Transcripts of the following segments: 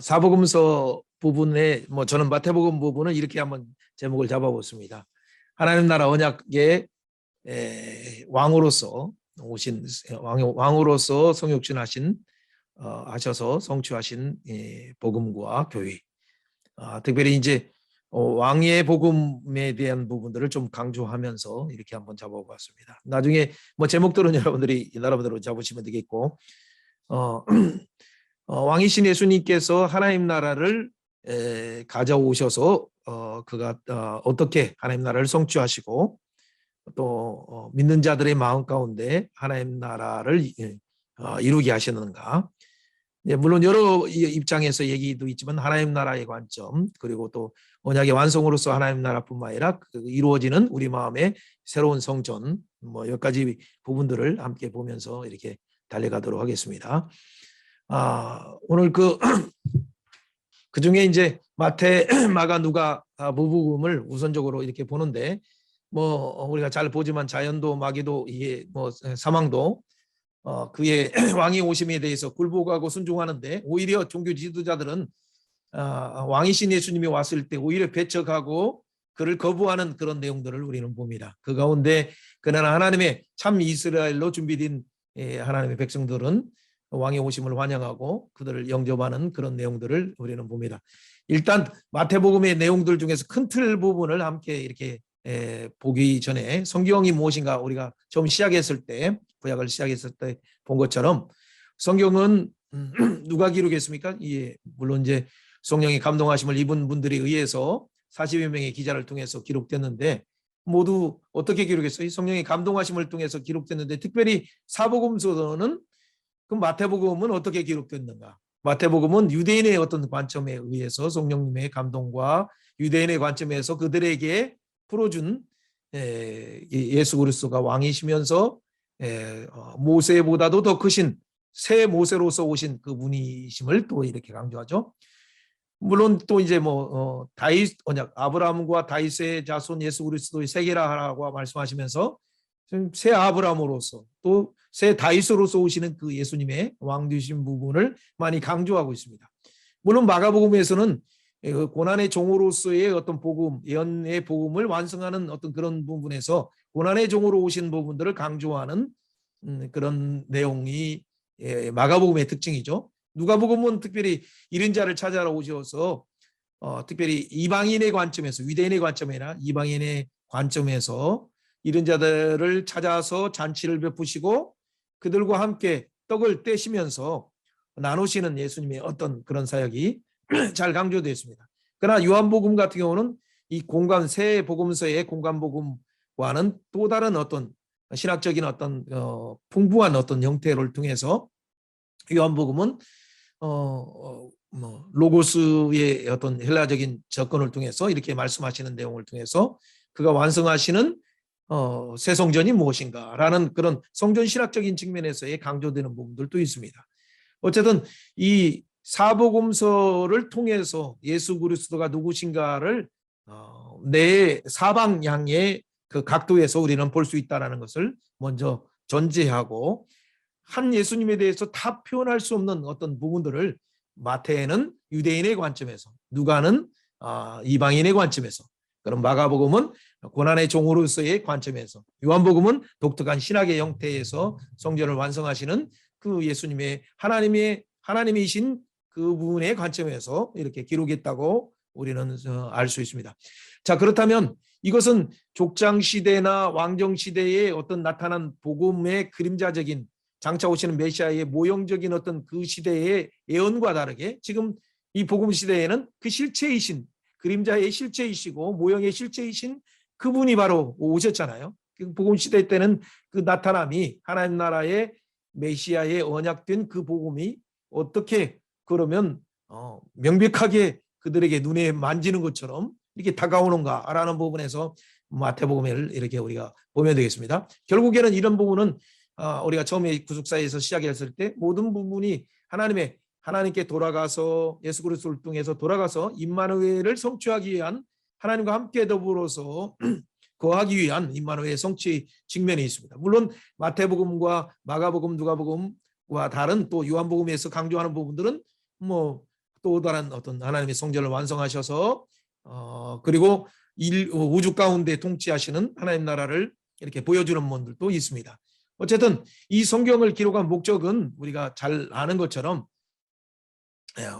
사복음서 부분에 저는 마태복음 부분은 이렇게 한번 제목을 잡아봤습니다. 하나님 나라 언약의 왕으로서 오신 왕으로서 성육신하신 하셔서 성취하신 복음과 교회. 특별히 이제 왕의 복음에 대한 부분들을 좀 강조하면서 이렇게 한번 잡아봤습니다. 나중에 제목들은 여러분들이 나름대로 잡으시면 되겠고, 왕이신 예수님께서 하나님 나라를 가져오셔서 그가 어떻게 하나님 나라를 성취하시고 또 믿는 자들의 마음 가운데 하나님 나라를 이루게 하시는가. 물론 여러 입장에서 얘기도 있지만 하나님 나라의 관점, 그리고 또 언약의 완성으로서 하나님 나라뿐만 아니라 이루어지는 우리 마음의 새로운 성전, 몇 가지 부분들을 함께 보면서 이렇게 달려가도록 하겠습니다. 오늘 그 중에 이제 마태, 마가, 누가 부복음을 우선적으로 이렇게 보는데, 우리가 잘 보지만 자연도 마귀도 이게 사망도 그의 왕이 오심에 대해서 굴복하고 순종하는데, 오히려 종교 지도자들은 왕이신 예수님이 왔을 때 오히려 배척하고 그를 거부하는 그런 내용들을 우리는 봅니다. 그 가운데 그러나 하나님의 참 이스라엘로 준비된 하나님의 백성들은 왕의 오심을 환영하고 그들을 영접하는 그런 내용들을 우리는 봅니다. 일단 마태복음의 내용들 중에서 큰 틀 부분을 함께 이렇게 보기 전에 성경이 무엇인가 우리가 처음 시작했을 때, 구약을 시작했을 때 본 것처럼 성경은 누가 기록했습니까? 물론 이제 성령의 감동하심을 입은 분들에 의해서 40여 명의 기자를 통해서 기록됐는데, 모두 어떻게 기록했어요? 성령의 감동하심을 통해서 기록됐는데, 특별히 사복음서는 그럼 마태복음은 어떻게 기록됐는가? 마태복음은 유대인의 어떤 관점에 의해서 성령님의 감동과 유대인의 관점에서 그들에게 풀어준 예수 그리스도가 왕이시면서 모세보다도 더 크신 새 모세로서 오신 그 분이심을 또 이렇게 강조하죠. 물론 또 이제 다윗 언약, 아브라함과 다윗의 자손 예수 그리스도의 세계라고 말씀하시면서 새 아브라함으로서 또 새 다윗으로서 오시는 그 예수님의 왕 되신 부분을 많이 강조하고 있습니다. 물론 마가복음에서는 고난의 종으로서의 어떤 복음, 예언의 복음을 완성하는 어떤 그런 부분에서 고난의 종으로 오신 부분들을 강조하는 그런 내용이 마가복음의 특징이죠. 누가복음은 특별히 이른 자를 찾아러 오셔서 특별히 이방인의 관점에서, 유대인의 관점이 아니라 이방인의 관점에서 이른 자들을 찾아서 잔치를 베푸시고 그들과 함께 떡을 떼시면서 나누시는 예수님의 어떤 그런 사역이 잘 강조되어 있습니다. 그러나 요한복음 같은 경우는 이 새 복음서의 공간복음과는 또 다른 어떤 신학적인 어떤 풍부한 어떤 형태를 통해서 요한복음은 로고스의 어떤 헬라적인 접근을 통해서 이렇게 말씀하시는 내용을 통해서 그가 완성하시는 새 성전이 무엇인가라는 그런 성전 신학적인 측면에서의 강조되는 부분들도 있습니다. 어쨌든 이 사복음서를 통해서 예수 그리스도가 누구신가를 내 사방향의 그 각도에서 우리는 볼 수 있다는 것을 먼저 전제하고, 한 예수님에 대해서 다 표현할 수 없는 어떤 부분들을 마태는 유대인의 관점에서, 누가는 이방인의 관점에서, 그럼 마가복음은 고난의 종으로서의 관점에서, 요한복음은 독특한 신학의 형태에서 성전을 완성하시는 그 예수님의 하나님이신 그분의 관점에서 이렇게 기록했다고 우리는 알 수 있습니다. 자, 그렇다면 이것은 족장 시대나 왕정 시대에 어떤 나타난 복음의 그림자적인 장차 오시는 메시아의 모형적인 어떤 그 시대의 예언과 다르게 지금 이 복음 시대에는 그 실체이신, 그림자의 실체이시고 모형의 실체이신 그분이 바로 오셨잖아요. 복음 시대 때는 그 나타남이 하나님 나라의 메시아의 언약된 그 복음이 어떻게 그러면 명백하게 그들에게 눈에 만지는 것처럼 이렇게 다가오는가라는 부분에서 마태복음을 이렇게 우리가 보면 되겠습니다. 결국에는 이런 부분은 우리가 처음에 구속사에서 시작했을 때 모든 부분이 하나님께 돌아가서 예수 그리스도를 통해서 돌아가서 임마누엘을 성취하기 위한, 하나님과 함께 더불어서 거하기 위한 임마누엘의 성취 측면이 있습니다. 물론 마태복음과 마가복음, 누가복음과 다른 또 요한복음에서 강조하는 부분들은 또 다른 어떤 하나님의 성전을 완성하셔서 그리고 우주 가운데 통치하시는 하나님 나라를 이렇게 보여주는 분들도 있습니다. 어쨌든 이 성경을 기록한 목적은 우리가 잘 아는 것처럼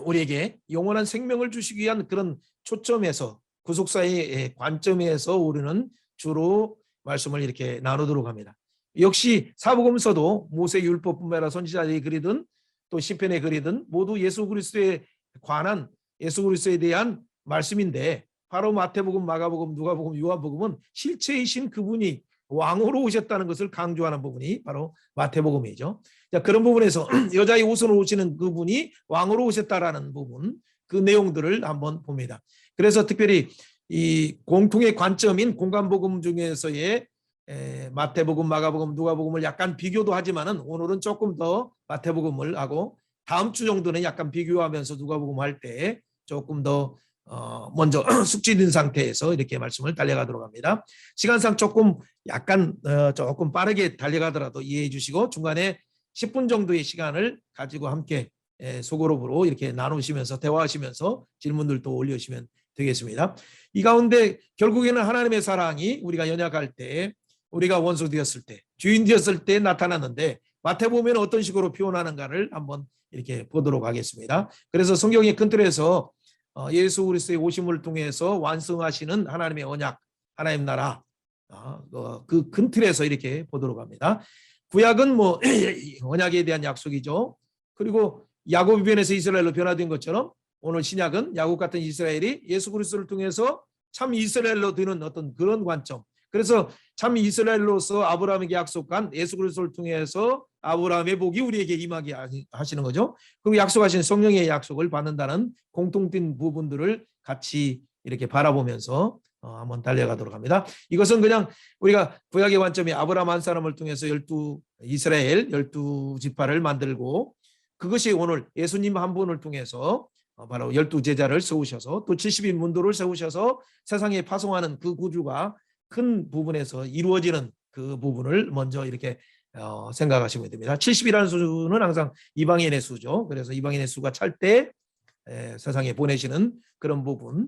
우리에게 영원한 생명을 주시기 위한 그런 초점에서 구속사의 관점에서 우리는 주로 말씀을 이렇게 나누도록 합니다. 역시 사복음서도 모세 율법뿐만 아니라 선지자들이 그리든 또 시편에 그리든 모두 예수 그리스도에 관한 예수 그리스도에 대한 말씀인데 바로 마태복음, 마가복음, 누가복음, 요한복음은 실체이신 그분이 왕으로 오셨다는 것을 강조하는 부분이 바로 마태복음이죠. 자, 그런 부분에서 여자의 옷으로 오시는 그분이 왕으로 오셨다라는 부분, 그 내용들을 한번 봅니다. 그래서 특별히 이 공통의 관점인 공간복음 중에서의 마태복음, 마가복음, 누가복음을 약간 비교도 하지만은 오늘은 조금 더 마태복음을 하고 다음 주 정도는 약간 비교하면서 누가복음 할 때 조금 더 먼저 숙지된 상태에서 이렇게 말씀을 달려가도록 합니다. 시간상 조금 약간 조금 빠르게 달려가더라도 이해해 주시고 중간에 10분 정도의 시간을 가지고 함께 소그룹으로 이렇게 나누시면서 대화하시면서 질문들도 올려주시면 되겠습니다. 이 가운데 결국에는 하나님의 사랑이 우리가 연약할 때 우리가 원수 되었을 때 주인 되었을 때 나타났는데 마태복음에는 어떤 식으로 표현하는가를 한번 이렇게 보도록 하겠습니다. 그래서 성경의 큰 틀에서 예수 그리스도의 오심을 통해서 완성하시는 하나님의 언약, 하나님 나라 그 큰 틀에서 이렇게 보도록 합니다. 구약은 뭐 언약에 대한 약속이죠. 그리고 야곱 이변에서 이스라엘로 변화된 것처럼 오늘 신약은 야곱 같은 이스라엘이 예수 그리스도를 통해서 참 이스라엘로 되는 어떤 그런 관점. 그래서 참 이스라엘로서 아브라함에게 약속한 예수 그리스도를 통해서 아브라함의 복이 우리에게 임하게 하시는 거죠. 그리고 약속하신 성령의 약속을 받는다는 공통된 부분들을 같이 이렇게 바라보면서 한번 달려가도록 합니다. 이것은 그냥 우리가 구약의 관점이 아브라함 한 사람을 통해서 이스라엘 12지파를 만들고 그것이 오늘 예수님 한 분을 통해서 바로 12제자를 세우셔서 또 70인 문도를 세우셔서 세상에 파송하는 그 구주가 큰 부분에서 이루어지는 그 부분을 먼저 이렇게 생각하시면 됩니다. 70이라는 수는 항상 이방인의 수죠. 그래서 이방인의 수가 찰 때 세상에 보내시는 그런 부분을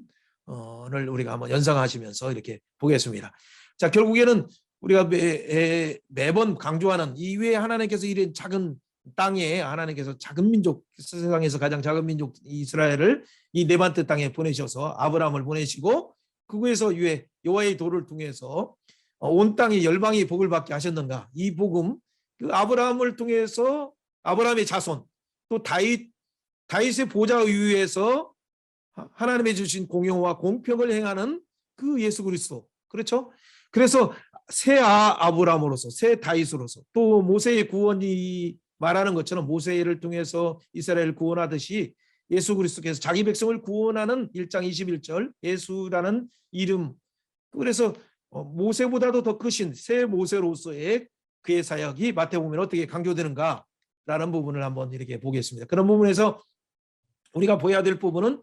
우리가 한번 연상하시면서 이렇게 보겠습니다. 자, 결국에는 우리가 매번 강조하는 이외에 하나님께서 이런 작은 땅에 하나님께서 작은 민족, 세상에서 가장 작은 민족 이스라엘을 이 네반트 땅에 보내셔서 아브라함을 보내시고 그거에서 여호와의 도를 통해서 온 땅이 열방이 복을 받게 하셨는가. 이 복음, 그 아브라함을 통해서 아브라함의 자손, 또 다윗의 보좌 위에서 하나님의 주신 공의와 공평을 행하는 그 예수 그리스도. 그렇죠? 그래서 새 아브라함으로서, 새 다윗으로서, 또 모세의 구원이 말하는 것처럼 모세를 통해서 이스라엘을 구원하듯이 예수 그리스도께서 자기 백성을 구원하는 1장 21절 예수라는 이름. 그래서 모세보다도 더 크신 새 모세로서의 그의 사역이 마태복음에 어떻게 강조되는가라는 부분을 한번 이렇게 보겠습니다. 그런 부분에서 우리가 보여야 될 부분은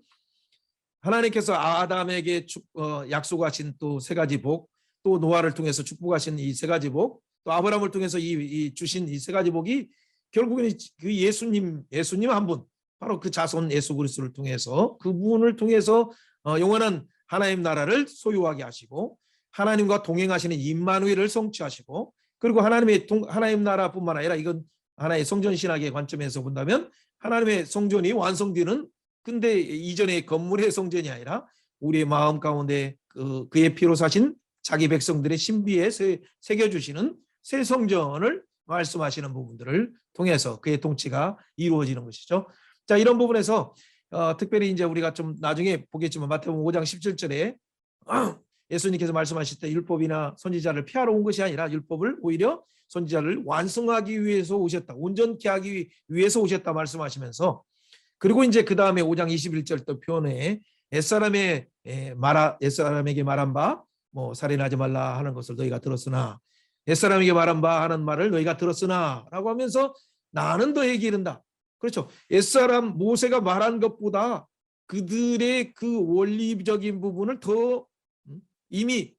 하나님께서 아담에게 약속하신 또 세 가지 복, 또 노아를 통해서 축복하신 이 세 가지 복, 또 아브라함을 통해서 주신 이 세 가지 복이 결국에는 그 예수님 한 분, 바로 그 자손 예수 그리스도를 통해서 그분을 통해서 영원한 하나님 나라를 소유하게 하시고 하나님과 동행하시는 임마누엘을 성취하시고 그리고 하나님 나라뿐만 아니라 이건 하나의 성전 신학의 관점에서 본다면 하나님의 성전이 완성되는 근데 이전의 건물의 성전이 아니라 우리의 마음 가운데 그의 피로 사신 자기 백성들의 신비에 새겨주시는 새 성전을 말씀하시는 부분들을 통해서 그의 통치가 이루어지는 것이죠. 자, 이런 부분에서 특별히 이제 우리가 좀 나중에 보겠지만 마태복음 5장 17절에 예수님께서 말씀하실 때 율법이나 선지자를 피하러 온 것이 아니라 율법을 오히려 선지자를 완성하기 위해서 오셨다. 온전케 하기 위해서 오셨다 말씀하시면서 그리고 이제 그 다음에 5장 21절 또 표현에 옛사람에게 말한 바 뭐 살인하지 말라 하는 것을 너희가 들었으나 옛사람에게 말한 바 하는 말을 너희가 들었으나 라고 하면서 나는 너희에게 이른다. 그렇죠. 옛사람 모세가 말한 것보다 그들의 그 원리적인 부분을 더 이미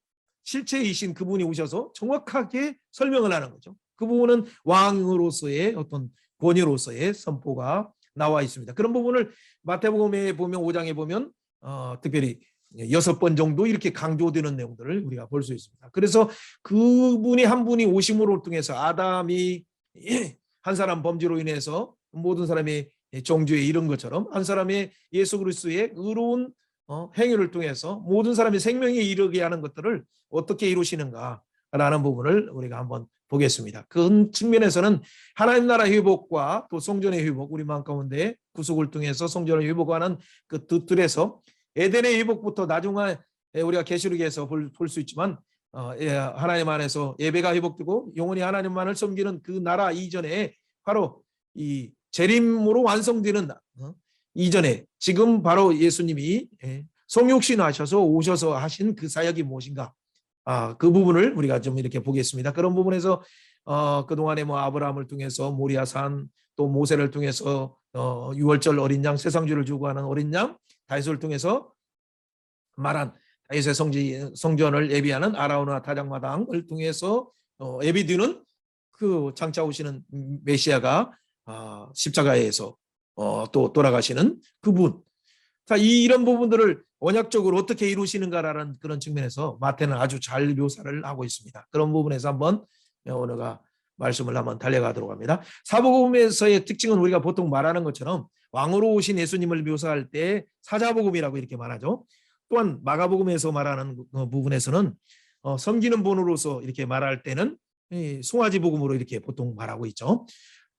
실체이신 그분이 오셔서 정확하게 설명을 하는 거죠. 그 부분은 왕으로서의 어떤 권위로서의 선포가 나와 있습니다. 그런 부분을 마태복음에 보면 5장에 보면 특별히 6번 정도 이렇게 강조되는 내용들을 우리가 볼 수 있습니다. 그래서 그분이 한 분이 오심으로 통해서 아담이 한 사람 범죄로 인해서 모든 사람이 정죄에 이른 것처럼 한 사람의 예수 그리스도의 의로운 행위를 통해서 모든 사람이 생명에 이르게 하는 것들을 어떻게 이루시는가라는 부분을 우리가 한번 보겠습니다. 그 측면에서는 하나님 나라 회복과 또 성전의 회복, 우리 마음 가운데 구속을 통해서 성전을 회복하는 그 뜻들에서 에덴의 회복부터 나중에 우리가 계시록에서 볼 수 있지만 하나님 안에서 예배가 회복되고 영원히 하나님만을 섬기는 그 나라 이전에 바로 이 재림으로 완성되는 이전에 지금 바로 예수님이 성육신하셔서 오셔서 하신 그 사역이 무엇인가, 그 부분을 우리가 좀 이렇게 보겠습니다. 그런 부분에서 그동안에 뭐 아브라함을 통해서 모리아산, 또 모세를 통해서 유월절 어린 양, 세상주를 주고 하는 어린 양, 다윗을 통해서 말한 다윗의 성전을 예비하는 아라우나 타작마당을 통해서 예비드는 그 장차 오시는 메시아가 십자가에서 또 돌아가시는 그분. 자, 이런 부분들을 언약적으로 어떻게 이루시는가라는 그런 측면에서 마태는 아주 잘 묘사를 하고 있습니다. 그런 부분에서 한번 오늘가 말씀을 한번 달려가도록 합니다. 사복음에서의 특징은 우리가 보통 말하는 것처럼 왕으로 오신 예수님을 묘사할 때 사자복음이라고 이렇게 말하죠. 또한 마가복음에서 말하는 부분에서는 섬기는 본으로서 이렇게 말할 때는 송아지 복음으로 이렇게 보통 말하고 있죠.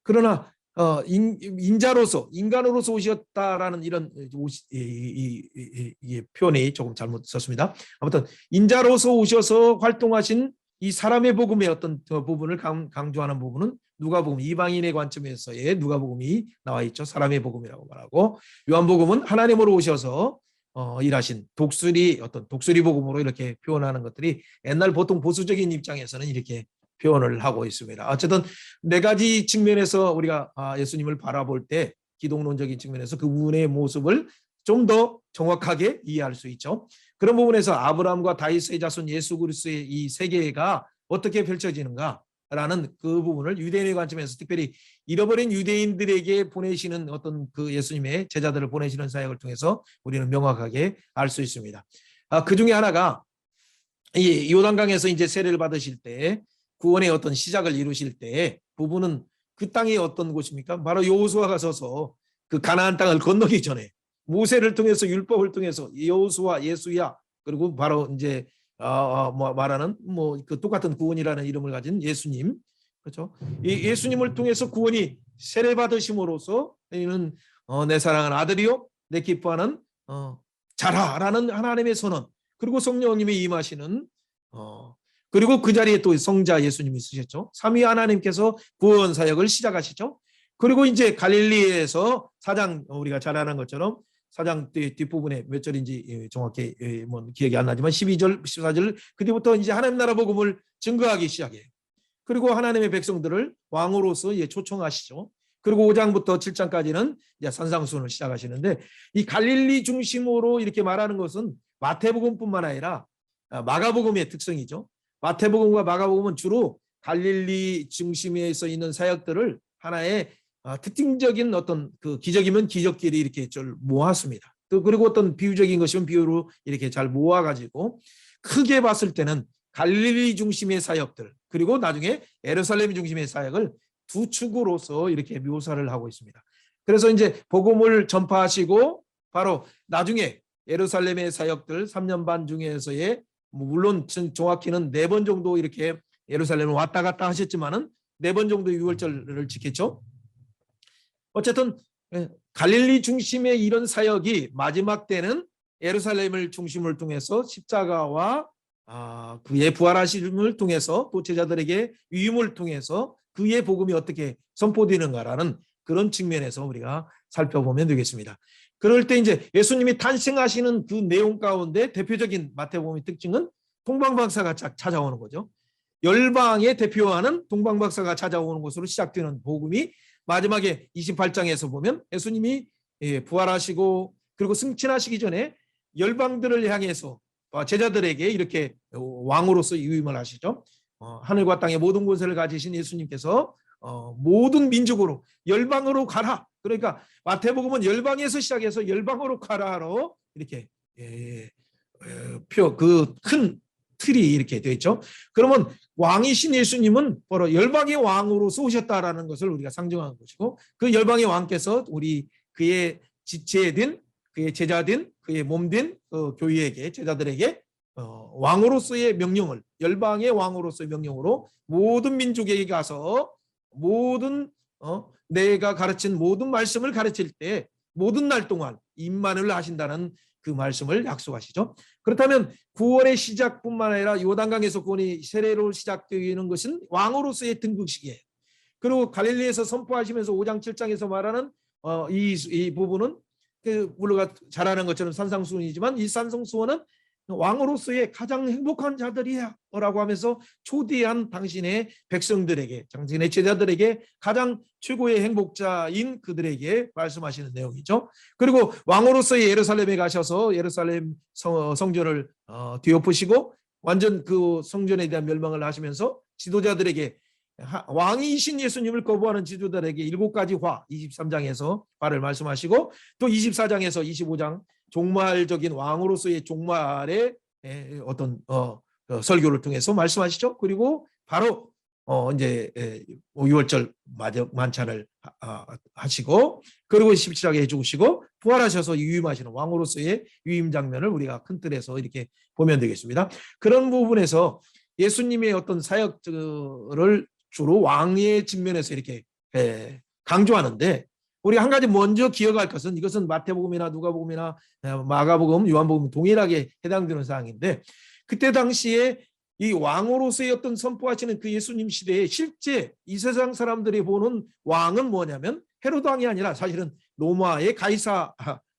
그러나 인자로서, 인간으로서 오셨다라는 이런 이 표현이 조금 잘못 썼습니다. 아무튼 인자로서 오셔서 활동하신 이 사람의 복음의 어떤 부분을 강조하는 부분은 누가복음, 이방인의 관점에서의 누가복음이 나와 있죠. 사람의 복음이라고 말하고, 요한복음은 하나님으로 오셔서 일하신 어떤 독수리 복음으로 이렇게 표현하는 것들이 옛날 보통 보수적인 입장에서는 이렇게 표현을 하고 있습니다. 어쨌든 네 가지 측면에서 우리가 예수님을 바라볼 때 기독론적인 측면에서 그분의 모습을 좀 더 정확하게 이해할 수 있죠. 그런 부분에서 아브라함과 다윗의 자손 예수 그리스도의 이 세계가 어떻게 펼쳐지는가라는 그 부분을 유대인의 관점에서 특별히 잃어버린 유대인들에게 보내시는 어떤 그 예수님의 제자들을 보내시는 사역을 통해서 우리는 명확하게 알 수 있습니다. 그 중에 하나가 이 요단강에서 이제 세례를 받으실 때 구원의 어떤 시작을 이루실 때 부분은 그 땅이 어떤 곳입니까? 바로 여호수아가 서서 그 가나안 땅을 건너기 전에 모세를 통해서 율법을 통해서 여호수아, 예수야, 그리고 바로 이제 말하는 뭐 그 똑같은 구원이라는 이름을 가진 예수님, 그렇죠? 이 예수님을 통해서 구원이 세례 받으심으로써 이는 내 사랑하는 아들이요 내 기뻐하는 자라라는 하나님의 선언, 그리고 성령님이 임하시는 그리고 그 자리에 또 성자 예수님이 있으셨죠. 삼위 하나님께서 구원 사역을 시작하시죠. 그리고 이제 갈릴리에서 사장, 우리가 잘 아는 것처럼 사장 뒷부분에 몇 절인지 정확히 뭐 기억이 안 나지만 12절, 14절, 그때부터 이제 하나님 나라 복음을 증거하기 시작해요. 그리고 하나님의 백성들을 왕으로서 초청하시죠. 그리고 5장부터 7장까지는 이제 산상수훈을 시작하시는데, 이 갈릴리 중심으로 이렇게 말하는 것은 마태복음뿐만 아니라 마가복음의 특성이죠. 마태복음과 마가복음은 주로 갈릴리 중심에서 있는 사역들을 하나의 특징적인 어떤 그 기적이면 기적끼리 이렇게 좀 모았습니다. 또 그리고 어떤 비유적인 것이면 비유로 이렇게 잘 모아가지고 크게 봤을 때는 갈릴리 중심의 사역들, 그리고 나중에 예루살렘 중심의 사역을 두 축으로서 이렇게 묘사를 하고 있습니다. 그래서 이제 복음을 전파하시고 바로 나중에 예루살렘의 사역들 3년 반 중에서의 물론 정확히는 4번 정도 이렇게 예루살렘을 왔다 갔다 하셨지만은 4번 정도 유월절을 지켰죠. 어쨌든 갈릴리 중심의 이런 사역이 마지막 때는 예루살렘을 중심을 통해서 십자가와 그의 부활하심을 통해서 또 제자들에게 위임을 통해서 그의 복음이 어떻게 선포되는가라는 그런 측면에서 우리가 살펴보면 되겠습니다. 그럴 때 이제 예수님이 탄생하시는 그 내용 가운데 대표적인 마태복음의 특징은 동방박사가 찾아오는 거죠. 열방의 대표하는 동방박사가 찾아오는 것으로 시작되는 복음이 마지막에 28장에서 보면 예수님이 부활하시고 그리고 승천하시기 전에 열방들을 향해서 제자들에게 이렇게 왕으로서 위임을 하시죠. 하늘과 땅의 모든 권세를 가지신 예수님께서 모든 민족으로 열방으로 가라. 그러니까 마태복음은 열방에서 시작해서 열방으로 가라 하러 이렇게 그 큰 틀이 이렇게 되어 있죠. 그러면 왕이신 예수님은 바로 열방의 왕으로서 오셨다라는 것을 우리가 상정하는 것이고, 그 열방의 왕께서 우리 그의 지체된, 그의 제자된, 그의 몸된 교회에게, 제자들에게 왕으로서의 명령을, 열방의 왕으로서의 명령으로 모든 민족에게 가서 모든 내가 가르친 모든 말씀을 가르칠 때 모든 날 동안 임만을 하신다는 그 말씀을 약속하시죠. 그렇다면 구원의 시작뿐만 아니라 요단강에서 구원이 세례로 시작되는 것은 왕으로서의 등극식이에요. 그리고 갈릴리에서 선포하시면서 5장 7장에서 말하는 이 부분은 우리가 잘 아는 것처럼 산상수훈이지만, 이 산상수훈은 왕으로서의 가장 행복한 자들이야 라고 하면서 초대한 당신의 백성들에게, 당신의 제자들에게 가장 최고의 행복자인 그들에게 말씀하시는 내용이죠. 그리고 왕으로서의 예루살렘에 가셔서 예루살렘 성전을 뒤엎으시고 완전 그 성전에 대한 멸망을 하시면서 지도자들에게, 왕이신 예수님을 거부하는 지도자들에게 7가지 화, 23장에서 화를 말씀하시고, 또 24장에서 25장 종말적인 왕으로서의 종말의 어떤 설교를 통해서 말씀하시죠. 그리고 바로 이제 6월절 만찬을 하시고, 그리고 17장에 해주시고 부활하셔서 유임하시는 왕으로서의 유임 장면을 우리가 큰 틀에서 이렇게 보면 되겠습니다. 그런 부분에서 예수님의 어떤 사역을 주로 왕의 측면에서 이렇게 강조하는데, 우리 한 가지 먼저 기억할 것은, 이것은 마태복음이나 누가복음이나 마가복음, 요한복음 동일하게 해당되는 사항인데, 그때 당시에 이 왕으로서의 어떤 선포하시는 그 예수님 시대에 실제 이 세상 사람들이 보는 왕은 뭐냐면 헤로드 왕이 아니라 사실은 로마의 가이사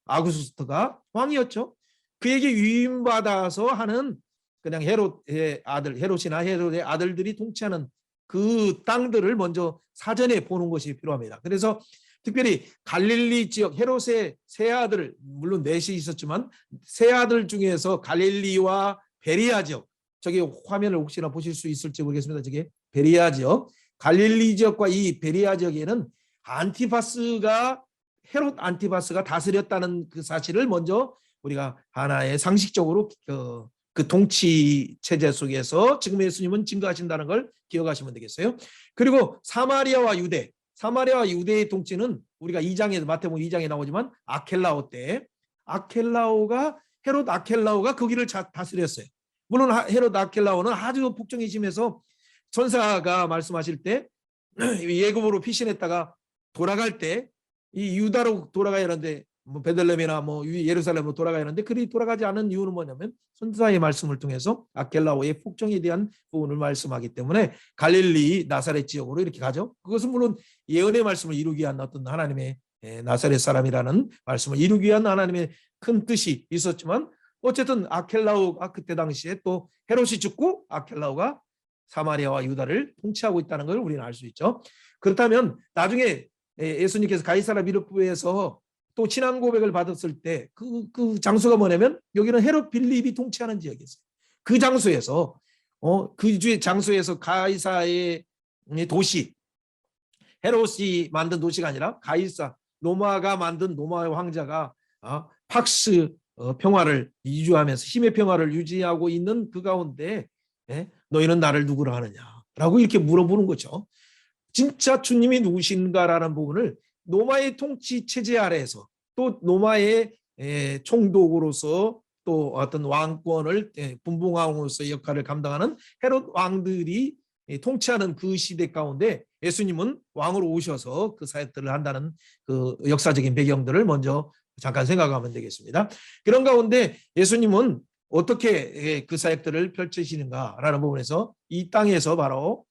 아구스토가 왕이었죠. 그에게 위임받아서 하는 그냥 헤롯의 아들, 헤롯이나 헤롯의 아들들이 통치하는 그 땅들을 먼저 사전에 보는 것이 필요합니다. 그래서 특별히 갈릴리 지역, 헤롯의 세 아들, 물론 넷이 있었지만 세 아들 중에서 갈릴리와 베리아 지역, 저기 화면을 혹시나 보실 수 있을지 모르겠습니다. 저게 베리아 지역, 갈릴리 지역과 이 베리아 지역에는 헤롯 안티파스가 다스렸다는 그 사실을 먼저 우리가 하나의 상식적으로 그 통치 체제 속에서 지금 예수님은 증거하신다는 걸 기억하시면 되겠어요. 그리고 사마리아와 유대의 통치는 우리가 2장에, 마태복음 2장에 나오지만 아켈라오 때, 헤롯 아켈라오가 거기를 다스렸어요. 물론 헤롯 아켈라오는 아주 복종이 심해서 천사가 말씀하실 때 예굽으로 피신했다가 돌아갈 때 이 유다로 돌아가야 하는데, 베들레헴이나 예루살렘으로 돌아가야 하는데 그리 돌아가지 않은 이유는 뭐냐면 선지자의 말씀을 통해서 아켈라오의 폭정에 대한 부분을 말씀하기 때문에 갈릴리 나사렛 지역으로 이렇게 가죠. 그것은 물론 예언의 말씀을 이루기 위한 어떤 하나님의 나사렛 사람이라는 말씀을 이루기 위한 하나님의 큰 뜻이 있었지만, 어쨌든 아켈라오가 그때 당시에 또 헤롯이 죽고 아켈라오가 사마리아와 유다를 통치하고 있다는 걸 우리는 알 수 있죠. 그렇다면 나중에 예수님께서 가이사라 비르부에서 또 신앙 고백을 받았을 때 그 장소가 뭐냐면 여기는 헤롯 빌립이 통치하는 지역이었어요. 그 장소에서 그 장소에서 가이사의 도시, 헤롯이 만든 도시가 아니라 로마가 만든 로마의 황자가 팍스 평화를 이주하면서 힘의 평화를 유지하고 있는 그 가운데 너희는 나를 누구라 하느냐라고 이렇게 물어보는 거죠. 진짜 주님이 누구신가라는 부분을 로마의 통치 체제 아래에서, 또 로마의 총독으로서, 또 어떤 왕권을 분봉왕으로서의 역할을 감당하는 헤롯 왕들이 통치하는 그 시대 가운데 예수님은 왕으로 오셔서 그 사역들을 한다는 그 역사적인 배경들을 먼저 잠깐 생각하면 되겠습니다. 그런 가운데 예수님은 어떻게 그 사역들을 펼치시는가라는 부분에서 이 땅에서 바로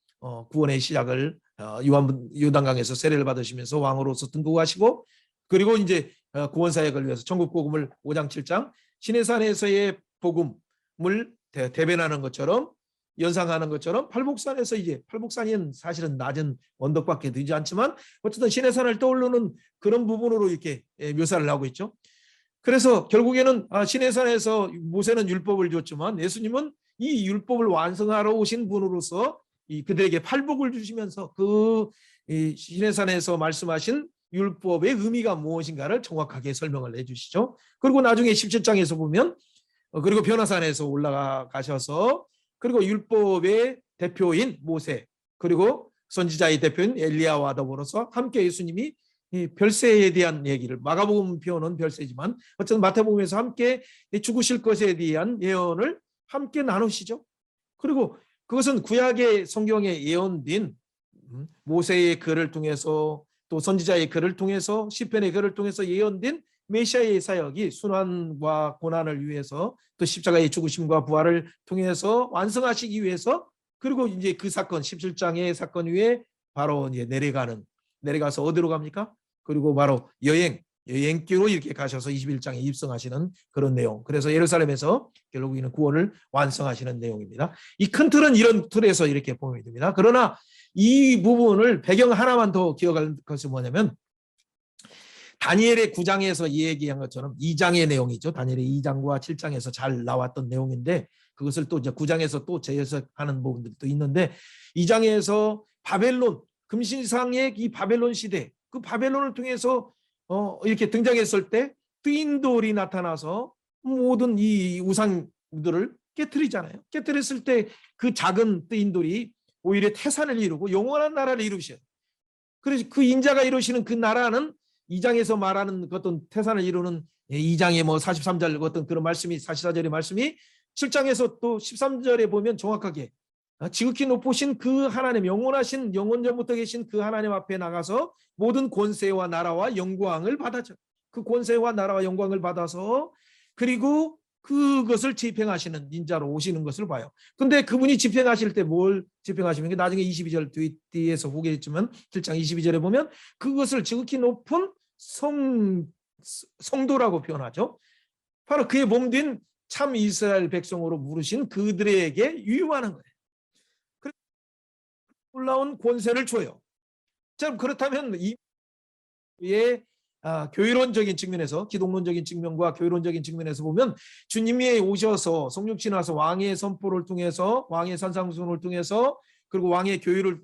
구원의 시작을 요단강에서 세례를 받으시면서 왕으로서 등극하시고, 그리고 이제 구원 사역을 위해서 천국 복음을 5장 7장 신의 산에서의 복음을 대변하는 것처럼, 연상하는 것처럼 팔복산에서, 이제 팔복산은 사실은 낮은 언덕밖에 되지 않지만 어쨌든 신의 산을 떠오르는 그런 부분으로 이렇게 묘사를 하고 있죠. 그래서 결국에는 신의 산에서 모세는 율법을 줬지만 예수님은 이 율법을 완성하러 오신 분으로서 그들에게 팔복을 주시면서 그 신의 산에서 말씀하신 율법의 의미가 무엇인가를 정확하게 설명을 해주시죠. 그리고 나중에 17장에서 보면 그리고 변화산에서 올라가셔서 그리고 율법의 대표인 모세 그리고 선지자의 대표인 엘리야와 더불어서 함께 예수님이 이 별세에 대한 얘기를 마가복음 표현은 별세지만 어쨌든 마태복음에서 함께 죽으실 것에 대한 예언을 함께 나누시죠. 그리고 그것은 구약의 성경에 예언된 모세의 글을 통해서 또 선지자의 글을 통해서 시편의 글을 통해서 예언된 메시아의 사역이 순환과 고난을 위해서 또 십자가의 죽으심과 부활을 통해서 완성하시기 위해서 그리고 이제 그 사건 17장의 사건 위에 바로 이제 내려가서 어디로 갑니까? 그리고 바로 여행길로 이렇게 가셔서 21장에 입성하시는 그런 내용. 그래서 예루살렘에서 결국에는 구원을 완성하시는 내용입니다. 이 큰 틀은 이런 틀에서 이렇게 보면 됩니다. 그러나 이 부분을 배경 하나만 더 기억할 것이 뭐냐면 다니엘의 9장에서 얘기한 것처럼 2장의 내용이죠. 다니엘의 2장과 7장에서 잘 나왔던 내용인데 그것을 또 이제 9장에서 또 재해석하는 부분들이 또 있는데 2장에서 바벨론 금신상의 이 바벨론 시대 그 바벨론을 통해서 이렇게 등장했을 때 뜨인돌이 나타나서 모든 이 우상들을 깨트리잖아요. 깨트렸을 때 그 작은 뜨인돌이 오히려 태산을 이루고 영원한 나라를 이루셔요. 그래서 그 인자가 이루시는 그 나라는 2장에서 말하는 어떤 태산을 이루는 2장의 뭐 43절 어떤 그런 말씀이 44절의 말씀이 7장에서 또 13절에 보면 정확하게 지극히 높으신 그 하나님 영원하신 영원전부터 계신 그 하나님 앞에 나가서 모든 권세와 나라와 영광을 받았죠. 그 권세와 나라와 영광을 받아서 그리고 그것을 집행하시는 인자로 오시는 것을 봐요. 근데 그분이 집행하실 때 뭘 집행하시는 게 나중에 22절 뒤에서 보겠지만 7장 22절에 보면 그것을 지극히 높은 성도라고 표현하죠. 바로 그의 몸된 참 이스라엘 백성으로 부르신 그들에게 유임하는 거예요. 올라온 권세를 줘요. 자, 그렇다면 이의 교회론적인 측면에서 기독론적인 측면과 교회론적인 측면에서 보면 주님이 오셔서 성령 지나서 왕의 선포를 통해서 왕의 산상수훈을 통해서 그리고 왕의 교회를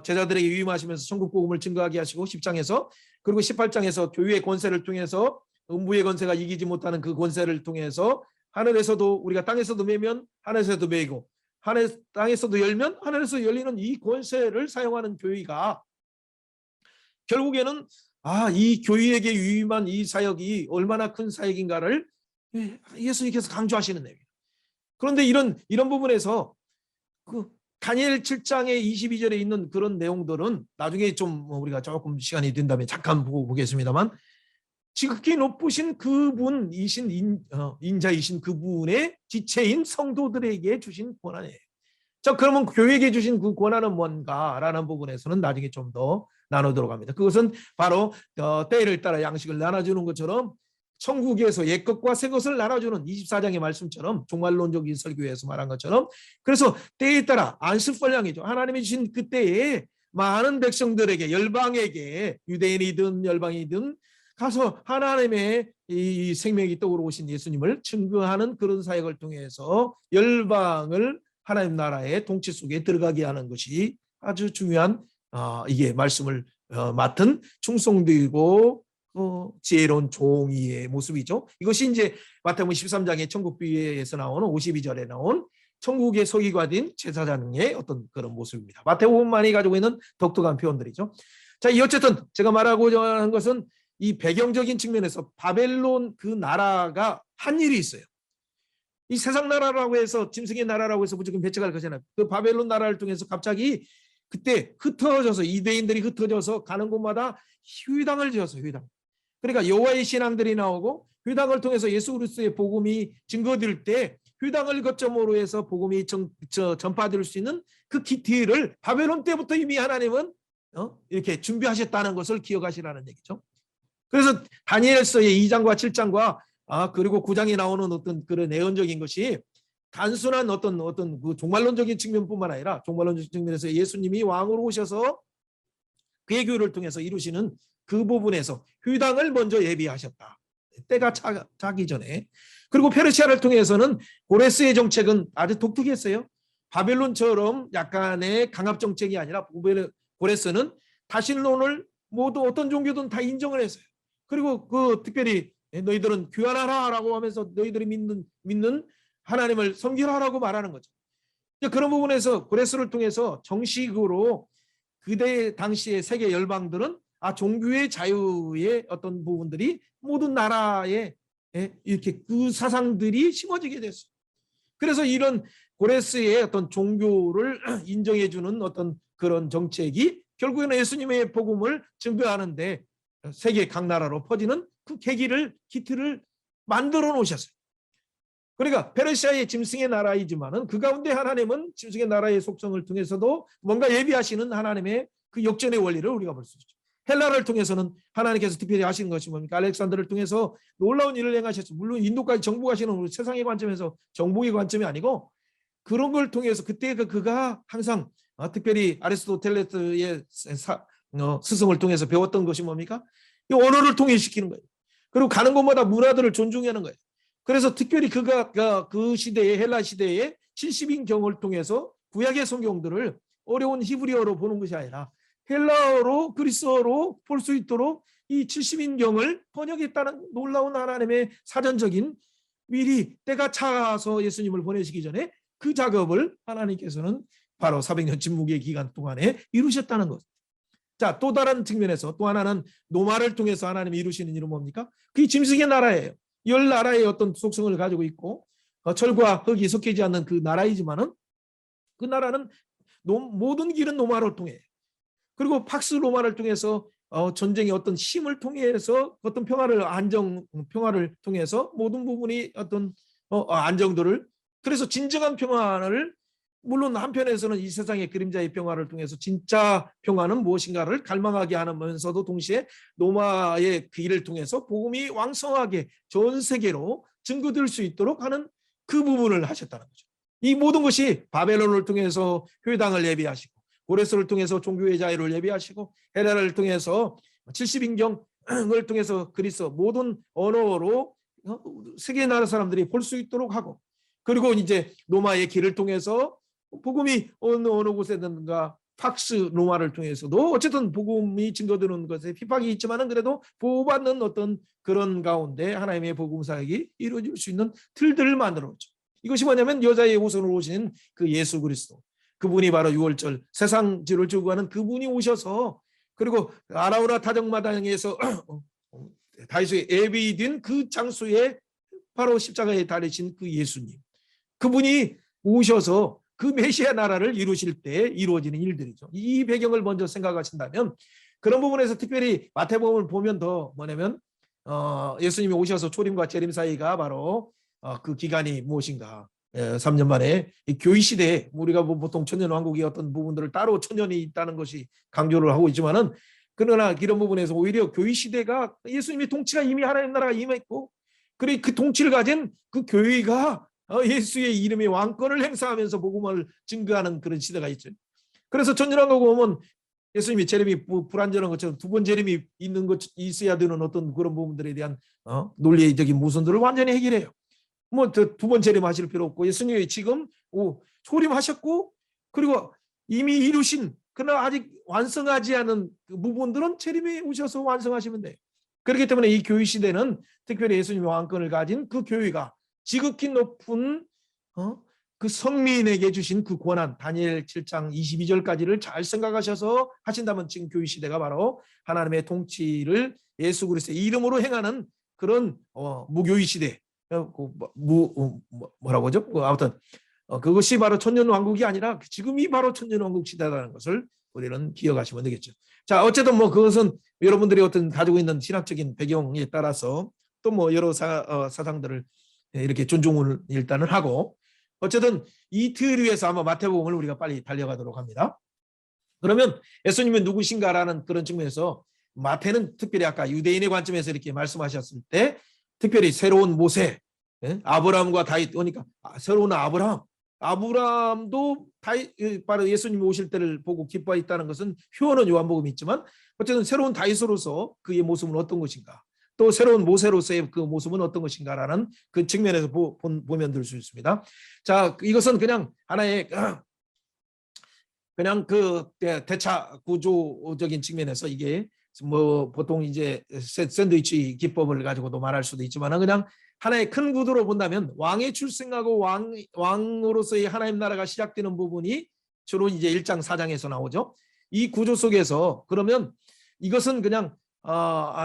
제자들에게 위임하시면서 천국 복음을 증거하게 하시고 10장에서 그리고 18장에서 교회의 권세를 통해서 음부의 권세가 이기지 못하는 그 권세를 통해서 하늘에서도 우리가 땅에서도 매면 하늘에서도 매이고 땅에서도 열면 하늘에서 열리는 이 권세를 사용하는 교회가 결국에는 이 교회에게 유임한 이 사역이 얼마나 큰 사역인가를 예수님께서 강조하시는 내용. 그런데 이런 부분에서 그 다니엘 7장의 22절에 있는 그런 내용들은 나중에 좀 우리가 조금 시간이 된다면 잠깐 보겠습니다만 지극히 높으신 그분이신 인자이신 그분의 지체인 성도들에게 주신 권한이에요. 자, 그러면 교회에게 주신 그 권한은 뭔가라는 부분에서는 나중에 좀 더 나누도록 합니다. 그것은 바로 때를 따라 양식을 나눠주는 것처럼 천국에서 옛것과 새것을 나눠주는 24장의 말씀처럼 종말론적인 설교에서 말한 것처럼 그래서 때에 따라 안식벌량이죠. 하나님이 주신 그 때에 많은 백성들에게 열방에게 유대인이든 열방이든 가서 하나님의 이 생명이 떠오르신 예수님을 증거하는 그런 사역을 통해서 열방을 하나님 나라의 통치 속에 들어가게 하는 것이 아주 중요한 이게 말씀을 맡은 충성되고 지혜로운 종이의 모습이죠. 이것이 이제 마태복음 13장의 천국비에서 나오는 52절에 나온 천국의 서기가 된 제사장의 어떤 그런 모습입니다. 마태복음만이 가지고 있는 독특한 표현들이죠. 자, 어쨌든 제가 말하고자 하는 것은 이 배경적인 측면에서 바벨론 그 나라가 한 일이 있어요. 이 세상 나라라고 해서 짐승의 나라라고 해서 무조건 배척할 것이잖아요. 그 바벨론 나라를 통해서 갑자기 그때 흩어져서 이대인들이 흩어져서 가는 곳마다 회당을 지어서 회당. 그러니까 여호와의 신앙들이 나오고 회당을 통해서 예수 그리스도의 복음이 증거될 때 회당을 거점으로 해서 복음이 전파될 수 있는 그 기틀을 바벨론 때부터 이미 하나님은 이렇게 준비하셨다는 것을 기억하시라는 얘기죠. 그래서 다니엘서의 2장과 7장과 그리고 9장에 나오는 어떤 그런 내용적인 것이 단순한 어떤 그 종말론적인 측면뿐만 아니라 종말론적인 측면에서 예수님이 왕으로 오셔서 그의 교회를 통해서 이루시는 그 부분에서 회당을 먼저 예비하셨다. 때가 차기 전에. 그리고 페르시아를 통해서는 고레스의 정책은 아주 독특했어요. 바벨론처럼 약간의 강압 정책이 아니라 고레스는 다신론을 모두 어떤 종교든 다 인정을 했어요. 그리고 그 특별히 너희들은 귀환하라라고 하면서 너희들이 믿는 하나님을 섬기라라고 말하는 거죠. 그런 부분에서 고레스를 통해서 정식으로 그때 당시의 세계 열방들은 종교의 자유의 어떤 부분들이 모든 나라에 이렇게 그 사상들이 심어지게 됐어요. 그래서 이런 고레스의 어떤 종교를 인정해주는 어떤 그런 정책이 결국에는 예수님의 복음을 증거하는데 세계 각 나라로 퍼지는 그 기틀을 만들어 놓으셨어요. 그러니까 페르시아의 짐승의 나라이지만은 그 가운데 하나님은 짐승의 나라의 속성을 통해서도 뭔가 예비하시는 하나님의 그 역전의 원리를 우리가 볼 수 있죠. 헬라를 통해서는 하나님께서 특별히 하시는 것이 뭡니까? 알렉산더를 통해서 놀라운 일을 행하셨죠. 물론 인도까지 정복하시는 우리 세상의 관점에서 정복의 관점이 아니고 그런 걸 통해서 그때 그가 항상 특별히 아리스토텔레스의 스승을 통해서 배웠던 것이 뭡니까? 이 언어를 통일시키는 거예요. 그리고 가는 곳마다 문화들을 존중하는 거예요. 그래서 특별히 그가 그 시대의 헬라 시대의 70인경을 통해서 구약의 성경들을 어려운 히브리어로 보는 것이 아니라 헬라어로 그리스어로 볼 수 있도록 이 70인경을 번역했다는 놀라운 하나님의 사전적인 미리 때가 차서 예수님을 보내시기 전에 그 작업을 하나님께서는 바로 400년 침묵의 기간 동안에 이루셨다는 것. 자, 또 다른 측면에서 또 하나는 노마를 통해서 하나님이 이루시는 일은 뭡니까? 그게 짐승의 나라예요. 열 나라의 어떤 속성을 가지고 있고 철과 흙이 섞이지 않는 그 나라이지만은 그 나라는 모든 길은 노마를 통해 그리고 팍스 로마를 통해서 전쟁의 어떤 힘을 통해서 어떤 평화를 통해서 모든 부분이 어떤 안정들을 그래서 진정한 평화를 물론 한편에서는 이 세상의 그림자의 평화를 통해서 진짜 평화는 무엇인가를 갈망하게 하면서도 동시에 로마의 그 일을 통해서 복음이 왕성하게 전 세계로 증거될 수 있도록 하는 그 부분을 하셨다는 거죠. 이 모든 것이 바벨론을 통해서 회당을 예비하시고 고레스를 통해서 종교의 자유를 예비하시고 헤라를 통해서 70인경을 통해서 그리스어 모든 언어로 세계 나라 사람들이 볼 수 있도록 하고 그리고 이제 로마의 길을 통해서 복음이 어느 곳에든가 팍스 로마를 통해서도 어쨌든 복음이 증거되는 것에 핍박이 있지만은 그래도 보호받는 어떤 그런 가운데 하나님의 복음 사역이 이루어질 수 있는 틀들을 만들었죠. 이것이 뭐냐면 여자의 후손으로 오신 그 예수 그리스도 그분이 바로 6월절 세상 죄를 지고 가는 그분이 오셔서 그리고 아라우라 타작마당에서 다윗의 예비된 그 장소에 바로 십자가에 달리신 그 예수님 그분이 오셔서 그 메시아 나라를 이루실 때 이루어지는 일들이죠. 이 배경을 먼저 생각하신다면 그런 부분에서 특별히 마태복음을 보면 더 뭐냐면 예수님이 오셔서 초림과 재림 사이가 바로 그 기간이 무엇인가 3년 만에 교회 시대에 우리가 보통 천년왕국의 어떤 부분들을 따로 천년이 있다는 것이 강조를 하고 있지만은 그러나 이런 부분에서 오히려 교회 시대가 예수님의 통치가 이미 하나님 나라가 임했고 그리고 그 통치를 가진 그 교회가 예수의 이름의 왕권을 행사하면서 복음을 증거하는 그런 시대가 있죠. 그래서 천년왕국 오면 예수님이 재림이 불완전한 것처럼 두 번 재림이 있는 것 있어야 되는 어떤 그런 부분들에 대한 논리적인 모순들을 완전히 해결해요. 뭐 두 번 재림하실 필요 없고 예수님이 지금 초림하셨고 그리고 이미 이루신 그러나 아직 완성하지 않은 그 부분들은 재림에 오셔서 완성하시면 돼요. 그렇기 때문에 이 교회 시대는 특별히 예수님의 왕권을 가진 그 교회가 지극히 높은 그 성민에게 주신 그 권한 다니엘 7장 22절까지를 잘 생각하셔서 하신다면 지금 교회 시대가 바로 하나님의 통치를 예수 그리스도의 이름으로 행하는 그런 무교회 시대 뭐라고 하죠? 아무튼 그것이 바로 천년왕국이 아니라 지금이 바로 천년왕국 시대라는 것을 우리는 기억하시면 되겠죠. 자, 어쨌든 뭐 그것은 여러분들이 어떤 가지고 있는 신학적인 배경에 따라서 또 뭐 여러 사상들을 이렇게 존중을 일단은 하고 어쨌든 이 틀 위에서 아마 마태복음을 우리가 빨리 달려가도록 합니다. 그러면 예수님은 누구신가라는 그런 측면에서 마태는 특별히 아까 유대인의 관점에서 이렇게 말씀하셨을 때 특별히 새로운 모세, 아브라함과 다윗 그러니까 새로운 아브라함도 바로 예수님이 오실 때를 보고 기뻐했다는 것은 표현은 요한복음이 있지만 어쨌든 새로운 다윗으로서 그의 모습은 어떤 것인가 또 새로운 모세로서의 그 모습은 어떤 것인가라는 그 측면에서 보면 될 수 있습니다. 자, 이것은 그냥 하나의 그냥 그 대차 구조적인 측면에서 이게 뭐 보통 이제 샌드위치 기법을 가지고도 말할 수도 있지만 그냥 하나의 큰 구도로 본다면 왕의 출생하고 왕으로서의 하나님 나라가 시작되는 부분이 주로 이제 1장 4장에서 나오죠. 이 구조 속에서 그러면 이것은 그냥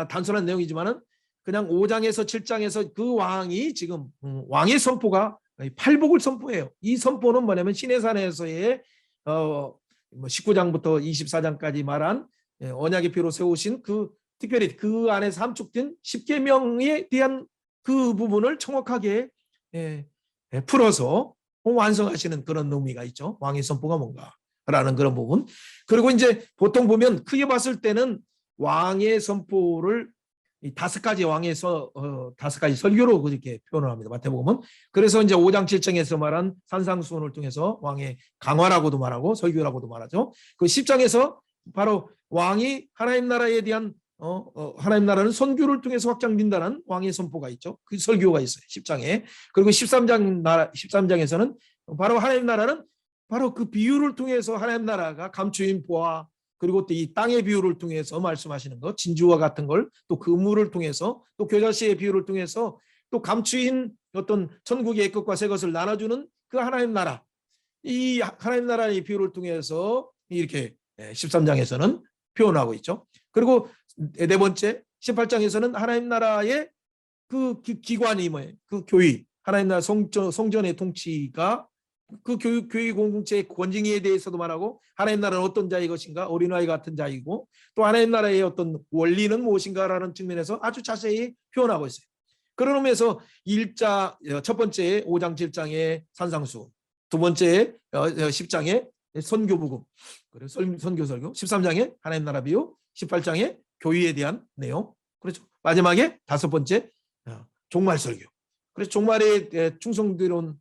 단순한 내용이지만은 그냥 5장에서 7장에서 그 왕이 지금 왕의 선포가 팔복을 선포해요. 이 선포는 뭐냐면 시내산에서의 19장부터 24장까지 말한 언약의 피로 세우신 그 특별히 그 안에서 함축된 10계명에 대한 그 부분을 정확하게 풀어서 완성하시는 그런 의미가 있죠. 왕의 선포가 뭔가라는 그런 부분. 그리고 이제 보통 보면 크게 봤을 때는 왕의 선포를 이 5가지 왕에서 5가지 설교로 그렇게 표현을 합니다. 마태복음은. 그래서 이제 5장 7장에서 말한 산상수훈을 통해서 왕의 강화라고도 말하고 설교라고도 말하죠. 그 10장에서 바로 왕이 하나님 나라에 대한 하나님 나라는 선교를 통해서 확장된다는 왕의 선포가 있죠. 그 설교가 있어요. 10장에. 그리고 13장에서는 바로 하나님 나라는 바로 그 비유를 통해서 하나님 나라가 감추인 보화 그리고 또 이 땅의 비유를 통해서 말씀하시는 것, 진주와 같은 걸 또 그물을 통해서 또 겨자씨의 비유를 통해서 또 감추인 어떤 천국의 것과 새 것을 나눠주는 그 하나님 나라, 이 하나님 나라의 비유를 통해서 이렇게 13장에서는 표현하고 있죠. 그리고 네 번째 18장에서는 하나님 나라의 그 기관이 뭐예요? 그 교회, 하나님 나라 성전의 통치가 그 교회 공동체의 권징에 대해서도 말하고 하나님 나라는 어떤 자의 것인가 어린아이 같은 자이고 또 하나님 나라의 어떤 원리는 무엇인가라는 측면에서 아주 자세히 표현하고 있어요. 그런 의미에서 첫 번째 5장 7장의 산상수, 두 번째 10장의 선교복음, 선교 설교, 13장에 하나님 나라 비유, 18장에 교회에 대한 내용, 그렇죠. 마지막에 다섯 번째 종말 설교. 그래서 종말에 충성스러운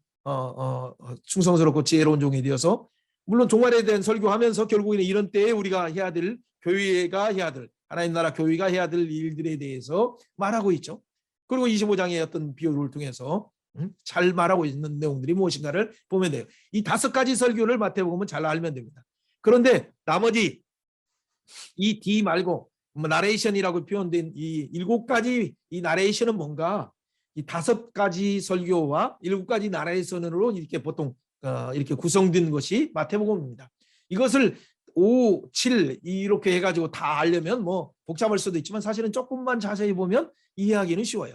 충성스럽고 지혜로운 종이 되어서 물론 종말에 대한 설교하면서 결국에는 이런 때에 우리가 해야 될 교회가 해야 될 하나님 나라 교회가 해야 될 일들에 대해서 말하고 있죠. 그리고 25장의 어떤 비유를 통해서 잘 말하고 있는 내용들이 무엇인가를 보면 돼요. 이 5가지 설교를 마태복음은 잘 알면 됩니다. 그런데 나머지 이 D 말고 나레이션이라고 표현된 이 7가지 이 나레이션은 뭔가 이 5가지 설교와 7가지 나레이션으로 이렇게 보통 이렇게 구성된 것이 마태복음입니다. 이것을 5, 7 이렇게 해가지고 다 알려면 뭐 복잡할 수도 있지만 사실은 조금만 자세히 보면 이해하기는 쉬워요.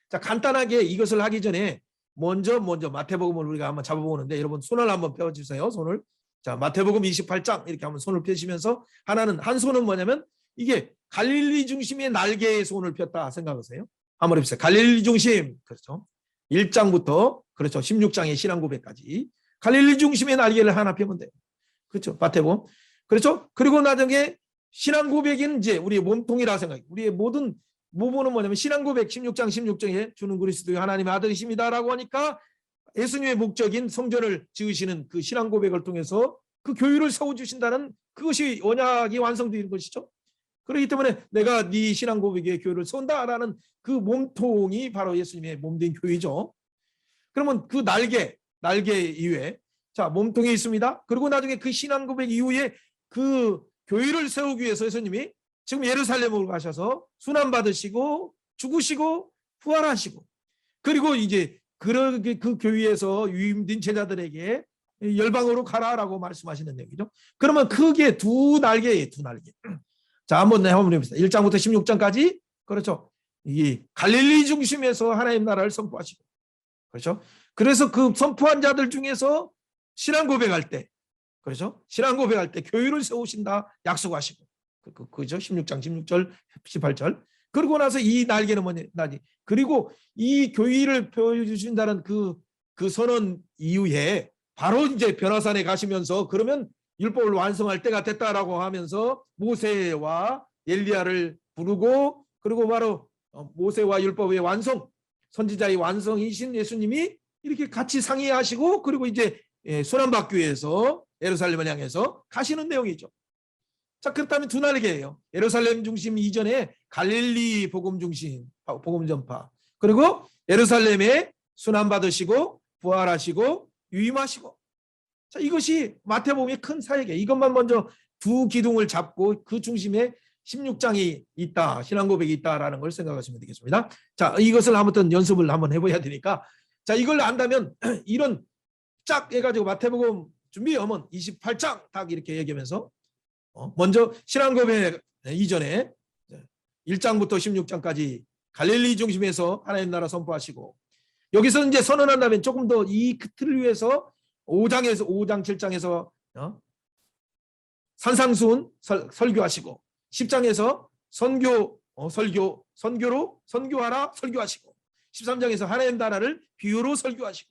자, 간단하게 이것을 하기 전에 먼저 마태복음을 우리가 한번 잡아보는데 여러분 손을 한번 펴주세요. 손을. 자, 마태복음 28장 이렇게 한번 손을 펴시면서 한 손은 뭐냐면 이게 갈릴리 중심의 날개에 손을 폈다 생각하세요. 한번 해보세요. 갈릴리 중심. 그렇죠. 1장부터 그렇죠. 16장의 신앙 고백까지 갈릴리 중심의 날개를 하나 펴면 돼요. 그렇죠. 마태복음. 그렇죠. 그리고 나중에 신앙 고백인 이제 우리의 몸통이라 생각해요. 우리의 모든 모보는 뭐냐면 신앙 고백 16장 16장에 주는 그리스도의 하나님의 아들이십니다라고 하니까 예수님의 목적인 성전을 지으시는 그 신앙 고백을 통해서 그 교회를 세워주신다는 그것이 언약이 완성되는 것이죠. 그렇기 때문에 내가 네 신앙 고백의 교회를 세운다라는 그 몸통이 바로 예수님의 몸된 교회죠. 그러면 그 날개 이후에 자 몸통이 있습니다. 그리고 나중에 그 신앙 고백 이후에 그 교회를 세우기 위해서 예수님이 지금 예루살렘으로 가셔서 순환 받으시고 죽으시고 부활하시고 그리고 이제 그 교회에서 유임된 제자들에게 열방으로 가라라고 말씀하시는 내용이죠. 그러면 크게 두 날개예요. 두 날개. 자, 한번 해봅시다. 1장부터 16장까지 그렇죠. 이 갈릴리 중심에서 하나님 나라를 선포하시고 그렇죠. 그래서 그 선포한 자들 중에서 신앙 고백할 때 그렇죠. 신앙 고백할 때 교회를 세우신다 약속하시고 그죠. 16장 16절 18절. 그러고 나서 이 날개는 뭐냐? 그리고 이 교회를 보여주신다는 그 선언 이후에 바로 이제 변화산에 가시면서 그러면 율법을 완성할 때가 됐다라고 하면서 모세와 엘리야를 부르고 그리고 바로 모세와 율법의 완성, 선지자의 완성이신 예수님이 이렇게 같이 상의하시고 그리고 이제 순환받기 위해서 예루살렘을 향해서 가시는 내용이죠. 자, 그렇다면 두 날개예요. 예루살렘 중심 이전에 갈릴리 복음 중심, 복음 전파. 그리고 예루살렘에 순환받으시고 부활하시고 유임하시고. 자, 이것이 마태복음의 큰 사역이에요. 이것만 먼저 두 기둥을 잡고 그 중심에 16장이 있다, 신앙 고백이 있다라는 걸 생각하시면 되겠습니다. 자, 이것을 아무튼 연습을 한번 해봐야 되니까, 자, 이걸 안다면 이런 쫙 해가지고 마태복음 준비하면 28장 딱 이렇게 얘기하면서 먼저 신앙 고백 이전에 1장부터 16장까지 갈릴리 중심에서 하나님 나라 선포하시고, 여기서 이제 선언한다면 조금 더 이 틀을 위해서 5장 7장에서 산상수훈 설교하시고, 10장에서 선교로 선교하라 설교하시고, 13장에서 하나님 나라를 비유로 설교하시고,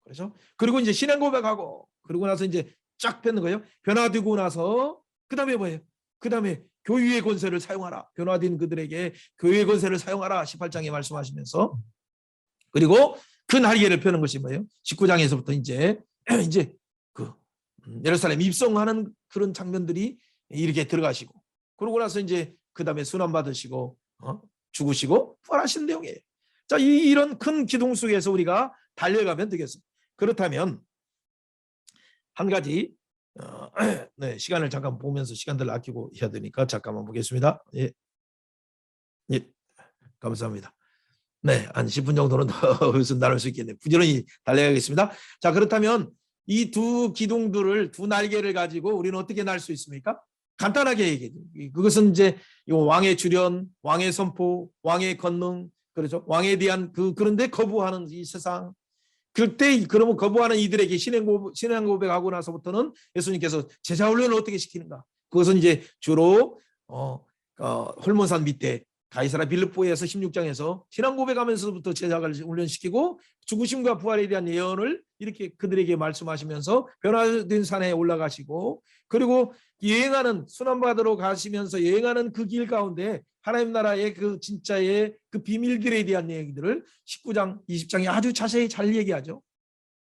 그렇죠? 그리고 이제 신앙 고백하고, 그러고 나서 이제 쫙 펴는 거예요. 변화되고 나서 그다음에 뭐예요? 그다음에 교회의 권세를 사용하라. 변화된 그들에게 교회의 권세를 사용하라. 18장에 말씀하시면서, 그리고 그 날개를 펴는 것이 뭐예요? 19장에서부터 이제 그 예루살렘 입성하는 그런 장면들이 이렇게 들어가시고, 그러고 나서 이제 그다음에 순환 받으시고 죽으시고 부활하시는 내용이에요. 자, 이런 큰 기둥 속에서 우리가 달려가면 되겠습니다. 그렇다면 한 가지 네, 시간을 잠깐 보면서 시간들 아끼고 해야 되니까 잠깐만 보겠습니다. 예, 감사합니다. 네, 한 10분 정도는 더 나눌 수 있겠네요. 부지런히 달려가겠습니다. 자, 그렇다면 이 두 기둥들을, 두 날개를 가지고 우리는 어떻게 날 수 있습니까? 간단하게 얘기해요. 그것은 이제 왕의 주련, 왕의 선포, 왕의 권능, 그렇죠? 왕에 대한 그런데 거부하는 이 세상. 그때 그러면 거부하는 이들에게 신앙 고백하고 나서부터는 예수님께서 제자 훈련을 어떻게 시키는가? 그것은 이제 주로 홀몬산 밑에 가이사라 빌립보에서 16장에서 신앙 고백하면서부터 제자를 훈련시키고, 죽으심과 부활에 대한 예언을 이렇게 그들에게 말씀하시면서 변화된 산에 올라가시고, 그리고 여행하는 순환받으러 가시면서 여행하는 그 길 가운데 하나님 나라의 그 진짜의 그 비밀들에 대한 얘기들을 19장, 20장에 아주 자세히 잘 얘기하죠.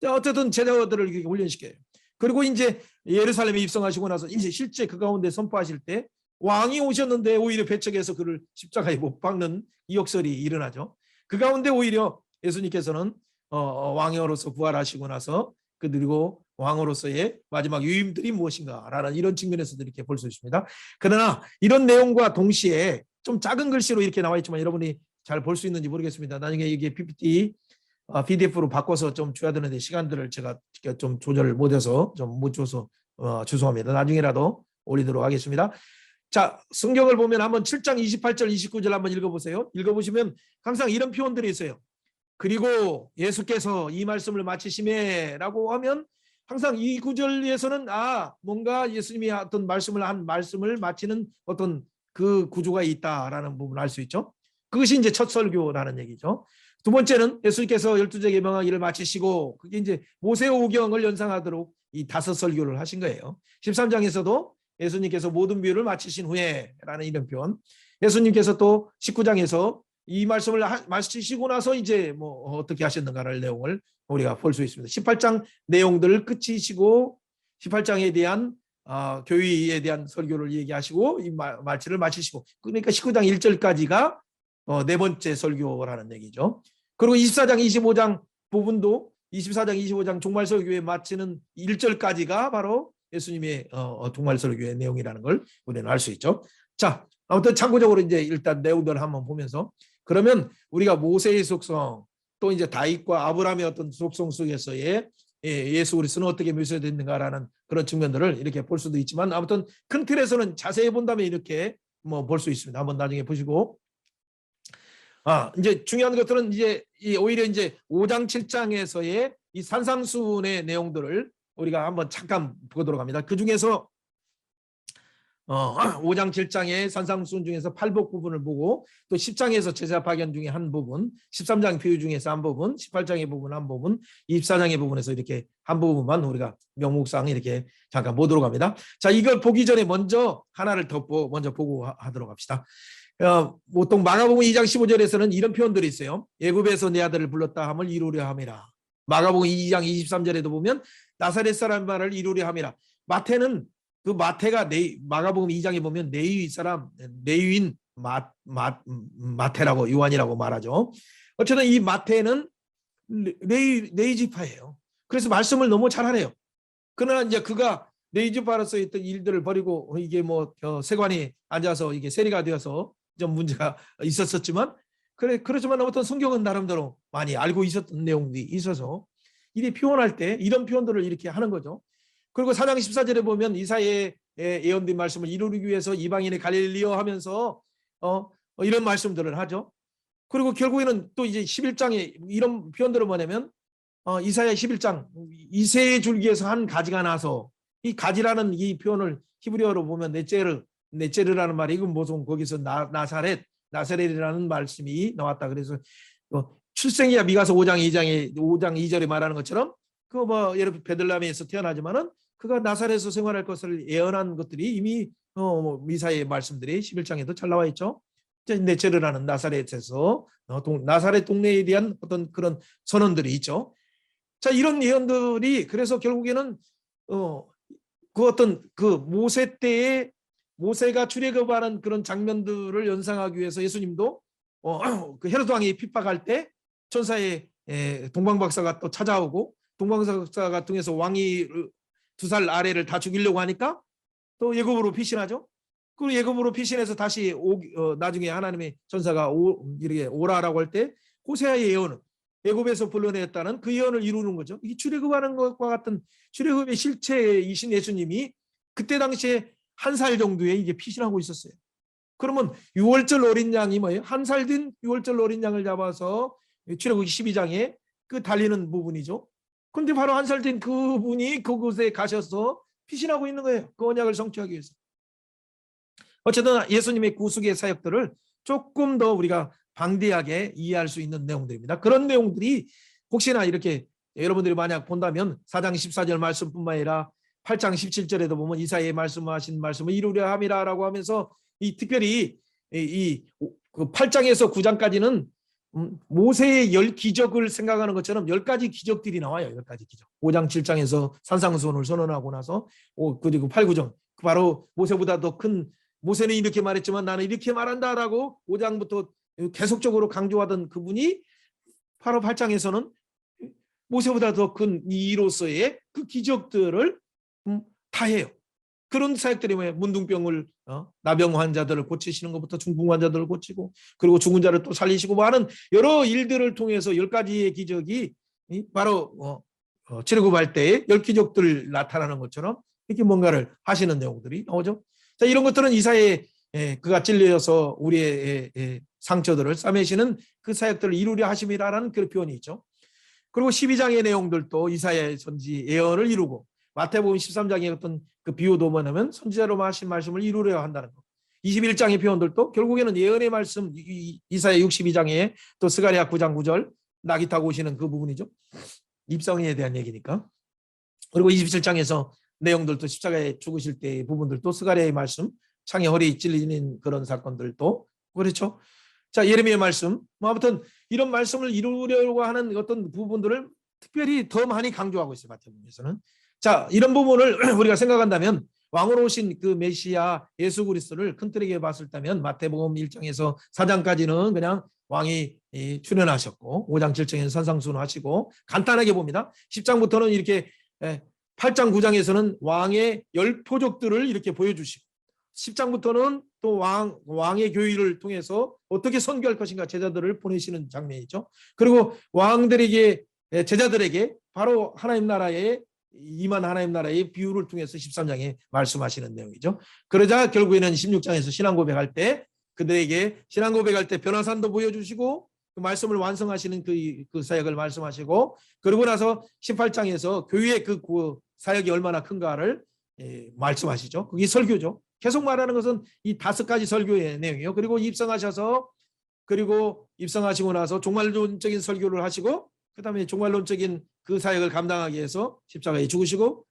어쨌든 제자들을 이렇게 훈련시켜요. 그리고 이제 예루살렘에 입성하시고 나서 이제 실제 그 가운데 선포하실 때 왕이 오셨는데 오히려 배척해서 그를 십자가에 못 박는 이 역설이 일어나죠. 그 가운데 오히려 예수님께서는 왕으로서 부활하시고 나서 그리고 왕으로서의 마지막 유임들이 무엇인가라는 이런 측면에서도 이렇게 볼 수 있습니다. 그러나 이런 내용과 동시에 좀 작은 글씨로 이렇게 나와 있지만 여러분이 잘 볼 수 있는지 모르겠습니다. 나중에 이게 PPT, PDF로 바꿔서 좀 줘야 되는데 시간들을 제가 좀 조절을 못해서 좀 못 줘서 죄송합니다. 나중에라도 올리도록 하겠습니다. 자, 성경을 보면 한번 7장 28절 29절 한번 읽어보세요. 읽어보시면 항상 이런 표현들이 있어요. 그리고 예수께서 이 말씀을 마치시매 라고 하면 항상 이 구절에서는 뭔가 예수님이 어떤 말씀을 마치는 어떤 그 구조가 있다라는 부분을 알 수 있죠. 그것이 이제 첫 설교라는 얘기죠. 두 번째는 예수님께서 12제 계명하기를 마치시고, 그게 이제 모세오경을 연상하도록 이 5 설교를 하신 거예요. 13장에서도 예수님께서 모든 비유를 마치신 후에 라는 이런 표현, 예수님께서 또 19장에서 이 말씀을 마치시고 나서 이제 뭐 어떻게 하셨는가를 내용을 우리가 볼 수 있습니다. 18장 내용들을 끝이시고 18장에 대한 교회에 대한 설교를 얘기하시고 이 말씀을 마치시고, 그러니까 19장 1절까지가 네 번째 설교라는 얘기죠. 그리고 24장 25장 부분도 24장 25장 종말 설교에 마치는 1절까지가 바로 예수님의 종말 설교의 내용이라는 걸 우리는 알 수 있죠. 자, 아무튼 참고적으로 이제 일단 내용들을 한번 보면서, 그러면 우리가 모세의 속성, 또 이제 다윗과 아브라함의 어떤 속성 속에서의 예수 그리스도는 어떻게 묘사됐는가라는 그런 측면들을 이렇게 볼 수도 있지만, 아무튼 큰 틀에서는 자세히 본다면 이렇게 뭐 볼 수 있습니다. 한번 나중에 보시고, 이제 중요한 것들은 이제 오히려 이제 5장 7장에서의 이 산상수훈의 내용들을 우리가 한번 잠깐 보도록 합니다. 그 중에서 5장 7장의 산상수훈 중에서 팔복 부분을 보고, 또 10장에서 제자 파견 중에 한 부분, 13장 비유 중에서 한 부분, 18장의 부분 한 부분, 24장의 부분에서 이렇게 한 부분만 우리가 명목상 이렇게 잠깐 보도록 합니다. 자, 이걸 보기 전에 먼저 하나를 더 먼저 보고 하도록 합시다. 보통 마가복음 2장 15절에서는 이런 표현들이 있어요. 애굽에서 내 아들을 불렀다 함을 이루려 함이라. 마가복음 2장 23절에도 보면 나사렛 사람 말을 이루려 함이라. 마태는 그 마태가 마가복음 2장에 보면 레위 사람, 레위인 마태라고 요한이라고 말하죠. 어쨌든 이 마태는 레위 지파예요. 그래서 말씀을 너무 잘하네요. 그러나 이제 그가 네이지파로서 있던 일들을 버리고 이게 뭐 세관이 앉아서 이게 세리가 되어서 좀 문제가 있었었지만 그렇지만 어떤 성경은 나름대로 많이 알고 있었던 내용들이 있어서 이게 표현할 때 이런 표현들을 이렇게 하는 거죠. 그리고 4장 14절에 보면 이사야의 예언된 말씀을 이루기 위해서 이방인의 갈릴리어 하면서 이런 말씀들을 하죠. 그리고 결국에는 또 이제 11장에 이런 표현들을 뭐냐면 이사야 11장 이새의 줄기에서 한 가지가 나서 이 가지라는 이 표현을 히브리어로 보면 네체르라는 말이 이건 무슨 거기서 나사렛이라는 말씀이 나왔다. 그래서 출생이야 미가서 5장 2절에 말하는 것처럼 그 뭐 예를 베들레헴에서 태어나지만은 그가 나사렛에서 생활할 것을 예언한 것들이 이미 미사의 말씀들이 11장에도 잘 나와 있죠. 네체르라는 나사렛에서 나사렛 동네에 대한 어떤 그런 선언들이 있죠. 자, 이런 예언들이 그래서 결국에는 그 어떤 그 모세 때에 모세가 출애굽하는 그런 장면들을 연상하기 위해서 예수님도 그 헤로드 왕이 핍박할 때 천사의 동방박사가 또 찾아오고 동방박사가 통해서 왕이 2살 아래를 다 죽이려고 하니까 또 예굽으로 피신하죠. 그리고 예굽으로 피신해서 다시 나중에 하나님의 천사가 이렇게 오라라고 할 때 호세아의 예언은 예굽에서 불러냈다는 그 예언을 이루는 거죠. 이게 출애굽하는 것과 같은 출애굽의 실체이신 예수님이 그때 당시에 1살 정도에 이게 피신하고 있었어요. 그러면 6월절 어린 양이 뭐예요? 1살 된 6월절 어린 양을 잡아서 출애굽기 12장에 그 달리는 부분이죠. 그런데 바로 1살 된 그분이 그곳에 가셔서 피신하고 있는 거예요. 그 언약을 성취하기 위해서. 어쨌든 예수님의 구속의 사역들을 조금 더 우리가 방대하게 이해할 수 있는 내용들입니다. 그런 내용들이 혹시나 이렇게 여러분들이 만약 본다면 4장 14절 말씀뿐만 아니라 8장 17절에도 보면 이사야의 말씀하신 말씀을 이루려 함이라라고 하면서 이 특별히 그 8장에서 9장까지는 모세의 10기적을 생각하는 것처럼 10가지 기적들이 나와요. 10가지 기적. 5장 7장에서 산상수훈을 선언하고 나서 그리고 8, 9장 바로 모세보다 더 큰 모세는 이렇게 말했지만 나는 이렇게 말한다라고 5장부터 계속적으로 강조하던 그분이 바로 8장에서는 모세보다 더 큰 이로서의 그 기적들을 다 해요. 그런 사역들이 뭐예요? 문둥병을 나병 환자들을 고치시는 것부터 중풍 환자들을 고치고 그리고 죽은 자를 또 살리시고 많은 여러 일들을 통해서 10가지의 기적이 바로 출애굽할 때의 10기적들 나타나는 것처럼 이렇게 뭔가를 하시는 내용들이 나오죠. 자, 이런 것들은 이사야의 그가 찔려서 우리의 상처들을 싸매시는 그 사역들을 이루려 하심이라는 그 표현이 있죠. 그리고 12장의 내용들도 이사야의 선지 예언을 이루고 마태복음 13장의 어떤 그 비유도 뭐냐면 선지자로 하신 말씀을 이루려 한다는 것. 21장의 표현들도 결국에는 예언의 말씀 이사야 62장에 또 스가랴 9장 9절 나귀 타고 오시는 그 부분이죠. 입성에 대한 얘기니까. 그리고 27장에서 내용들도 십자가에 죽으실 때의 부분들도 스가랴의 말씀 창에 허리 찔리는 그런 사건들도 그렇죠. 자, 예레미야 말씀 아무튼 이런 말씀을 이루려고 하는 어떤 부분들을 특별히 더 많이 강조하고 있어요. 마태복음에서는. 자, 이런 부분을 우리가 생각한다면 왕으로 오신 그 메시아 예수 그리스도를 큰 틀에 봤을 때면 마태복음 1장에서 4장까지는 그냥 왕이 출현하셨고 5장 7장에는 산상수훈 하시고 간단하게 봅니다. 10장부터는 이렇게 8장 9장에서는 왕의 10표적들을 이렇게 보여주시고 10장부터는 또 왕의 교의를 통해서 어떻게 선교할 것인가 제자들을 보내시는 장면이죠. 그리고 왕들에게 제자들에게 바로 하나님 나라의 임한 하나님 나라의 비유를 통해서 13장에 말씀하시는 내용이죠. 그러자 결국에는 16장에서 신앙 고백할 때 그들에게 신앙 고백할 때 변화산도 보여주시고 그 말씀을 완성하시는 그 사역을 말씀하시고 그러고 나서 18장에서 교회의 그 사역이 얼마나 큰가를 말씀하시죠. 그게 설교죠. 계속 말하는 것은 이 5가지 설교의 내용이에요. 그리고 그리고 입성하시고 나서 종말론적인 설교를 하시고 그다음에 종말론적인 그 사역을 감당하기 위해서 십자가에 죽으시고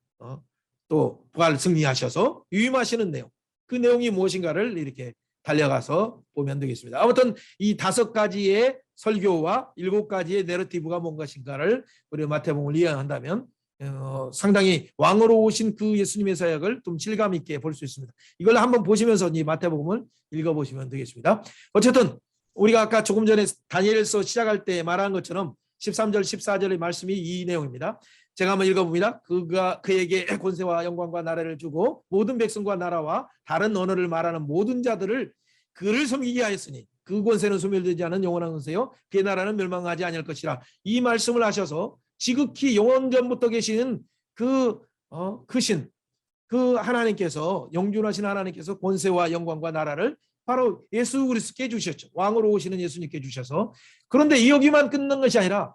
또 부활 승리하셔서 유임하시는 내용. 그 내용이 무엇인가를 이렇게 달려가서 보면 되겠습니다. 아무튼 이 5가지의 설교와 7가지의 내러티브가 뭔가인가를 우리 마태복음을 이해한다면 상당히 왕으로 오신 그 예수님의 사역을 좀 실감 있게 볼 수 있습니다. 이걸 한번 보시면서 이 마태복음을 읽어보시면 되겠습니다. 어쨌든 우리가 아까 조금 전에 다니엘서 시작할 때 말한 것처럼 13절 14절의 말씀이 이 내용입니다. 제가 한번 읽어봅니다. 그에게 권세와 영광과 나라를 주고 모든 백성과 나라와 다른 언어를 말하는 모든 자들을 그를 섬기게 하였으니 그 권세는 소멸되지 않은 영원한 권세요 그의 나라는 멸망하지 아니할 것이라. 이 말씀을 하셔서 지극히 영원전부터 계시는 크신 그 하나님께서, 영존하신 하나님께서 권세와 영광과 나라를 바로 예수 그리스도께 주셨죠. 왕으로 오시는 예수님께 주셔서. 그런데 여기만 끝난 것이 아니라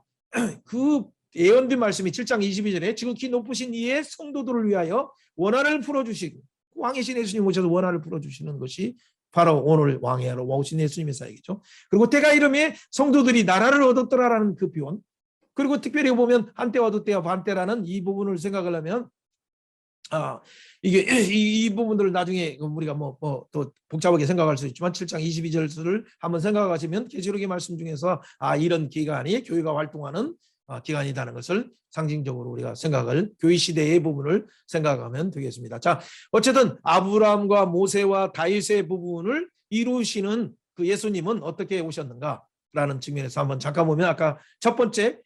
그 예언된 말씀이 7장 22절에 지극히 높으신 이의 성도들을 위하여 원한을 풀어주시고, 왕이신 예수님 오셔서 원한을 풀어주시는 것이 바로 오늘 왕이하러 오신 예수님의 사역이죠. 그리고 때가 이름에 성도들이 나라를 얻었더라라는 그 표현, 그리고 특별히 보면 한때와도 때와 반때라는 이 부분을 생각을 하면 이게 이 부분들을 나중에 우리가 또 복잡하게 생각할 수 있지만 7장 22절을 한번 생각하시면 계시록의 말씀 중에서 이런 기간이 교회가 활동하는 기간이라는 것을 상징적으로 우리가 생각을, 교회 시대의 부분을 생각하면 되겠습니다. 자, 어쨌든 아브라함과 모세와 다윗의 부분을 이루시는 그 예수님은 어떻게 오셨는가라는 측면에서 한번 잠깐 보면, 아까 첫 번째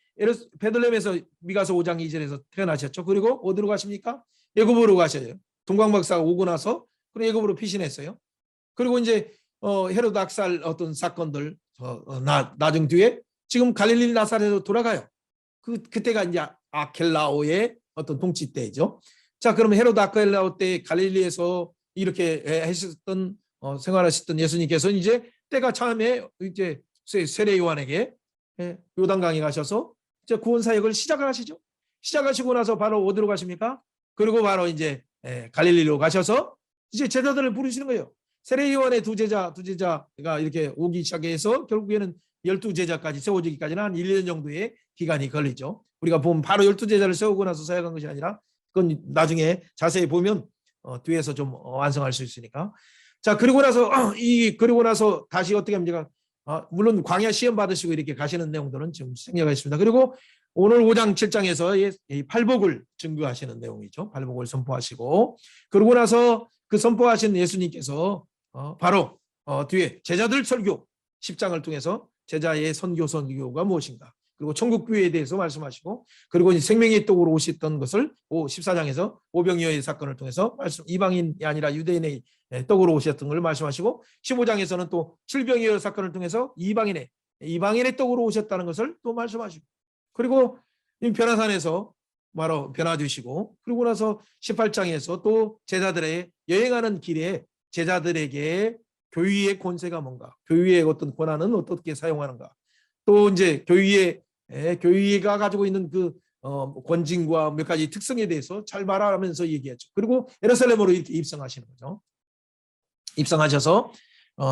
베들레헴에서 미가서 5장 2절에서 태어나셨죠. 그리고 어디로 가십니까? 애굽으로 가셔요. 동방박사가 오고 나서 그리고 애굽으로 피신했어요. 그리고 이제 헤롯 악살 어떤 사건들 나중 뒤에 지금 갈릴리 나사렛으로 돌아가요. 그때가 이제 아켈라오의 어떤 통치 때죠. 자, 그러면 헤롯 아켈라오 때 갈릴리에서 이렇게 하셨던 생활하셨던 예수님께서는 이제 때가 처음에 이제 세례 요한에게 요단강에 가셔서 이제 구원 사역을 시작을 하시죠. 시작하시고 나서 바로 어디로 가십니까? 그리고 바로 이제 갈릴리로 가셔서 이제 제자들을 부르시는 거예요. 세례 요한의 두 제자가 이렇게 오기 시작해서 결국에는 12제자까지 세워지기까지는 한 1년 정도의 기간이 걸리죠. 우리가 보면 바로 12제자를 세우고 나서 사역한 것이 아니라 그건 나중에 자세히 보면 뒤에서 좀 완성할 수 있으니까. 자, 그리고 나서 다시 어떻게 합니까? 물론 광야 시험 받으시고 이렇게 가시는 내용들은 지금 생략가 있습니다. 그리고 오늘 5장 7장에서 이 팔복을 증거하시는 내용이죠. 팔복을 선포하시고, 그러고 나서 그 선포하신 예수님께서 바로 뒤에 제자들 설교 10장을 통해서 제자의 선교가 무엇인가, 그리고 천국교회에 대해서 말씀하시고, 그리고 생명의 떡으로 오셨던 것을 14장에서 오병이어의 사건을 통해서 이방인이 아니라 유대인의 떡으로 오셨던 것을 말씀하시고, 15장에서는 또 칠병이어 사건을 통해서 이방인의 떡으로 오셨다는 것을 또 말씀하시고, 그리고 변화산에서 바로 변화 주시고, 그리고 나서 18장에서 또 제자들의 여행하는 길에 제자들에게 교회의 권세가 뭔가, 교회의 어떤 권한은 어떻게 사용하는가, 또 이제 교회가 가지고 있는 그 권징과 몇 가지 특성에 대해서 잘 말하면서 얘기했죠. 그리고 예루살렘으로 이렇게 입성하시는 거죠. 입성하셔서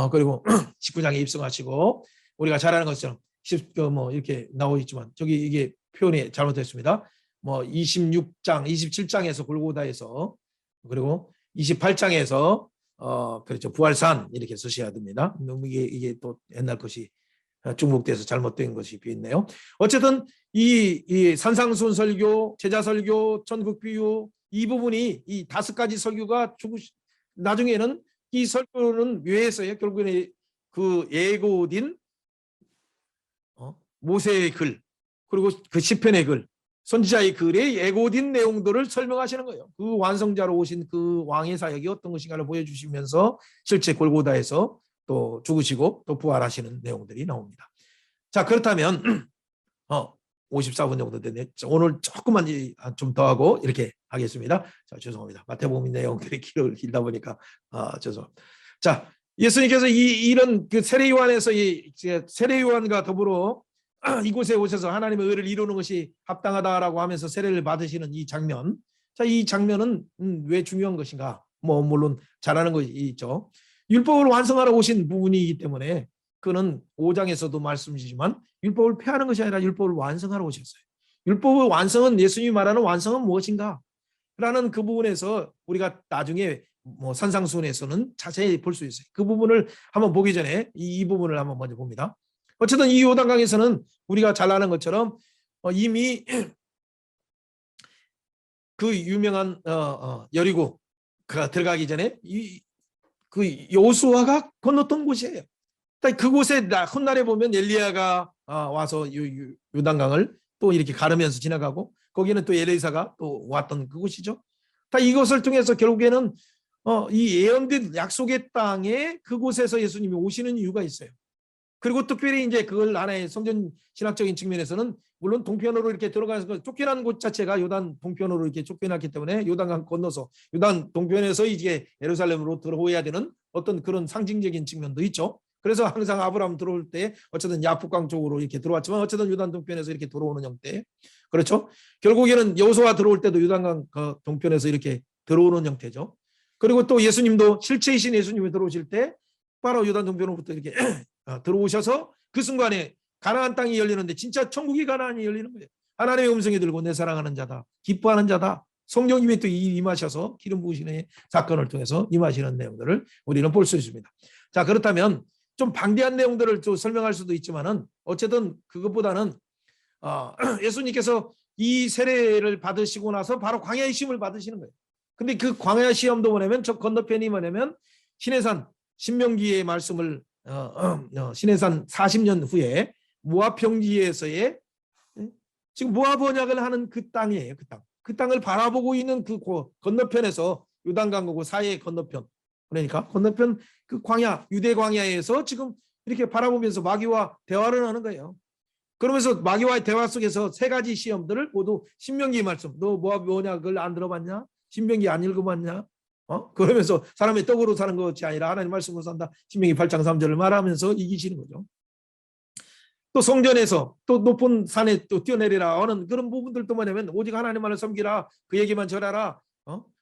그리고 19장에 입성하시고, 우리가 잘 아는 것처럼 이렇게 나오고 있지만 저기 이게 표현이 잘못됐습니다. 26장, 27장에서 골고다에서, 그리고 28장에서 그렇죠, 부활산 이렇게 쓰셔야 됩니다. 이게 또 옛날 것이 중복돼서 잘못된 것이 있네요. 어쨌든 이 산상순 설교, 제자 설교, 전국 비유, 이 부분이 이 5가지 설교가 나중에는 이 설교는 묘해서요. 결국에는 그 예고된 모세의 글, 그리고 그 시편의 글, 선지자의 글에 예고된 내용들을 설명하시는 거예요. 그 완성자로 오신 그 왕의 사역이 어떤 것인가를 보여주시면서 실제 골고다에서 또 죽으시고 또 부활하시는 내용들이 나옵니다. 자, 그렇다면 54분 정도 됐네요. 오늘 조금만 좀 더 하고 이렇게 하겠습니다. 자, 죄송합니다. 마태복음 내용들이 길다 보니까 죄송합니다. 자, 예수님께서 이런 그 세례 요한에서 세례 요한과 더불어 이곳에 오셔서 하나님의 의를 이루는 것이 합당하다라고 하면서 세례를 받으시는 이 장면. 자, 이 장면은 왜 중요한 것인가? 물론 잘하는 것이 있죠. 율법을 완성하러 오신 부분이기 때문에 그는 5장에서도 말씀이지만 율법을 폐하는 것이 아니라 율법을 완성하러 오셨어요. 율법의 완성은, 예수님이 말하는 완성은 무엇인가? 라는 그 부분에서 우리가 나중에 산상순에서는 자세히 볼 수 있어요. 그 부분을 한번 보기 전에 이 부분을 한번 먼저 봅니다. 어쨌든 이 요단강에서는 우리가 잘 아는 것처럼 이미 그 유명한 여리고가 들어가기 전에 그 여호수아가 건넜던 곳이에요. 그곳에 훗날에 보면 엘리야가 와서 요단강을 또 이렇게 가르면서 지나가고 거기는 또 엘리사가 또 왔던 그곳이죠. 이것을 통해서 결국에는 이 예언된 약속의 땅에 그곳에서 예수님이 오시는 이유가 있어요. 그리고 특별히 이제 그걸 하나의 성전 신학적인 측면에서는 물론 동편으로 이렇게 들어가서 쫓겨난 곳 자체가 요단 동편으로 이렇게 쫓겨났기 때문에 요단강 건너서 요단 동편에서 이제 예루살렘으로 들어오야 되는 어떤 그런 상징적인 측면도 있죠. 그래서 항상 아브라함 들어올 때 어쨌든 야복강 쪽으로 이렇게 들어왔지만 어쨌든 요단 동편에서 이렇게 들어오는 형태. 그렇죠. 결국에는 여호수아 들어올 때도 요단강 동편에서 이렇게 들어오는 형태죠. 그리고 또 예수님도 실체이신 예수님이 들어오실 때 바로 요단 동편으로부터 이렇게 들어오셔서 그 순간에 가나안 땅이 열리는데 진짜 천국이 가나안이 열리는 거예요. 하나님의 음성이 들고 내 사랑하는 자다, 기뻐하는 자다. 성령님이 또 임하셔서 기름 부으시는 사건을 통해서 임하시는 내용들을 우리는 볼 수 있습니다. 자, 그렇다면 좀 방대한 내용들을 또 설명할 수도 있지만은 어쨌든 그것보다는 예수님께서 이 세례를 받으시고 나서 바로 광야의 시험을 받으시는 거예요. 근데 그 광야 시험도 뭐냐면 저 건너편이 뭐냐면 시내산 신명기의 말씀을 시내산 40년 후에 모압 평지에서의 지금 모압 언약을 하는 그 땅이에요. 그 땅을 바라보고 있는 그 건너편에서 요단강하고 사이의 건너편, 그러니까 건너편 그 광야, 유대 광야에서 지금 이렇게 바라보면서 마귀와 대화를 하는 거예요. 그러면서 마귀와의 대화 속에서 세 가지 시험들을 모두 신명기 말씀, 너 모압 언약을 안 들어봤냐? 신명기 안 읽어봤냐? 그러면서 사람의 떡으로 사는 것이 아니라 하나님 말씀으로 산다. 신명기 8장 3절을 말하면서 이기시는 거죠. 또 성전에서 또 높은 산에 또 뛰어내리라 하는 그런 부분들도 뭐냐면 오직 하나님만을 섬기라, 그에게만 절하라,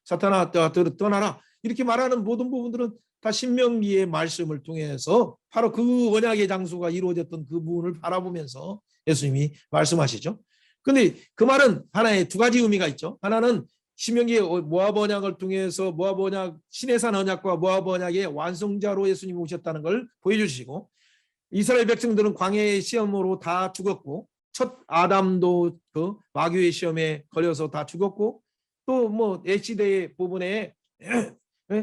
사탄아 떠나라, 이렇게 말하는 모든 부분들은 다 신명기의 말씀을 통해서 바로 그 언약의 장소가 이루어졌던 그 부분을 바라보면서 예수님이 말씀하시죠. 그런데 그 말은 하나의 두 가지 의미가 있죠. 하나는 신명기의 모압 언약을 통해서 모압 언약, 시내산 언약과 모압 언약의 완성자로 예수님이 오셨다는 걸 보여주시고, 이스라엘 백성들은 광야의 시험으로 다 죽었고 첫 아담도 그 마귀의 시험에 걸려서 다 죽었고, 또 뭐 시대의 부분에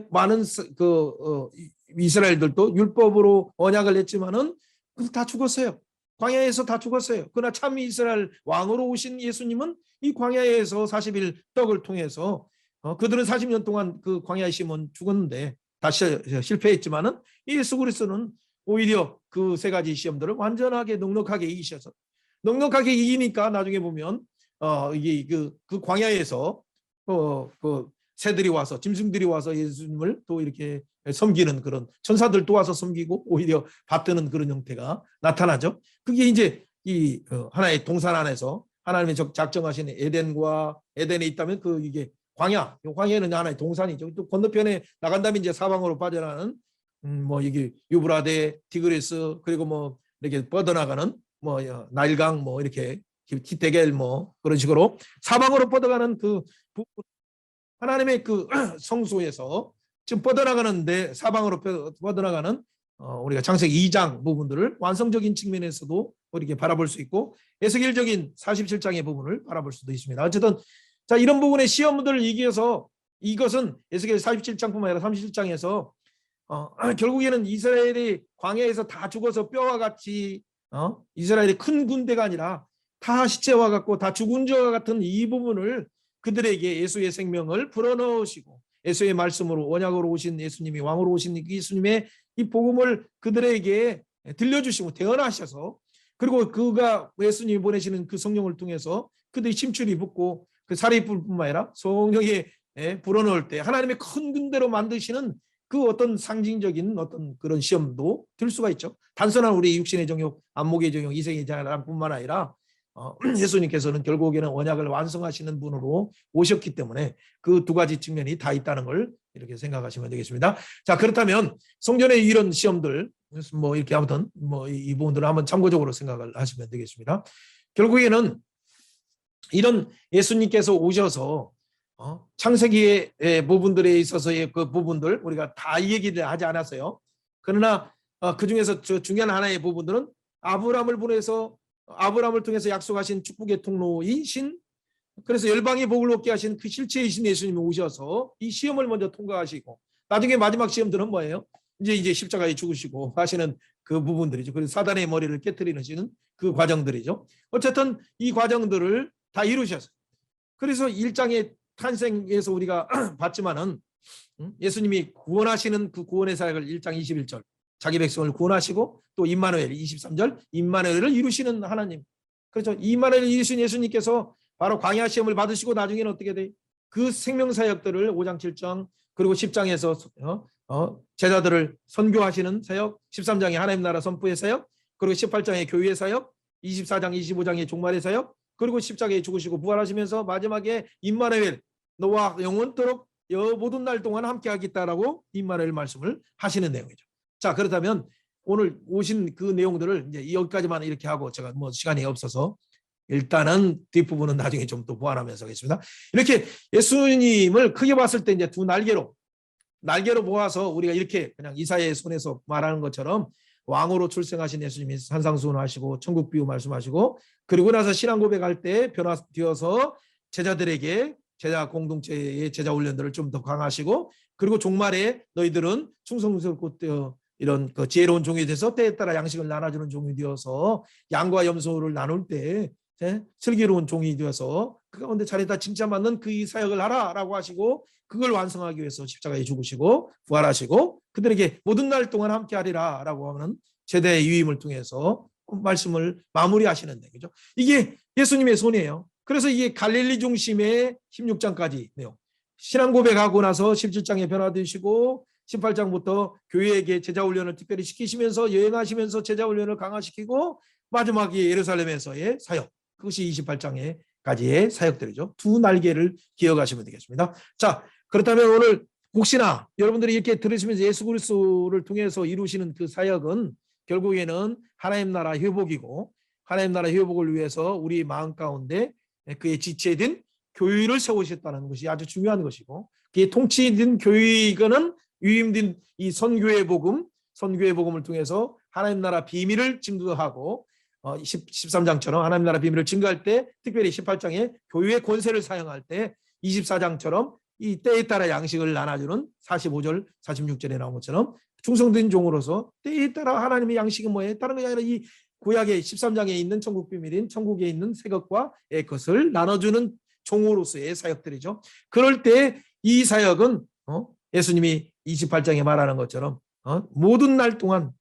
많은 이스라엘들도 율법으로 언약을 했지만은 다 죽었어요. 광야에서 다 죽었어요. 그러나 참 이스라엘 왕으로 오신 예수님은 이 광야에서 40일 떡을 통해서 그들은 40년 동안 그 광야의 시험은 죽었는데 다 실패했지만은 예수 그리스도는 오히려 그 세 가지 시험들을 완전하게 넉넉하게 이기셔서, 넉넉하게 이기니까 나중에 보면 이게 그 광야에서 그 새들이 와서, 짐승들이 와서 예수님을 또 이렇게 섬기는 그런, 천사들도 와서 섬기고 오히려 받드는 그런 형태가 나타나죠. 그게 이제 이 하나의 동산 안에서 하나님의 작정하신 에덴에 있다면 이게 광야는 하나의 동산이죠. 또 건너편에 나간 다음에 이제 사방으로 빠져나가는 뭐 이게 유브라데, 티그리스, 그리고 뭐 이렇게 뻗어나가는 뭐 나일강, 뭐 이렇게 기테겔 뭐 그런 식으로 사방으로 뻗어가는 그 부분, 하나님의 그 성소에서 지금 뻗어나가는데 사방으로 뻗어나가는 우리가 창세기 2장 부분들을 완성적인 측면에서도 이렇게 바라볼 수 있고, 에스겔적인 47장의 부분을 바라볼 수도 있습니다. 어쨌든 자, 이런 부분의 시험들을 이겨서 이것은 에스겔 47장뿐만 아니라 37장에서 결국에는 이스라엘이 광야에서 다 죽어서 뼈와 같이 이스라엘의 큰 군대가 아니라 다 시체와 같고 다 죽은 자와 같은 이 부분을 그들에게 예수의 생명을 불어넣으시고, 예수의 말씀으로 언약으로 오신 예수님이, 왕으로 오신 예수님의 이 복음을 그들에게 들려주시고 태어나셔서, 그리고 그가 예수님이 보내시는 그 성령을 통해서 그들이 심출이 붙고 그 살인뿐만 아니라 성령에 불어넣을 때 하나님의 큰 군대로 만드시는 그 어떤 상징적인 어떤 그런 시험도 들 수가 있죠. 단순한 우리 육신의 정욕, 안목의 정욕, 이생의 자랑뿐만 아니라 예수님께서는 결국에는 언약을 완성하시는 분으로 오셨기 때문에 그 두 가지 측면이 다 있다는 걸 이렇게 생각하시면 되겠습니다. 자, 그렇다면 성전의 이런 시험들 뭐 이렇게 아무튼 뭐 이 부분들을 한번 참고적으로 생각을 하시면 되겠습니다. 결국에는 이런 예수님께서 오셔서 창세기의 부분들에 있어서의 그 부분들 우리가 다 얘기를 하지 않았어요. 그러나 그 중에서 중요한 하나의 부분들은 아브라함을 보내서 아브라함을 통해서 약속하신 축복의 통로이신, 그래서 열방의 복을 얻게 하신 그 실체이신 예수님이 오셔서 이 시험을 먼저 통과하시고, 나중에 마지막 시험들은 뭐예요? 이제 십자가에 죽으시고 하시는 그 부분들이죠. 그리고 사단의 머리를 깨트리는 그 과정들이죠. 어쨌든 이 과정들을 다 이루셨어요. 그래서 1장의 탄생에서 우리가 봤지만은 예수님이 구원하시는 그 구원의 사역을 1장 21절 자기 백성을 구원하시고 또 임마누엘 23절 임마누엘을 이루시는 하나님. 그렇죠. 임마누엘을 이루신 예수님께서 바로 광야 시험을 받으시고 나중에는 어떻게 돼? 그 생명사역들을 5장 7장 그리고 10장에서 제자들을 선교하시는 사역, 13장에 하나님 나라 선포의 사역, 그리고 18장에 교회의 사역, 24장 25장에 종말의 사역, 그리고 10장에 죽으시고 부활하시면서 마지막에 임마누엘 너와 영원토록 모든 날 동안 함께 하겠다라고 임마누엘 말씀을 하시는 내용이죠. 자, 그렇다면 오늘 오신 그 내용들을 이제 여기까지만 이렇게 하고 제가 뭐 시간이 없어서 일단은 뒷부분은 나중에 좀 또 보완하면서 하겠습니다. 이렇게 예수님을 크게 봤을 때 이제 두 날개로 모아서 우리가 이렇게 그냥 이사야의 손에서 말하는 것처럼 왕으로 출생하신 예수님이 산상수훈하시고 천국 비유 말씀하시고 그리고 나서 신앙 고백할 때 변화되어서 제자들에게 제자 공동체의 제자 훈련들을 좀 더 강화하시고 그리고 종말에 너희들은 충성스럽고 이런 그 지혜로운 종이 돼서 때에 따라 양식을 나눠주는 종이 되어서 양과 염소를 나눌 때 슬기로운 종이 되어서 그 가운데 잘했다 칭찬받는 그 사역을 하라라고 하시고 그걸 완성하기 위해서 십자가에 죽으시고 부활하시고 그들에게 모든 날 동안 함께 하리라라고 하는 제대의 유임을 통해서 말씀을 마무리하시는 내용이죠. 이게 예수님의 손이에요. 그래서 이게 갈릴리 중심의 16장까지 내용. 신앙 고백하고 나서 17장에 변화되시고 18장부터 교회에게 제자훈련을 특별히 시키시면서 여행하시면서 제자훈련을 강화시키고 마지막에 예루살렘에서의 사역. 그것이 28장에까지의 사역들이죠. 두 날개를 기억하시면 되겠습니다. 자, 그렇다면 오늘 혹시나 여러분들이 이렇게 들으시면서 예수 그리스도를 통해서 이루시는 그 사역은 결국에는 하나님 나라 회복이고 하나님 나라 회복을 위해서 우리 마음 가운데 그의 지체된 교회를 세우셨다는 것이 아주 중요한 것이고 그의 통치된 교회는 유임된 이 선교의 복음을 통해서 하나님 나라 비밀을 증거하고 13장처럼 하나님 나라 비밀을 증거할 때 특별히 18장에 교회의 권세를 사용할 때 24장처럼 이 때에 따라 양식을 나눠주는 45절 46절에 나온 것처럼 충성된 종으로서 때에 따라 하나님의 양식은 뭐예요? 다른 것이 아니라 이 구약의 13장에 있는 천국 비밀인 천국에 있는 새 것과 옛 것을 나눠주는 종으로서의 사역들이죠. 그럴 때 이 사역은 예수님이 28장에 말하는 것처럼 모든 날 동안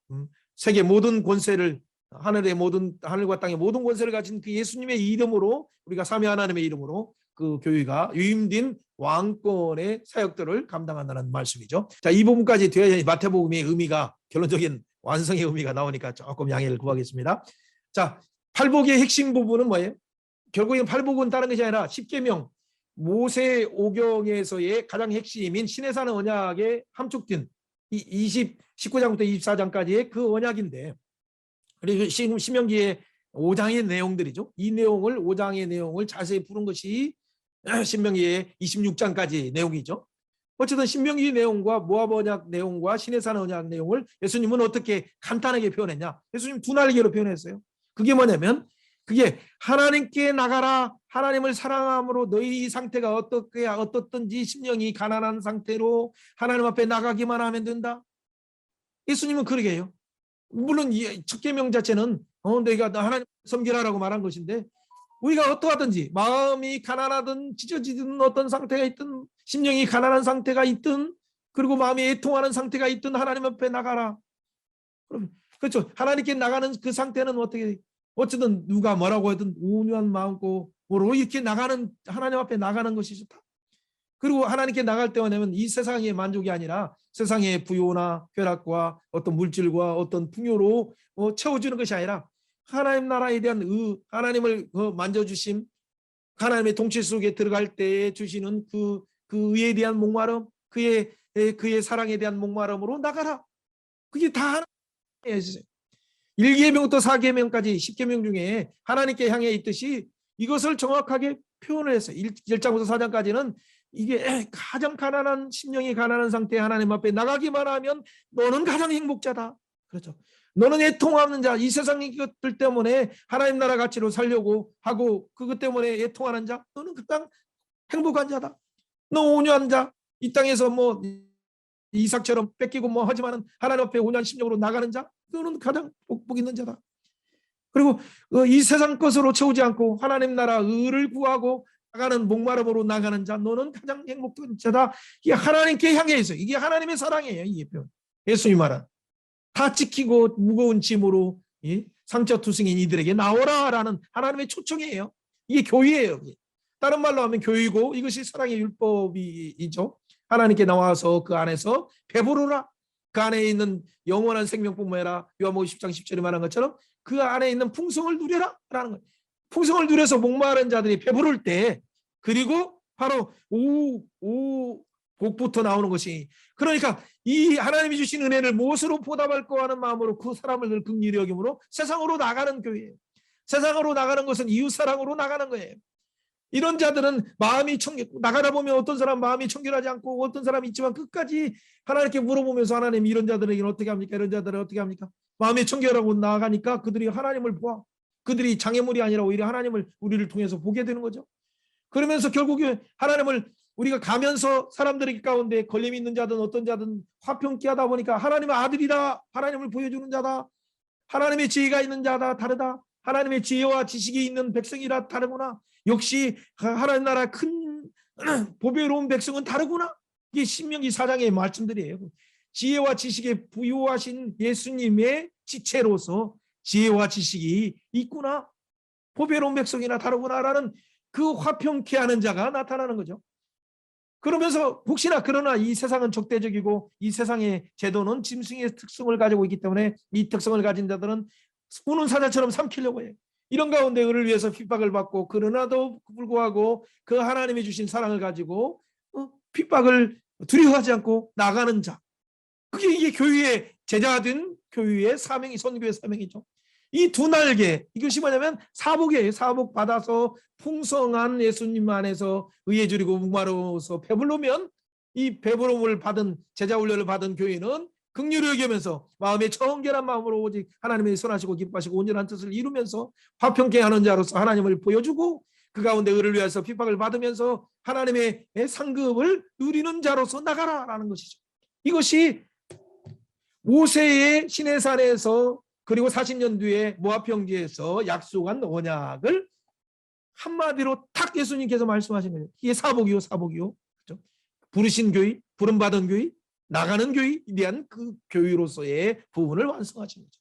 세계 모든 권세를 하늘과 땅의 모든 권세를 가진 그 예수님의 이름으로 우리가 삼위 하나님의 이름으로 그 교회가 유임된 왕권의 사역들을 감당한다는 말씀이죠. 자, 이 부분까지 되어야 마태복음의 의미가 결론적인 완성의 의미가 나오니까 조금 양해를 구하겠습니다. 자, 팔복의 핵심 부분은 뭐예요? 결국엔 팔복은 다른 것이 아니라 십계명 모세 오경에서의 가장 핵심인 신의 산 언약에 함축된 19장부터 24장까지의 그 언약인데 그리고 지금 신명기의 5장의 내용들이죠. 이 내용을 5장의 내용을 자세히 푸는 것이 신명기의 26장까지 내용이죠. 어쨌든 신명기 내용과 모압 언약 내용과 신의 산 언약 내용을 예수님은 어떻게 간단하게 표현했냐? 예수님 두 날개로 표현했어요. 그게 뭐냐면 그게 하나님께 나가라. 하나님을 사랑함으로 너희 상태가 어떻든지 심령이 가난한 상태로 하나님 앞에 나가기만 하면 된다. 예수님은 그러게 해요. 물론 이 첫 계명 자체는 너희가 하나님 섬기라라고 말한 것인데 우리가 어떠하든지 마음이 가난하든 찢어지든 어떤 상태가 있든 심령이 가난한 상태가 있든 그리고 마음이 애통하는 상태가 있든 하나님 앞에 나가라. 그럼 그렇죠. 하나님께 나가는 그 상태는 어쨌든 누가 뭐라고 하든 온유한 마음으로 이렇게 나가는 하나님 앞에 나가는 것이 좋다. 그리고 하나님께 나갈 때는 이 세상의 만족이 아니라 세상의 부요나 쾌락과 어떤 물질과 어떤 풍요로 채워주는 것이 아니라 하나님 나라에 대한 하나님을 만져주심, 하나님의 통치 속에 들어갈 때 주시는 그 의에 대한 목마름, 그의 사랑에 대한 목마름으로 나가라. 그게 다 하나님의 1계명부터 4계명까지 10계명 중에 하나님께 향해 있듯이 이것을 정확하게 표현을 했어요. 1장부터 4장까지는 이게 가장 가난한 심령이 가난한 상태에 하나님 앞에 나가기만 하면 너는 가장 행복자다. 그렇죠. 너는 애통하는 자, 이 세상의 것들 때문에 하나님 나라 가치로 살려고 하고 그것 때문에 애통하는 자, 너는 가장 행복한 자다. 너 온유한 자, 이 땅에서 이삭처럼 뺏기고 뭐 하지만은 하나님 앞에 온전심령으로 나가는 자, 그는 가장 복 있는 자다. 그리고 이 세상 것으로 채우지 않고 하나님 나라 의를 구하고 나가는 목마름으로 나가는 자, 너는 가장 행복한 자다. 이게 하나님께 향해 있어요. 이게 하나님의 사랑이에요. 이게 예수님 말은 다 지키고 무거운 짐으로 상처투성인 이들에게 나오라라는 하나님의 초청이에요. 이게 교회예요. 다른 말로 하면 교회이고 이것이 사랑의 율법이죠. 하나님께 나와서 그 안에서 배부르라. 그 안에 있는 영원한 생명뿐만 아니라 요한복음 10장 10절에 말한 것처럼 그 안에 있는 풍성을 누려라 라는 거예요. 풍성을 누려서 목마른 자들이 배부를 때, 그리고 바로 복부터 나오는 것이, 그러니까 이 하나님이 주신 은혜를 무엇으로 보답할까 하는 마음으로 그 사람을 늘 긍휼히 여김으로 세상으로 나가는 교회예요. 세상으로 나가는 것은 이웃사랑으로 나가는 거예요. 이런 자들은 마음이 나가다 보면 어떤 사람 마음이 청결하지 않고 어떤 사람이 있지만 끝까지 하나님께 물어보면서 하나님 이런 자들에게는 어떻게 합니까? 이런 자들은 어떻게 합니까? 마음이 청결하고 나아가니까 그들이 하나님을 보아. 그들이 장애물이 아니라 오히려 하나님을 우리를 통해서 보게 되는 거죠. 그러면서 결국에 하나님을 우리가 가면서 사람들 가운데 걸림이 있는 자든 어떤 자든 화평케 하다 보니까 하나님의 아들이다. 하나님을 보여주는 자다. 하나님의 지혜가 있는 자다. 다르다. 하나님의 지혜와 지식이 있는 백성이라 다르구나. 역시 하나님 나라 큰 보배로운 백성은 다르구나. 이게 신명기 4장의 말씀들이에요. 지혜와 지식에 부유하신 예수님의 지체로서 지혜와 지식이 있구나. 보배로운 백성이나 다르구나라는 그 화평케 하는 자가 나타나는 거죠. 그러면서 혹시나 그러나 이 세상은 적대적이고 이 세상의 제도는 짐승의 특성을 가지고 있기 때문에 이 특성을 가진 자들은 우는 사자처럼 삼키려고 해요. 이런 가운데 그를 위해서 핍박을 받고 그러나도 불구하고 그 하나님이 주신 사랑을 가지고 핍박을 두려워하지 않고 나가는 자. 그게 이게 교회의 제자된 교회의 사명이 선교의 사명이죠. 이 두 날개, 이것이 뭐냐면 사복이에요. 사복 받아서 풍성한 예수님 안에서 의에 줄이고 목마르서 배부르면 이 배부름을 받은 제자 훈련을 받은 교회는 긍휼히 여기면서 마음의 청결한 마음으로 오직 하나님의 선하시고 기뻐하시고 온전한 뜻을 이루면서 화평케 하는 자로서 하나님을 보여주고 그 가운데 의를 위해서 핍박을 받으면서 하나님의 상급을 누리는 자로서 나가라라는 것이죠. 이것이 모세의 시내산에서 그리고 40년 뒤에 모압 평지에서 약속한 언약을 한마디로 탁 예수님께서 말씀하신 거예요. 이게 사복이요, 사복이요. 그렇죠? 부르신 교회, 부름받은 교회, 나가는 교회에 대한 그 교회로서의 부분을 완성하신 거죠.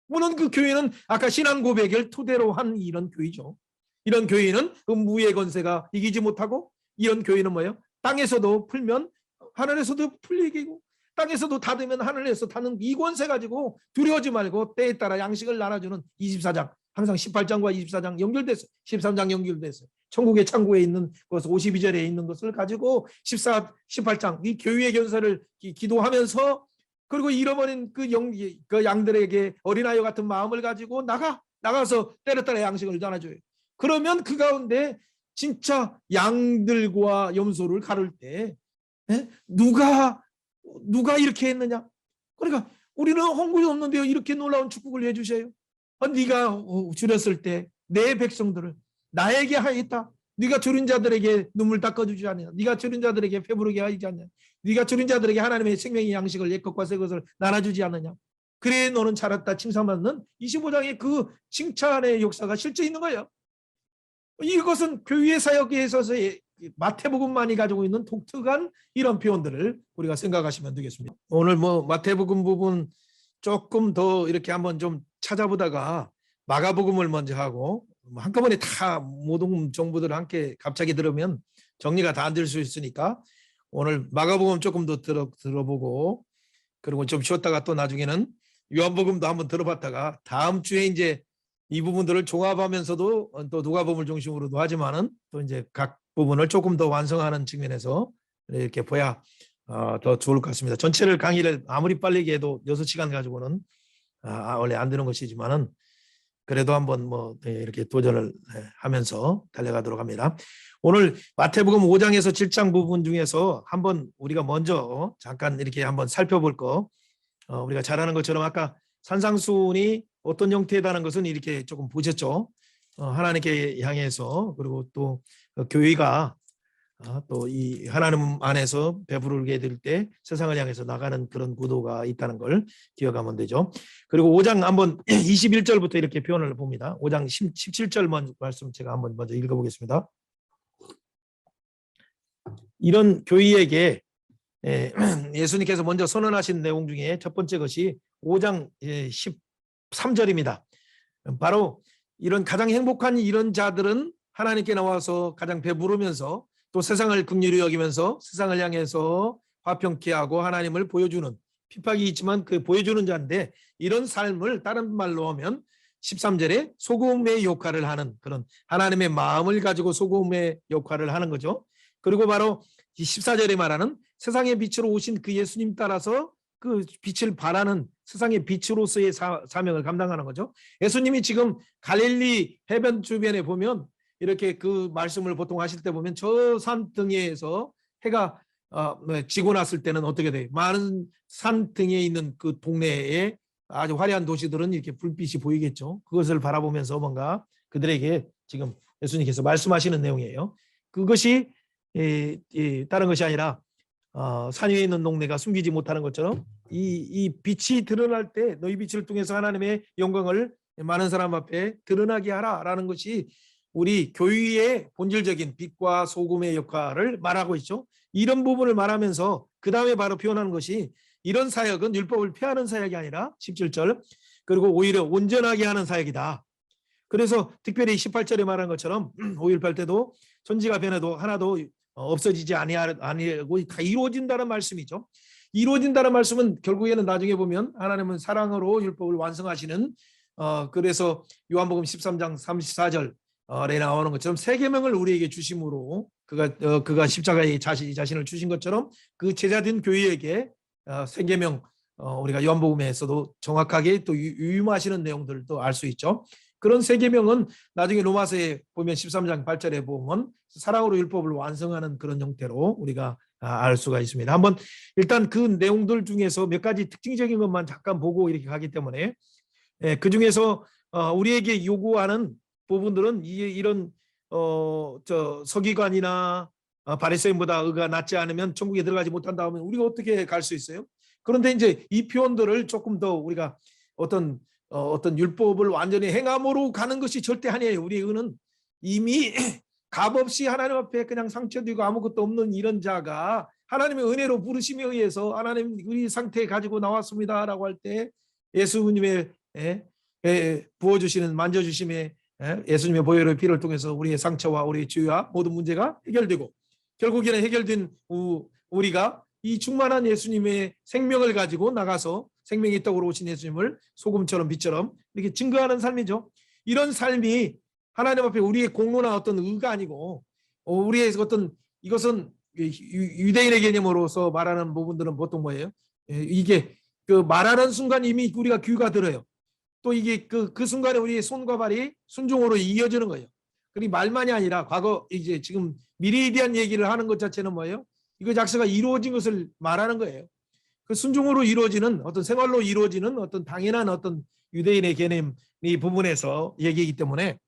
물론 그 교회는 아까 신앙 고백을 토대로 한 이런 교회죠. 이런 교회는 무의 권세가 이기지 못하고, 이런 교회는 뭐예요? 땅에서도 풀면 하늘에서도 풀리고, 땅에서도 닫으면 하늘에서 닫는 이 권세 가지고 두려워하지 말고 때에 따라 양식을 나눠주는 24장, 항상 18장과 24장 연결됐어요. 13장 연결됐어요. 천국의 창고에 있는 것 52절에 있는 것을 가지고 18장 이 교회의 견사를 기도하면서, 그리고 잃어버린 그 양들에게 어린아이와 같은 마음을 가지고 나가서 때에 따라 양식을 나눠줘요. 그러면 그 가운데 진짜 양들과 염소를 가를 때 누가 이렇게 했느냐? 그러니까 우리는 헌금이 없는데요, 이렇게 놀라운 축복을 해주셔요. 네가 줄였을 때 내 백성들을 나에게 하였다. 네가 줄인 자들에게 눈물 닦아주지 않냐? 네가 줄인 자들에게 배부르게 하지 않냐? 네가 줄인 자들에게 하나님의 생명의 양식을 옛 것과 새 것을 나눠주지 않느냐? 그래 너는 잘했다 칭찬받는 25장의 그 칭찬의 역사가 실제 있는 거예요. 이것은 교회 사역에 있어서의 마태복음만이 가지고 있는 독특한 이런 표현들을 우리가 생각하시면 되겠습니다. 오늘 마태복음 부분 조금 더 이렇게 한번 좀 찾아보다가 마가복음을 먼저 하고 한꺼번에 다 모든 정보들을 함께 갑자기 들으면 정리가 다 안 될 수 있으니까 오늘 마가복음 조금 더 들어보고, 그리고 좀 쉬었다가 또 나중에는 요한복음도 한번 들어봤다가 다음 주에 이제 이 부분들을 종합하면서도 또 누가복음을 중심으로도 하지만은 또 이제 각 부분을 조금 더 완성하는 측면에서 이렇게 봐야 더 좋을 것 같습니다. 전체를 강의를 아무리 빨리 해도 6시간 가지고는 원래 안 되는 것이지만은 그래도 한번 이렇게 도전을 하면서 달려가도록 합니다. 오늘 마태복음 5장에서 7장 부분 중에서 한번 우리가 먼저 잠깐 이렇게 한번 살펴볼 거, 우리가 잘 아는 것처럼 아까 산상수훈이 어떤 형태다는 것은 이렇게 조금 보셨죠. 하나님께 향해서, 그리고 또 교회가 또 이 하나님 안에서 배부르게 될 때 세상을 향해서 나가는 그런 구도가 있다는 걸 기억하면 되죠. 그리고 5장 한번 21절부터 이렇게 표현을 봅니다. 5장 17절 말씀 제가 한번 먼저 읽어보겠습니다. 이런 교회에게 예수님께서 먼저 선언하신 내용 중에 첫 번째 것이 5장 13절입니다. 바로 이런 가장 행복한 이런 자들은 하나님께 나와서 가장 배부르면서 또 세상을 긍휼히 여기면서 세상을 향해서 화평케 하고 하나님을 보여주는, 핍박이 있지만 그 보여주는 자인데, 이런 삶을 다른 말로 하면 13절에 소금의 역할을 하는, 그런 하나님의 마음을 가지고 소금의 역할을 하는 거죠. 그리고 바로 14절에 말하는 세상의 빛으로 오신 그 예수님 따라서 그 빛을 발하는 세상의 빛으로서의 사명을 감당하는 거죠. 예수님이 지금 갈릴리 해변 주변에 보면 이렇게 그 말씀을 보통 하실 때 보면 저 산등에서 해가 지고 났을 때는 어떻게 돼요? 많은 산등에 있는 그 동네에 아주 화려한 도시들은 이렇게 불빛이 보이겠죠. 그것을 바라보면서 뭔가 그들에게 지금 예수님께서 말씀하시는 내용이에요. 그것이 다른 것이 아니라 산 위에 있는 동네가 숨기지 못하는 것처럼 이 빛이 드러날 때 너희 빛을 통해서 하나님의 영광을 많은 사람 앞에 드러나게 하라라는 것이 우리 교회의 본질적인 빛과 소금의 역할을 말하고 있죠. 이런 부분을 말하면서 그 다음에 바로 표현하는 것이 이런 사역은 율법을 폐하는 사역이 아니라 17절, 그리고 오히려 온전하게 하는 사역이다. 그래서 특별히 18절에 말한 것처럼 5.18 때도 천지가 변해도 하나도 없어지지 아니하고 다 이루어진다는 말씀이죠. 이루어진다는 말씀은 결국에는 나중에 보면 하나님은 사랑으로 율법을 완성하시는, 그래서 요한복음 13장 34절에 나오는 것처럼 새 계명을 우리에게 주심으로 그가 십자가에 자신을 주신 것처럼 그 제자된 교회에게 새 계명, 우리가 요한복음에서도 정확하게 또 유임하시는 내용들도 알 수 있죠. 그런 새 계명은 나중에 로마서에 보면 13장 8절에 보면 사랑으로 율법을 완성하는 그런 형태로 우리가 알 수가 있습니다. 한번 일단 그 내용들 중에서 몇 가지 특징적인 것만 잠깐 보고 이렇게 가기 때문에 그 중에서 우리에게 요구하는 부분들은 이런 서기관이나 바리새인보다 의가 낫지 않으면 천국에 들어가지 못한다 하면 우리가 어떻게 갈 수 있어요? 그런데 이제 이 표현들을 조금 더 우리가 어떤 율법을 완전히 행함으로 가는 것이 절대 아니에요. 우리의 의는 이미 값없이 하나님 앞에 그냥 상처되고 아무것도 없는 이런 자가 하나님의 은혜로 부르심에 의해서 하나님 우리 상태에 가지고 나왔습니다라고 할 때 예수님의 부어주시는 만져주심에 예수님의 보혈의 피를 통해서 우리의 상처와 우리의 죄와 모든 문제가 해결되고 결국에는 해결된 우리가 이 충만한 예수님의 생명을 가지고 나가서 생명의 떡으로 오신 예수님을 소금처럼 빛처럼 이렇게 증거하는 삶이죠. 이런 삶이 하나님 앞에 우리의 공로나 어떤 의가 아니고 우리의 어떤, 이것은 유대인의 개념으로서 말하는 부분들은 보통 뭐예요? 이게 그 말하는 순간 이미 우리가 귀가 들어요. 또 이게 그 순간에 우리의 손과 발이 순종으로 이어지는 거예요. 그리고 말만이 아니라 과거 이제 지금 미래에 대한 얘기를 하는 것 자체는 뭐예요? 이거 작사가 이루어진 것을 말하는 거예요. 그 순종으로 이루어지는 어떤 생활로 이루어지는 어떤 당연한 어떤 유대인의 개념 이 부분에서 얘기이기 때문에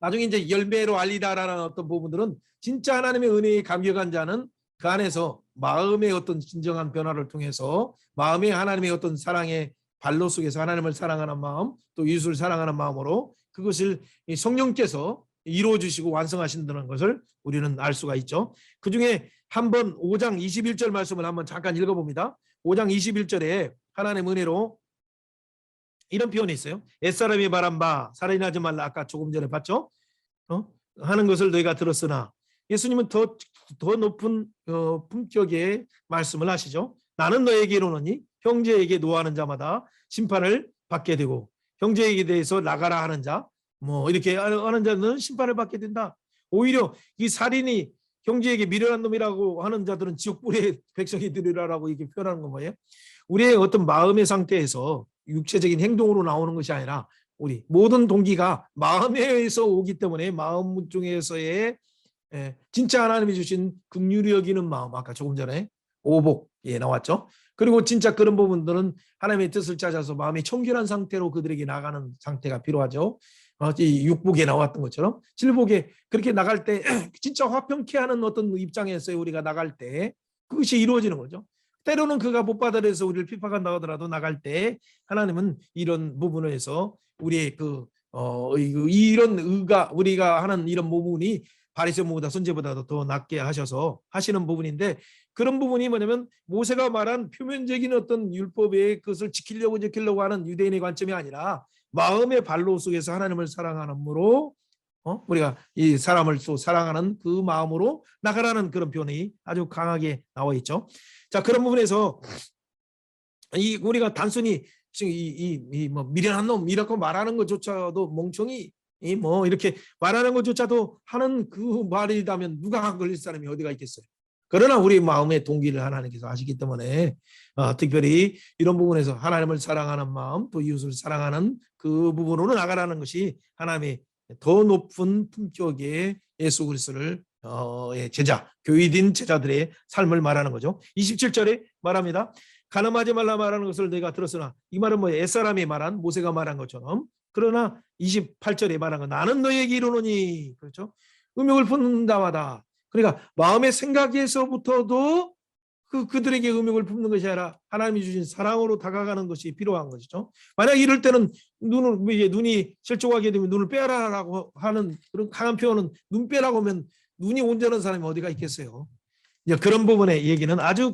나중에 이제 열매로 알리다라는 어떤 부분들은 진짜 하나님의 은혜에 감격한 자는 그 안에서 마음의 어떤 진정한 변화를 통해서 마음의 하나님의 어떤 사랑의 발로 속에서 하나님을 사랑하는 마음 또 이웃을 사랑하는 마음으로 그것을 성령께서 이루어 주시고 완성하신다는 것을 우리는 알 수가 있죠. 그중에 한번 5장 21절 말씀을 한번 잠깐 읽어봅니다. 5장 21절에 하나님의 은혜로 이런 표현이 있어요. 옛사람이 말한 바 살인하지 말라. 아까 조금 전에 봤죠? 하는 것을 너희가 들었으나 예수님은 더 높은 품격의 말씀을 하시죠. 나는 너에게 이르노니 형제에게 노하는 자마다 심판을 받게 되고 형제에게 대해서 나가라 하는 자 뭐 이렇게 하는 자는 심판을 받게 된다. 오히려 이 살인이 형제에게 미련한 놈이라고 하는 자들은 지옥불의 백성이 되리라라고 이렇게 표현하는 건 뭐예요? 우리의 어떤 마음의 상태에서 육체적인 행동으로 나오는 것이 아니라 우리 모든 동기가 마음에서 오기 때문에 마음 중에서의 진짜 하나님이 주신 긍휼히 여기는 마음, 아까 조금 전에 오복에 나왔죠. 그리고 진짜 그런 부분들은 하나님의 뜻을 찾아서 마음이 청결한 상태로 그들에게 나가는 상태가 필요하죠. 이 육복에 나왔던 것처럼 칠복에 그렇게 나갈 때 진짜 화평케 하는 어떤 입장에서 우리가 나갈 때 그것이 이루어지는 거죠. 때로는 그가 못 받아들여서 우리를 핍박한다 하더라도 나갈 때 하나님은 이런 부분에서 우리의 이런 의가 우리가 하는 이런 부분이 바리새인보다 선지자보다도 더 낫게 하셔서 하시는 부분인데, 그런 부분이 뭐냐면 모세가 말한 표면적인 어떤 율법의 그것을 지키려고 하는 유대인의 관점이 아니라 마음의 발로 속에서 하나님을 사랑하므로 우리가 이 사람을 또 사랑하는 그 마음으로 나가라는 그런 표현이 아주 강하게 나와 있죠. 자, 그런 부분에서 우리가 단순히 뭐 미련한 놈 이렇게 말하는 것조차도 멍청이 이렇게 말하는 것조차도 하는 그 말이라면 누가 걸릴 사람이 어디가 있겠어요. 그러나 우리 마음의 동기를 하나님께서 아시기 때문에 특별히 이런 부분에서 하나님을 사랑하는 마음 또 이웃을 사랑하는 그 부분으로 나가라는 것이 하나님의 더 높은 품격의 예수 그리스도를 제자, 교회된 제자들의 삶을 말하는 거죠. 27절에 말합니다. 간음하지 말라 말하는 것을 내가 들었으나, 이 말은 옛사람이 말한 모세가 말한 것처럼, 그러나 28절에 말한 건 나는 너에게 이르노니, 그렇죠? 음욕을 품는 자마다, 그러니까 마음의 생각에서부터도 그들에게 음욕을 품는 것이 아니라 하나님이 주신 사랑으로 다가가는 것이 필요한 것이죠. 만약 이럴 때는 눈이 실족하게 되면 눈을 빼라라고 하는 그런 강한 표현은 눈 빼라고 하면 눈이 온전한 사람이 어디가 있겠어요. 이제 그런 부분의 얘기는 아주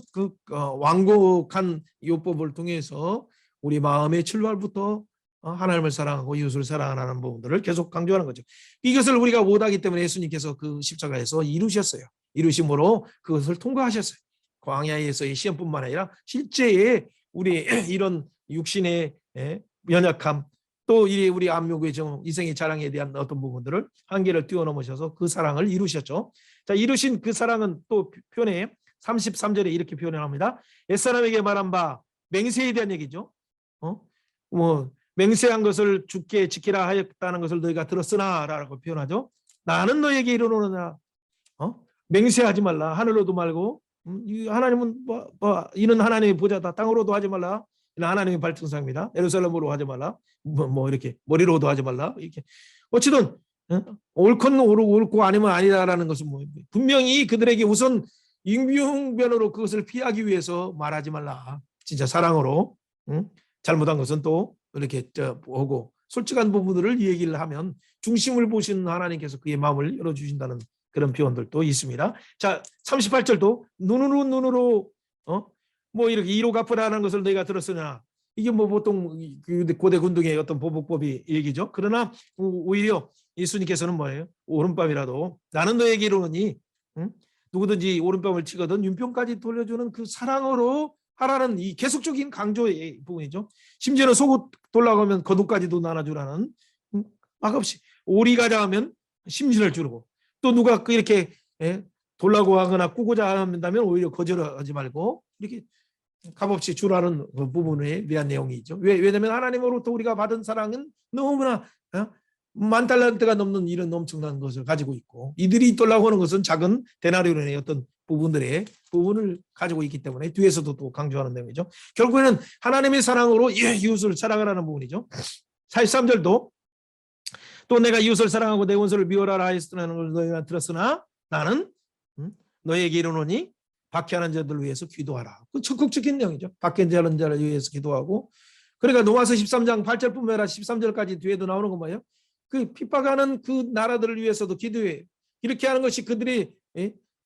완곡한 요법을 통해서 우리 마음의 출발부터 하나님을 사랑하고 이웃을 사랑하는 부분들을 계속 강조하는 거죠. 이것을 우리가 못하기 때문에 예수님께서 그 십자가에서 이루셨어요. 이루심으로 그것을 통과하셨어요. 광야에서의 시험뿐만 아니라 실제의 우리 이런 육신의 연약함, 또 우리 암욕의 이생의 자랑에 대한 어떤 부분들을 한계를 뛰어넘으셔서 그 사랑을 이루셨죠. 자, 이루신 그 사랑은 또 표현에 33절에 이렇게 표현합니다. 옛사람에게 말한 바 맹세에 대한 얘기죠. 맹세한 것을 주께 지키라 하였다는 것을 너희가 들었으나라고 표현하죠. 나는 너에게 이르노냐. 맹세하지 말라. 하늘로도 말고 하나님은 이는 하나님의 보좌다. 땅으로도 하지 말라. 이는 하나님의 발등상입니다. 예루살렘으로 하지 말라. 이렇게 머리로도 하지 말라. 이렇게 어찌든 옳건 옳고 아니면 아니다라는 것은 분명히 그들에게 우선 임용변으로 그것을 피하기 위해서 말하지 말라. 진짜 사랑으로 잘못한 것은 또 이렇게 보고 솔직한 부분들을 얘기를 하면 중심을 보시는 하나님께서 그의 마음을 열어주신다는 그런 표현들도 있습니다. 자, 38절도 눈으로 이렇게 이로 갚으라는 것을 너희가 들었으나, 이게 보통 고대 군동의 어떤 보복법이 얘기죠. 그러나 오히려 예수님께서는 뭐예요? 오른밤이라도 나는 너에게 이르노니 누구든지 오른밤을 치거든 윤병까지 돌려주는 그 사랑으로 하라는 이 계속적인 강조의 부분이죠. 심지어는 속옷 돌라가면 겉옷까지도 나눠주라는 막없이 오리가자 하면 심신을 주르고, 또 누가 이렇게 돌라고 하거나 꾸고자 한다면 오히려 거절하지 말고 이렇게 값없이 주라는 부분에 대한 내용이 있죠. 왜냐하면 하나님으로부터 우리가 받은 사랑은 너무나 10,000달란트가 넘는 이런 엄청난 것을 가지고 있고, 이들이 돌라고 하는 것은 작은 데나리온의 어떤 부분을 가지고 있기 때문에 뒤에서도 또 강조하는 내용이죠. 결국에는 하나님의 사랑으로 이웃을 사랑하라는 부분이죠. 43절도 또 내가 이웃을 사랑하고 내 원수를 미워하라 하였으라는 걸 너희가 들었으나 나는 너희에게 이르노니 박해하는 자들을 위해서 기도하라. 그 적극적인 내용이죠. 박해하는 자를 위해서 기도하고, 그러니까 로마서 13장 8절뿐만 아니라 13절까지 뒤에도 나오는 건 뭐예요? 그 핍박하는 그 나라들을 위해서도 기도해. 이렇게 하는 것이 그들이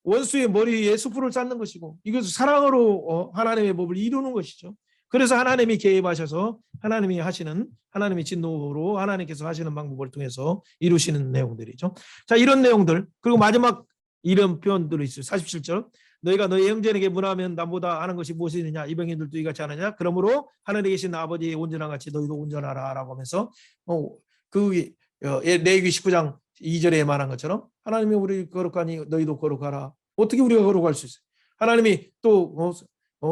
원수의 머리 위에 숯불을 쌓는 것이고, 이것을 사랑으로 하나님의 법을 이루는 것이죠. 그래서 하나님이 개입하셔서 하나님의 진노로 하나님께서 하시는 방법을 통해서 이루시는 내용들이죠. 자, 이런 내용들, 그리고 마지막 이런 표현들이 있어요. 47절 너희가 너희 형제에게 문하면 남보다 아는 것이 무엇이느냐, 이방인들도 이같이 하느냐, 그러므로 하늘에 계신 아버지의 온전한 같이 너희도 온전하라 라고 하면서 레위기 19장 2절에 말한 것처럼 하나님이 우리 거룩하니 너희도 거룩하라. 어떻게 우리가 거룩할 수 있어요? 하나님이 또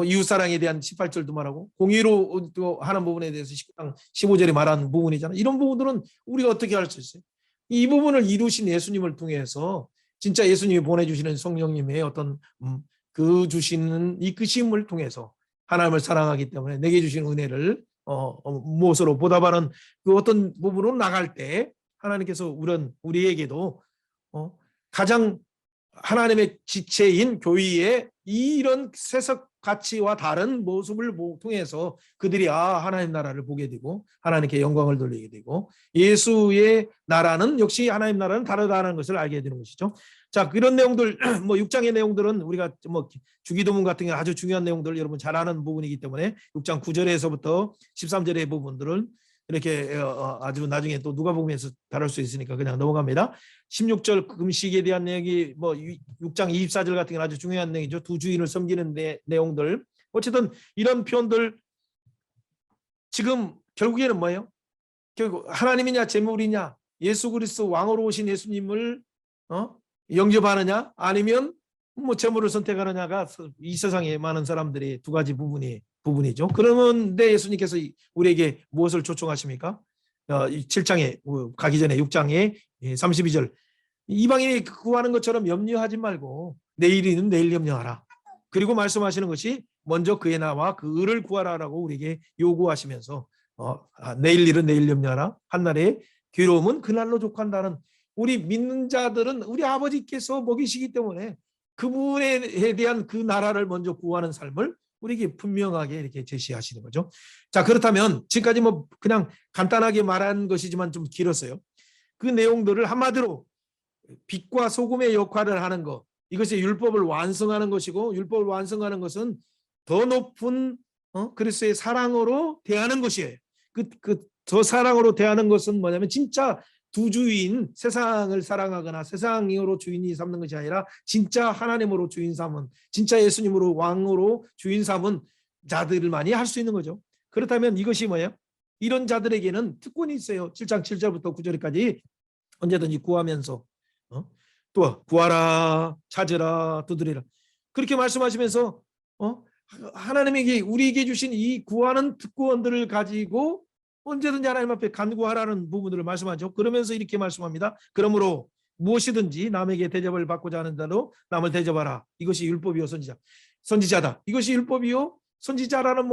이웃사랑에 대한 18절도 말하고 공의로 또 하는 부분에 대해서 19장 15절에 말하는 부분이잖아요. 이런 부분들은 우리가 어떻게 할 수 있어요? 이 부분을 이루신 예수님을 통해서 진짜 예수님이 보내주시는 성령님의 어떤 그 주시는 이끄심을 통해서 하나님을 사랑하기 때문에 내게 주신 은혜를 무엇으로 보답하는 그 어떤 부분으로 나갈 때 하나님께서 우리에게도 가장 하나님의 지체인 교회의 이런 세속 가치와 다른 모습을 통해서 그들이 하나님 나라를 보게 되고 하나님께 영광을 돌리게 되고 예수의 나라는 역시 하나님 나라는 다르다는 것을 알게 되는 것이죠. 자, 이런 내용들 6장의 내용들은 우리가 주기도문 같은 게 아주 중요한 내용들 여러분 잘 아는 부분이기 때문에 6장 9절에서부터 13절의 부분들은 이렇게 아주 나중에 또 누가복음에서 다룰 수 있으니까 그냥 넘어갑니다. 16절 금식에 대한 내용이 6장 24절 같은 게 아주 중요한 내용이죠. 두 주인을 섬기는 내용들. 어쨌든 이런 표현들 지금 결국에는 뭐예요? 결국 하나님이냐 재물이냐 예수 그리스도 왕으로 오신 예수님을 영접하느냐 아니면 재물을 선택하느냐가 이 세상에 많은 사람들이 두 가지 부분이죠. 그런데 예수님께서 우리에게 무엇을 초청하십니까? 7장에 가기 전에 6장에 32절 이방인이 구하는 것처럼 염려하지 말고 내일이는 내일 염려하라. 그리고 말씀하시는 것이 먼저 그의 나와 그 의를 구하라라고 우리에게 요구하시면서 내일 일은 내일 염려하라. 한날의 괴로움은 그날로 족한다는 우리 믿는 자들은 우리 아버지께서 먹이시기 때문에 그분에 대한 그 나라를 먼저 구하는 삶을 우리에게 분명하게 이렇게 제시하시는 거죠. 자, 그렇다면 지금까지 그냥 간단하게 말한 것이지만 좀 길었어요. 그 내용들을 한마디로 빛과 소금의 역할을 하는 것, 이것이 율법을 완성하는 것이고 율법을 완성하는 것은 더 높은 그리스도의 사랑으로 대하는 것이에요. 더 사랑으로 대하는 것은 뭐냐면 진짜 두 주인 세상을 사랑하거나 세상으로 주인이 삼는 것이 아니라 진짜 하나님으로 주인 삼은 진짜 예수님으로 왕으로 주인 삼은 자들만이 할 수 있는 거죠. 그렇다면 이것이 뭐예요? 이런 자들에게는 특권이 있어요. 7장 7절부터 9절까지 언제든지 구하면서 또 구하라 찾으라 두드리라 그렇게 말씀하시면서 하나님에게 우리에게 주신 이 구하는 특권들을 가지고 언제든지 하나님 앞에 간구하라는 부분들을 말씀하죠. 그러면서 이렇게 말씀합니다. 그러므로 무엇이든지 남에게 대접을 받고자 하는 자로 남을 대접하라. 이것이 율법이요 선지자다. 이것이 율법이요 선지자라는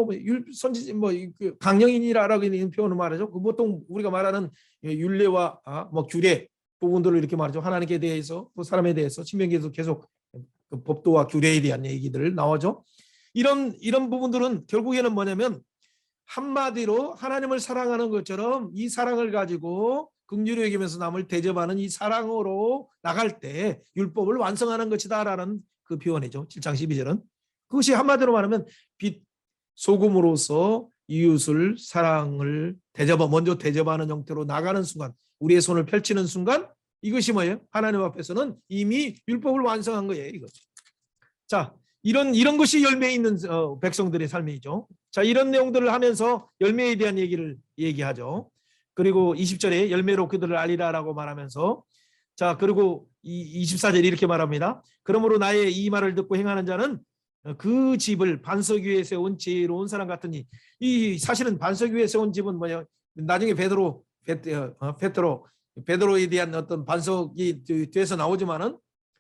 강령인이라고 있는 표현을 말하죠. 보통 우리가 말하는 율례와 규례 부분들을 이렇게 말하죠. 하나님께 대해서 또 사람에 대해서 신명기에서 계속 그 법도와 규례에 대한 얘기들 나오죠. 이런 부분들은 결국에는 뭐냐면 한마디로 하나님을 사랑하는 것처럼 이 사랑을 가지고 긍휼히 여기면서 남을 대접하는 이 사랑으로 나갈 때 율법을 완성하는 것이다라는 그 표현이죠. 7장 12절은 그것이 한마디로 말하면 빛 소금으로서 이웃을 사랑을 먼저 대접하는 형태로 나가는 순간 우리의 손을 펼치는 순간 이것이 뭐예요? 하나님 앞에서는 이미 율법을 완성한 거예요. 이거죠. 자, 이런 것이 열매 있는 백성들의 삶이죠. 자, 이런 내용들을 하면서 열매에 대한 얘기를 얘기하죠. 그리고 20절에 열매로 그들을 알리라라고 말하면서 자, 그리고 24절에 이렇게 말합니다. 그러므로 나의 이 말을 듣고 행하는 자는 그 집을 반석 위에 세운 지혜로운 사람 같으니 이 사실은 반석 위에 세운 집은 뭐냐? 나중에 베드로에 대한 어떤 반석이 뒤에서 나오지만은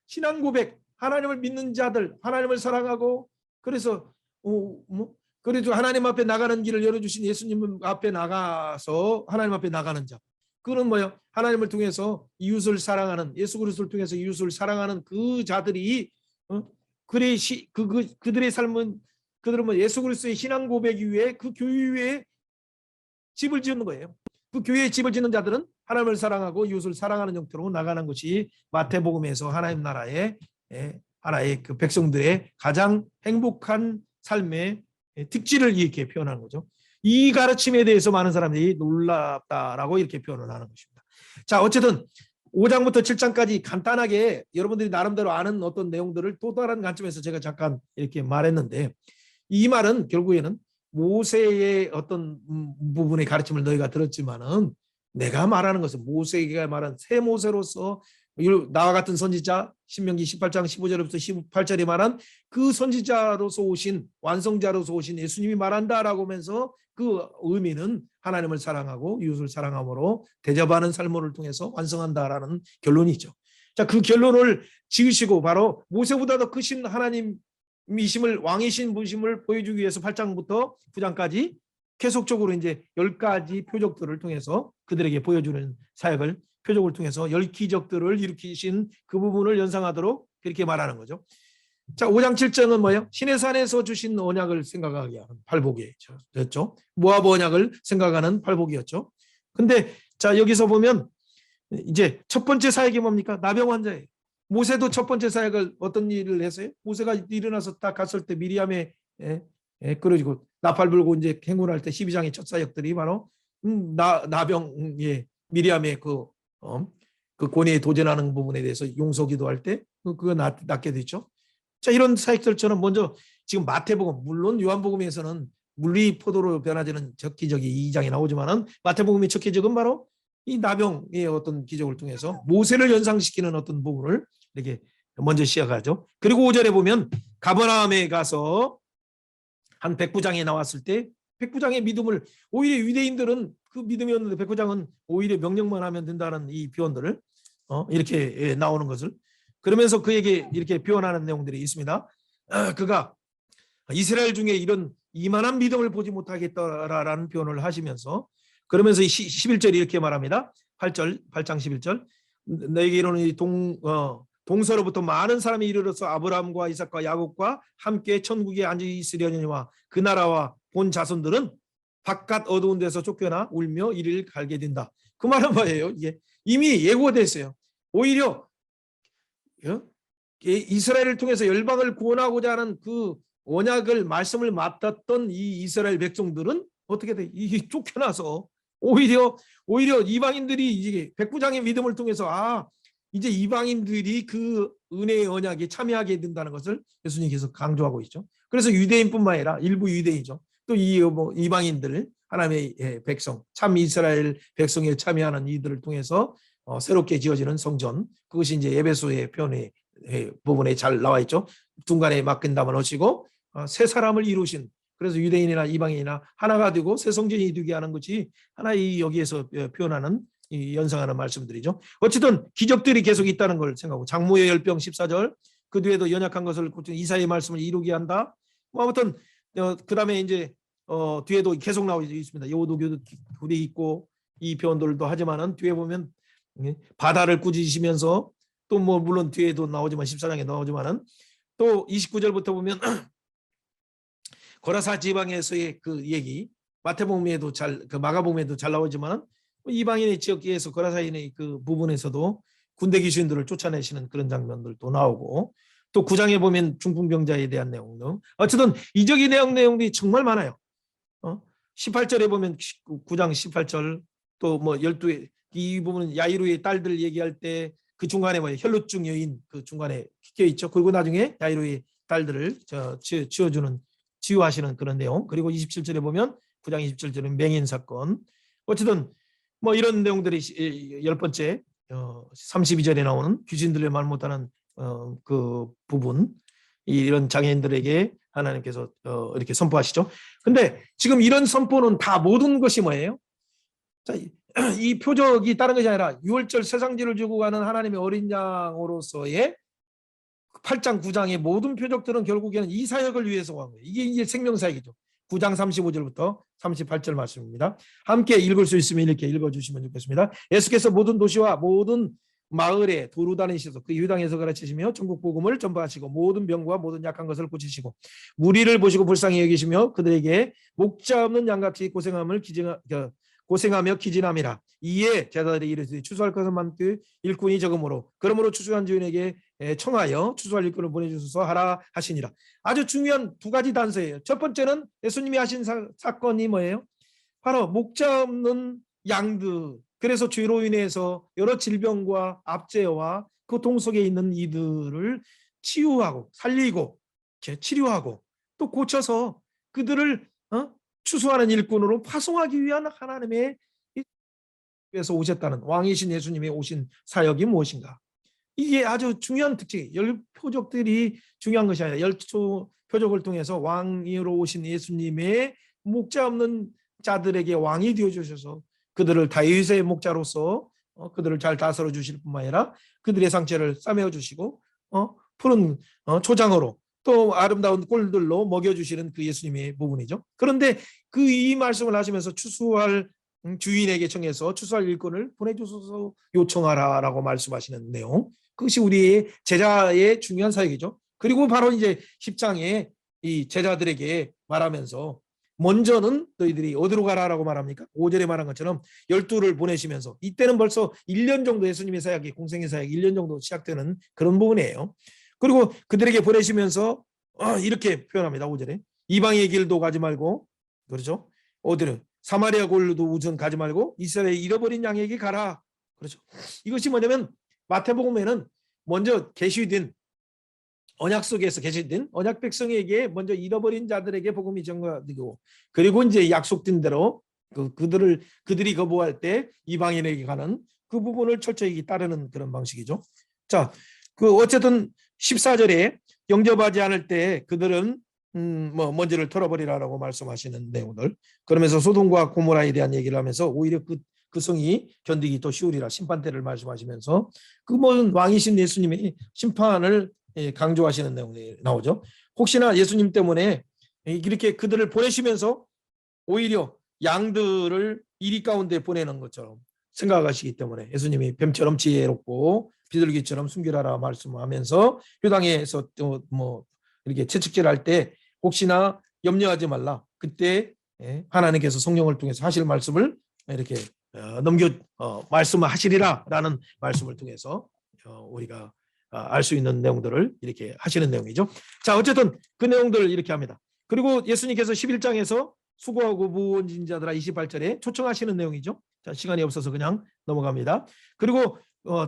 신앙 고백 하나님을 믿는 자들, 하나님을 사랑하고 그래서 그래도 하나님 앞에 나가는 길을 열어주신 예수님 앞에 나가서 하나님 앞에 나가는 자. 그는 뭐요? 하나님을 통해서 이웃을 사랑하는 예수 그리스도를 통해서 이웃을 사랑하는 그 자들이 그들의 삶은 그들은 예수 그리스도의 신앙 고백 위에 그 교회 위에 집을 짓는 거예요. 그 교회에 집을 짓는 자들은 하나님을 사랑하고 이웃을 사랑하는 형태로 나가는 것이 마태복음에서 하나님 나라의 그 백성들의 가장 행복한 삶의 특질을 이렇게 표현하는 거죠. 이 가르침에 대해서 많은 사람들이 놀랍다라고 이렇게 표현을 하는 것입니다. 자, 어쨌든 5장부터 7장까지 간단하게 여러분들이 나름대로 아는 어떤 내용들을 또 다른 관점에서 제가 잠깐 이렇게 말했는데 이 말은 결국에는 모세의 어떤 부분의 가르침을 너희가 들었지만은 내가 말하는 것은 모세가 말한 새 모세로서 나와 같은 선지자 신명기 18장 15절부터 18절에 말한 그 선지자로서 오신 완성자로서 오신 예수님이 말한다라고 하면서 그 의미는 하나님을 사랑하고 이웃을 사랑함으로 대접하는 삶을 통해서 완성한다라는 결론이죠. 자, 그 결론을 지으시고 바로 모세보다 더 크신 하나님이심을 왕이신 분심을 보여주기 위해서 8장부터 9장까지 계속적으로 이제 10가지 표적들을 통해서 그들에게 보여주는 사역을 표적을 통해서 열 기적들을 일으키신 그 부분을 연상하도록 그렇게 말하는 거죠. 자, 5장 7절은 뭐예요? 신의 산에서 주신 언약을 생각하게 하는 팔복이었죠. 모압 언약을 생각하는 팔복이었죠. 근데 자, 여기서 보면 이제 첫 번째 사역이 뭡니까? 나병 환자예요. 모세도 첫 번째 사역을 어떤 일을 했어요? 모세가 일어나서 딱 갔을 때 미리암에 끌어지고 나팔 불고 이제 행군할 때 12장의 첫 사역들이 바로 나병 미리암의 그 권위에 도전하는 부분에 대해서 용서기도할 때 그거 낫게 됐죠. 자, 이런 사역들처럼 먼저 지금 마태복음, 물론 요한복음에서는 물이 포도로 변화되는 첫 기적이 2장에 나오지만은 마태복음의 첫 기적은 바로 이 나병의 어떤 기적을 통해서 모세를 연상시키는 어떤 부분을 이렇게 먼저 시작하죠. 그리고 5절에 보면 가버나움에 가서 한 백부장이 나왔을 때 백부장의 믿음을 오히려 유대인들은 그 믿음이었는데 백부장은 오히려 명령만 하면 된다는 이 표현들을 이렇게 나오는 것을 그러면서 그에게 이렇게 표현하는 내용들이 있습니다. 그가 이스라엘 중에 이런 이만한 믿음을 보지 못하겠다라는 표현을 하시면서 그러면서 11절이 이렇게 말합니다. 8장 11절 너에게 이르노니 동서로부터 많은 사람이 이르러서 아브라함과 이삭과 야곱과 함께 천국에 앉아 있으려니와 그 나라와 본 자손들은 바깥 어두운 데서 쫓겨나 울며 이를 갈게 된다. 그 말은 뭐예요? 이게 이미 예고됐어요. 오히려 이스라엘을 통해서 열방을 구원하고자 하는 그 언약을 말씀을 맡았던 이 이스라엘 백성들은 어떻게 돼? 이게 쫓겨나서 오히려 이방인들이 이제 백부장의 믿음을 통해서 이제 이방인들이 그 은혜의 언약에 참여하게 된다는 것을 예수님께서 강조하고 있죠. 그래서 유대인뿐만 아니라 일부 유대인이죠. 또 이방인들 하나님의 백성 참 이스라엘 백성에 참여하는 이들을 통해서 새롭게 지어지는 성전 그것이 이제 에베소의 표현의 부분에 잘 나와 있죠. 중간에 맡긴 담을 하시고 새 사람을 이루신 그래서 유대인이나 이방인이나 하나가 되고 새 성전이 되게 하는 것이 하나의 여기에서 표현하는 연상하는 말씀들이죠. 어쨌든 기적들이 계속 있다는 걸 생각하고 장모의 열병 14절 그 뒤에도 연약한 것을 고쳐 이사의 말씀을 이루게 한다. 아무튼 그 다음에 이제 뒤에도 계속 나오고 있습니다. 여호도교도 굴이 있고 이 표현들도 하지만은 뒤에 보면 바다를 꾸짖으시면서 또 뭐 물론 뒤에도 나오지만 14장에 나오지만은 또 29절부터 보면 고라사 지방에서의 그 얘기 마태복음에도 그 마가복음에도 잘 나오지만은 이방인의 지역에서 고라사인의 그 부분에서도 군대 귀신들을 쫓아내시는 그런 장면들도 나오고 또 9장에 보면 중풍병자에 대한 내용 등 어쨌든 이적의 내용들이 정말 많아요. 18절에 보면 9장 18절 또 뭐 12의 이 부분은 야이로의 딸들 얘기할 때 그 중간에 뭐 혈루증 여인 그 중간에 끼어 있죠. 그리고 나중에 야이로의 딸들을 치유하시는 그런 내용. 그리고 27절에 보면 9장 27절은 맹인 사건. 어쨌든 뭐 이런 내용들이 10번째 32절에 나오는 귀신들의 말 못하는 그 부분 이런 장애인들에게 하나님께서 이렇게 선포하시죠. 근데 지금 이런 선포는 다 모든 것이 뭐예요? 자, 이 표적이 다른 것이 아니라 6월절 세상지를 주고 가는 하나님의 어린 양으로서의 8장 9장의 모든 표적들은 결국에는 이 사역을 위해서 한 거예요. 이게 이제 생명사역이죠. 9장 35절부터 38절 말씀입니다. 함께 읽을 수 있으면 이렇게 읽어주시면 좋겠습니다. 예수께서 모든 도시와 모든 마을에 도로 다니셔서 그 유당에서 가르치시며 전국 복음을 전파하시고 모든 병과 모든 약한 것을 고치시고 무리를 보시고 불쌍히 여기시며 그들에게 목자 없는 양같이 고생하며 기진함이라. 이에 제자들이 이르시되 추수할 것은 많되 일꾼이 적으므로 그러므로 추수한 주인에게 청하여 추수할 일꾼을 보내주소서 하라 하시니라. 아주 중요한 두 가지 단서예요. 첫 번째는 예수님이 하신 사건이 뭐예요? 바로 목자 없는 양들. 그래서 죄로 인해서 여러 질병과 압제와 고통 속에 있는 이들을 치유하고 살리고 치료하고 또 고쳐서 그들을 추수하는 일꾼으로 파송하기 위한 하나님의 에서 오셨다는 왕이신 예수님의 오신 사역이 무엇인가? 이게 아주 중요한 특징. 열 표적들이 중요한 것이 아니라 열 표적을 통해서 왕으로 오신 예수님의 목자 없는 자들에게 왕이 되어 주셔서 그들을 다윗의 목자로서 그들을 잘 다스려 주실 뿐만 아니라 그들의 상처를 싸매어 주시고 푸른 초장으로 또 아름다운 꼴들로 먹여주시는 그 예수님의 부분이죠. 그런데 그 이 말씀을 하시면서 추수할 주인에게 청해서 추수할 일꾼을 보내주소서 요청하라라고 말씀하시는 내용. 그것이 우리의 제자의 중요한 사역이죠. 그리고 바로 이제 10장에 이 제자들에게 말하면서 먼저는 너희들이 어디로 가라라고 말합니까? 5절에 말한 것처럼 12를 보내시면서 이때는 벌써 1년 정도 예수님의 사역이 공생의 사역 1년 정도 시작되는 그런 부분이에요. 그리고 그들에게 보내시면서 이렇게 표현합니다. 5절에 이방의 길도 가지 말고 그렇죠? 어디로 사마리아 골로도 우선 가지 말고 이스라엘 잃어버린 양에게 가라. 그렇죠? 이것이 뭐냐면 마태복음에는 먼저 계시된 언약 속에서 계시된 언약 백성에게 먼저 잃어버린 자들에게 복음이 전가되고 그리고 이제 약속된 대로 그들이 거부할 때 이방인에게 가는 그 부분을 철저히 따르는 그런 방식이죠. 자, 어쨌든 14절에 영접하지 않을 때 그들은 먼지를 털어버리라라고 말씀하시는 내용들. 그러면서 소돔과 고모라에 대한 얘기를 하면서 오히려 그 성이 견디기 더 쉬우리라 심판대를 말씀하시면서 그 모든 왕이신 예수님의 심판을 강조하시는 내용이 나오죠. 혹시나 예수님 때문에 이렇게 그들을 보내시면서 오히려 양들을 이리 가운데 보내는 것처럼 생각하시기 때문에 예수님이 뱀처럼 지혜롭고 비둘기처럼 순결하라 말씀하면서 효당에서 뭐 이렇게 채찍질할 때 혹시나 염려하지 말라. 그때 하나님께서 성령을 통해서 하실 말씀을 이렇게 말씀하시리라라는 말씀을 통해서 우리가 알 수 있는 내용들을 이렇게 하시는 내용이죠. 자, 어쨌든 그 내용들을 이렇게 합니다. 그리고 예수님께서 11장에서 수고하고 무거운 자들아 28절에 초청하시는 내용이죠. 자, 시간이 없어서 그냥 넘어갑니다. 그리고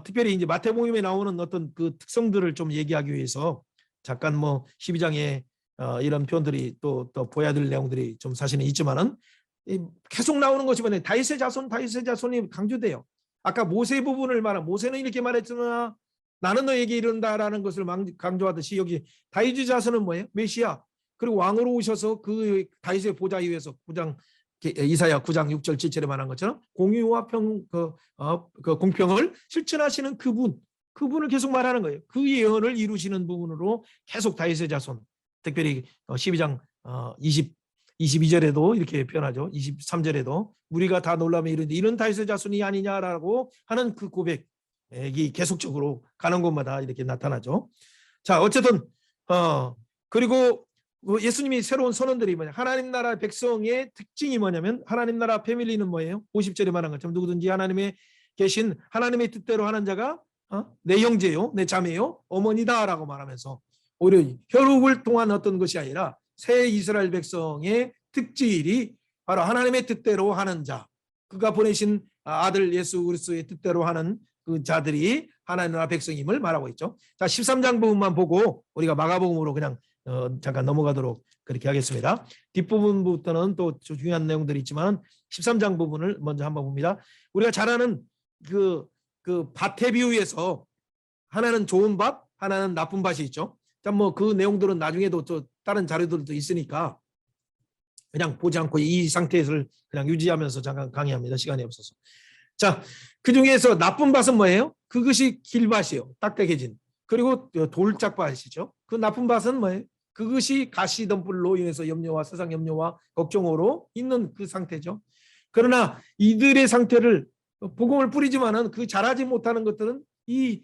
특별히 이제 마태복음에 나오는 어떤 그 특성들을 좀 얘기하기 위해서 잠깐 12장에 이런 표현들이 또 보여야 될 내용들이 좀 사실은 있지만은 계속 나오는 것이 뭐냐 다윗의 자손이 강조돼요. 아까 모세 부분을 말한 모세는 이렇게 말했으나 나는 너에게 이른다라는 것을 강조하듯이 여기 다윗의 자손은 뭐예요? 메시아. 그리고 왕으로 오셔서 그 다윗의 보좌 위에서 이사야 9장 6절 7절에 말한 것처럼 공의와 공평을 실천하시는 그분을 계속 말하는 거예요. 그 예언을 이루시는 부분으로 계속 다윗의 자손, 특별히 12장 22절에도 이렇게 표현하죠. 23절에도 우리가 다 놀라며 이르는데 이런 다윗의 자손이 아니냐라고 하는 그 고백이 계속적으로 가는 곳마다 이렇게 나타나죠. 자, 어쨌든 그리고 예수님이 새로운 선언들이 뭐냐 하나님 나라 백성의 특징이 뭐냐면 하나님 나라 패밀리는 뭐예요? 50절에 말한 것처럼 누구든지 하나님의 계신 하나님의 뜻대로 하는 자가 내 형제요 내 자매요 어머니다라고 말하면서 오히려 혈육을 통한 어떤 것이 아니라 새 이스라엘 백성의 특질이 바로 하나님의 뜻대로 하는 자 그가 보내신 아들 예수 그리스도의 뜻대로 하는 그 자들이 하나님 나라 백성임을 말하고 있죠. 자, 13장 부분만 보고 우리가 마가복음으로 그냥 잠깐 넘어가도록 그렇게 하겠습니다. 뒷부분부터는 또 중요한 내용들이 있지만 13장 부분을 먼저 한번 봅니다. 우리가 잘 아는 그 밭의 비유에서 하나는 좋은 밭, 하나는 나쁜 밭이 있죠. 자, 그 내용들은 나중에도 또 다른 자료들도 있으니까 그냥 보지 않고 이 상태를 그냥 유지하면서 잠깐 강의합니다. 시간이 없어서. 자, 그 중에서 나쁜 밭은 뭐예요? 그것이 길밭이에요. 딱딱해진. 그리고 돌짝밭이죠. 그 나쁜 밭은 뭐예요? 그것이 가시덤불로 인해서 염려와 세상 염려와 걱정으로 있는 그 상태죠. 그러나 이들의 상태를 복음을 뿌리지만은 그 자라지 못하는 것들은 이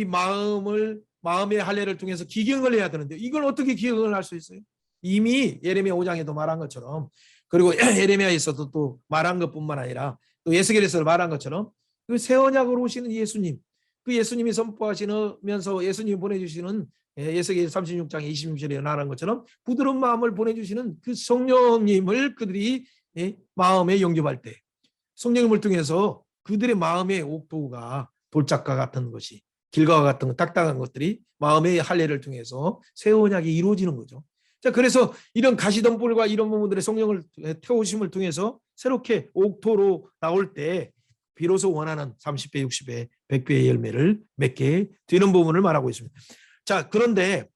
마음의 할례를 통해서 기경을 해야 되는데 이걸 어떻게 기경을 할 수 있어요? 이미 예레미야 5장에도 말한 것처럼 그리고 예레미야에서도 또 말한 것뿐만 아니라 또 에스겔에서 말한 것처럼 그 새 언약으로 오시는 예수님 그 예수님이 선포하시면서 예수님이 보내주시는 에스겔 36장 26절에 말한 것처럼 부드러운 마음을 보내주시는 그 성령님을 그들이 마음에 영접할 때 성령님을 통해서 그들의 마음의 옥토가 돌짝과 같은 것이 길과 같은 딱딱한 것들이 마음의 할례를 통해서 새 언약이 이루어지는 거죠. 자, 그래서 이런 가시덤불과 이런 부분들의 성령을 태우심을 통해서 새롭게 옥토로 나올 때 비로소 원하는 30배, 60배, 100배의 열매를 맺게 되는 부분을 말하고 있습니다. 자, 그런데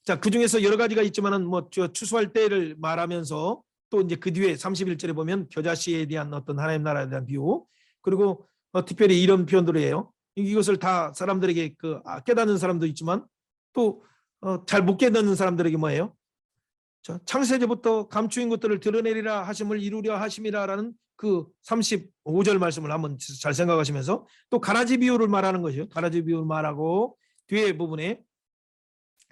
자, 그 중에서 여러 가지가 있지만은 추수할 때를 말하면서 또 이제 그 뒤에 31절에 보면 겨자씨에 대한 어떤 하나님 나라에 대한 비유 그리고 특별히 이런 표현들을 해요. 이것을 다 사람들에게 깨닫는 사람도 있지만 또 잘 못 깨닫는 사람들에게 뭐예요? 자, 창세제부터 감추인 것들을 드러내리라 하심을 이루려 하심이라라는 그 35절 말씀을 한번 잘 생각하시면서 또 가라지 비유를 말하는 것이요. 가라지 비유를 말하고 뒤에 부분에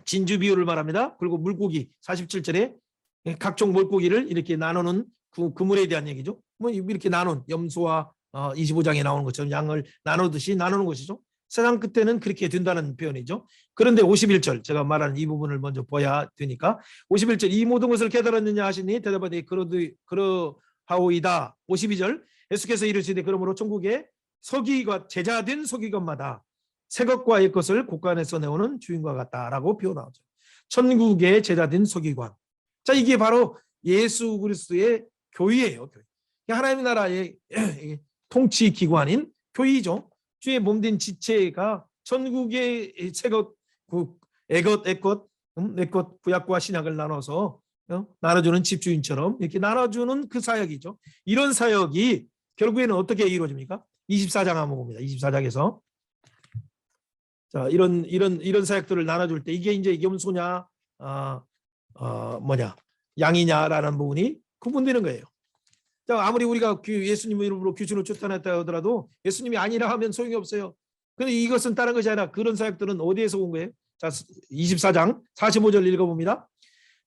진주 비유를 말합니다. 그리고 물고기 47절에 각종 물고기를 이렇게 나누는 그 그물에 대한 얘기죠. 뭐 이렇게 나눈 염소와 25장에 나오는 것처럼 양을 나누듯이 나누는 것이죠. 세상 끝에는 그렇게 된다는 표현이죠. 그런데 51절 제가 말하는 이 부분을 먼저 봐야 되니까 51절 이 모든 것을 깨달았느냐 하시니 대답하되 그러하오이다. 52절 예수께서 이르시되 그러므로 천국에 서기관 제자된 서기관마다 새 것과 옛 것을 곳간에서 내오는 주인과 같다라고 표현하죠. 천국의 제자된 서기관. 자, 이게 바로 예수 그리스도의 교회예요. 교회. 하나님의 나라의 통치 기관인 교회이죠. 주의 몸된 지체가 천국의 새것, 애것, 애것, 내것, 구약과 신약을 나눠서 나눠주는 집주인처럼 이렇게 나눠주는 그 사역이죠. 이런 사역이 결국에는 어떻게 이루어집니까? 24장 한번 봅니다. 24장에서 자 이런 사역들을 나눠줄 때 이게 이제 염소냐, 양이냐라는 부분이 구분되는 거예요. 자, 아무리 우리가 예수님 이름으로 귀신을 쫓아냈다 하더라도 예수님이 아니라 하면 소용이 없어요. 그런데 이것은 다른 것이 아니라 그런 사역들은 어디에서 온 거예요? 자, 24장 45절 읽어봅니다.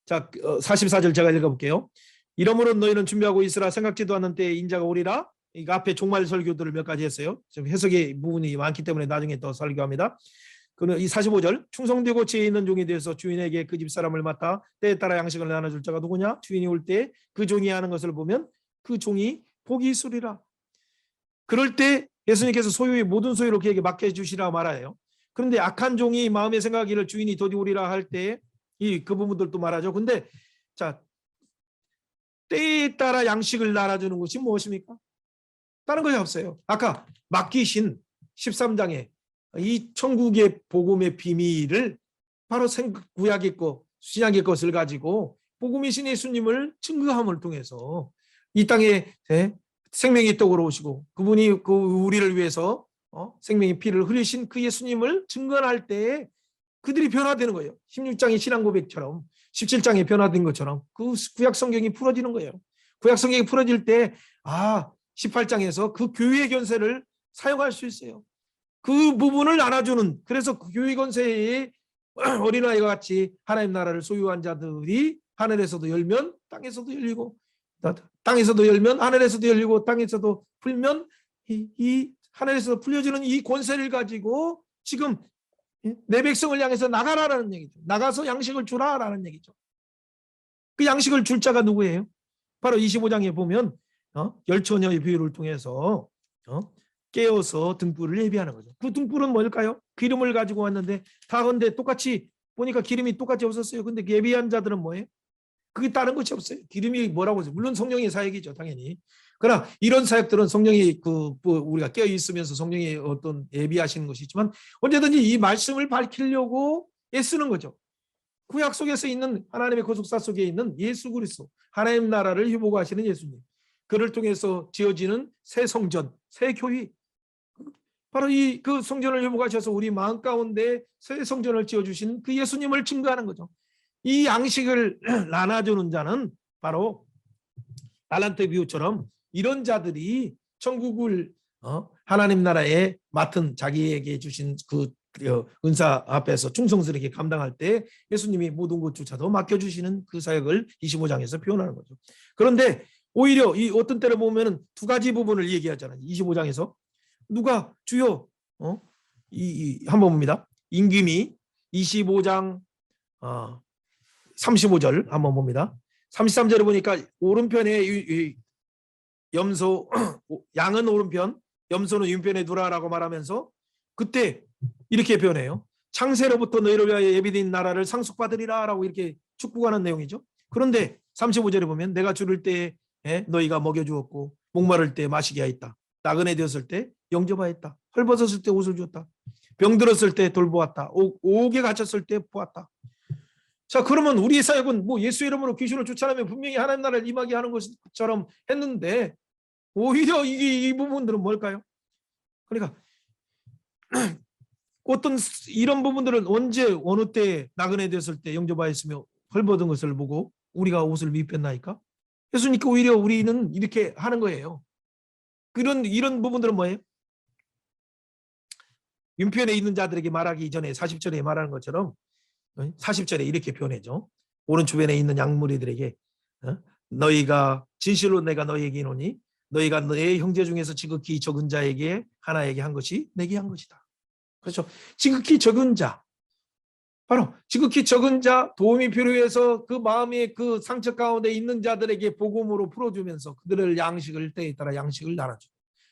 자, 44절 제가 읽어볼게요. 이러므로 너희는 준비하고 있으라 생각지도 않는 때에 인자가 오리라. 이 앞에 종말 설교들을 몇 가지 했어요. 지금 해석의 부분이 많기 때문에 나중에 또 설교합니다. 그는 이 45절 충성되고 지혜 있는 종이 되어서 주인에게 그 집 사람을 맡아 때에 따라 양식을 나눠줄 자가 누구냐? 주인이 올 때 그 종이 하는 것을 보면 그 종이 복이 있으리라. 그럴 때 예수님께서 소유의 모든 소유를 그에게 맡겨주시라 말하예요. 그런데 악한 종이 마음에 생각하기를 주인이 더디 오리라 할 때 그 부분들도 말하죠. 근데 자, 때에 따라 양식을 나눠주는 것이 무엇입니까? 다른 것이 없어요. 아까 맡기신 13장에 이 천국의 복음의 비밀을 바로 구약의 것, 신약의 것을 가지고 복음이신 예수님을 증거함을 통해서 이 땅에 생명의 떡으로 오시고 그분이 우리를 위해서 생명의 피를 흘리신 그 예수님을 증거할 때에 그들이 변화되는 거예요. 16장의 신앙 고백처럼 17장에 변화된 것처럼 그 구약 성경이 풀어지는 거예요. 구약 성경이 풀어질 때 18장에서 그 교회의 권세를 사용할 수 있어요. 그 부분을 안아주는, 그래서 그 교회 권세의 어린아이와 같이 하나님 나라를 소유한 자들이 하늘에서도 열면 땅에서도 열리고, 땅에서도 열면 하늘에서도 열리고, 땅에서도 풀면 이 하늘에서 풀려지는 이 권세를 가지고 지금 내 백성을 향해서 나가라라는 얘기죠. 나가서 양식을 주라라는 얘기죠. 그 양식을 줄 자가 누구예요? 바로 25장에 보면 열처녀의 비유를 통해서 깨어서 등불을 예비하는 거죠. 그 등불은 뭘까요? 기름을 가지고 왔는데 다 근데 똑같이 보니까 기름이 똑같이 없었어요. 근데 예비한 자들은 뭐예요? 그게 다른 것이 없어요. 기름이 뭐라고 하죠? 물론 성령의 사역이죠, 당연히. 그러나 이런 사역들은 성령이 우리가 깨어 있으면서 성령이 어떤 예비하시는 것이 있지만 언제든지 이 말씀을 밝히려고 애쓰는 거죠. 구약 속에서 있는 하나님의 구속사 속에 있는 예수 그리스도, 하나님 나라를 회복하시는 예수님, 그를 통해서 지어지는 새 성전, 새 교회, 바로 그 성전을 회복하셔서 우리 마음 가운데 새 성전을 지어주신 그 예수님을 증거하는 거죠. 이 양식을 나눠주는 자는 바로 달란트 비유처럼 이런 자들이 천국을 하나님 나라에 맡은 자기에게 주신 그 은사 앞에서 충성스럽게 감당할 때 예수님이 모든 것조차도 맡겨주시는 그 사역을 25장에서 표현하는 거죠. 그런데 오히려 이 어떤 때를 보면 두 가지 부분을 얘기하잖아요. 25장에서 누가 주여 한번 봅니다. 임금이 25장 35절 한번 봅니다. 33절에 보니까 오른편에 염소, 양은 오른편, 염소는 왼편에 두라라고 말하면서 그때 이렇게 표현해요. 창세로부터 너희를 위하여 예비된 나라를 상속받으리라 라고 이렇게 축복하는 내용이죠. 그런데 35절에 보면 내가 줄을 때 너희가 먹여주었고 목마를 때 마시게 하였다. 나그네 되었을 때 영접하였다. 헐벗었을 때 옷을 주었다. 병들었을 때 돌보았다. 옥에 갇혔을 때 보았다. 자, 그러면 우리의 사역은 뭐 예수 이름으로 귀신을 쫓아내면 분명히 하나님 나라를 임하게 하는 것처럼 했는데 오히려 이 부분들은 뭘까요? 그러니까 어떤 이런 부분들은 언제 어느 때 나그네 됐을 때 영접하였으며 헐벗은 것을 보고 우리가 옷을 입혔나이까? 예수님께 오히려 우리는 이렇게 하는 거예요. 이런 부분들은 뭐예요? 윤편에 있는 자들에게 말하기 이전에 40절에 말하는 것처럼 40절에 이렇게 표현해죠. 오른쪽에 있는 양무리들에게 너희가 진실로 내가 너희에게 이노니 너희가 내 형제 중에서 지극히 적은 자에게 하나에게 한 것이 내게 한 것이다. 그렇죠. 지극히 적은 자, 바로 지극히 적은 자, 도움이 필요해서 그 마음의 그 상처 가운데 있는 자들에게 복음으로 풀어주면서 그들을 양식을 때에 따라 양식을 나눠줘.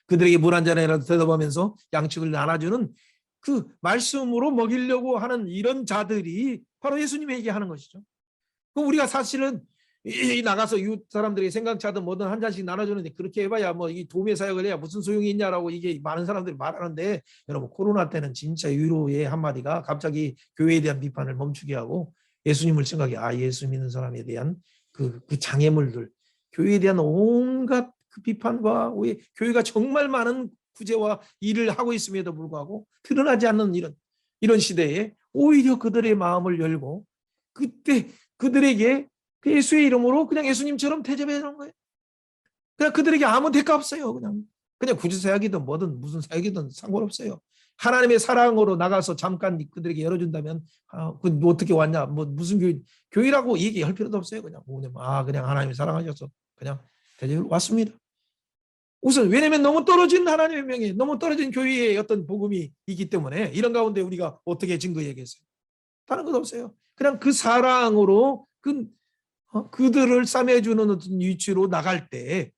그들에게 물 한 잔이라도 대접하면서 양식을 나눠주는 그 말씀으로 먹이려고 하는 이런 자들이 바로 예수님이 얘기하는 것이죠. 그 우리가 사실은 나가서 이웃 사람들이 생강차든 뭐든 한 잔씩 나눠주는데 그렇게 해봐야 뭐 이 도움의 사역을 해야 무슨 소용이 있냐라고 이게 많은 사람들이 말하는데, 여러분 코로나 때는 진짜 위로의 한마디가 갑자기 교회에 대한 비판을 멈추게 하고 예수님을 생각해, 예수 믿는 사람에 대한 그 장애물들, 교회에 대한 온갖 그 비판과 왜 교회가 정말 많은 구제와 일을 하고 있음에도 불구하고 드러나지 않는 이런 시대에 오히려 그들의 마음을 열고 그때 그들에게 그 예수의 이름으로 그냥 예수님처럼 대접해 주는 거예요. 그냥 그들에게 아무 대가 없어요. 그냥 구제 사역이든 뭐든 무슨 사역이든 상관없어요. 하나님의 사랑으로 나가서 잠깐 그들에게 열어준다면 그 어떻게 왔냐, 뭐 무슨 교회라고 얘기할 필요도 없어요. 그냥 하나님이 사랑하셔서 그냥 대접을 왔습니다. 우선 왜냐하면 너무 떨어진 하나님의 명예, 너무 떨어진 교회의 어떤 복음이 있기 때문에 이런 가운데 우리가 어떻게 증거해야겠어요? 다른 것 없어요. 그냥 그 사랑으로 그들을 싸매주는 어떤 위치로 나갈 때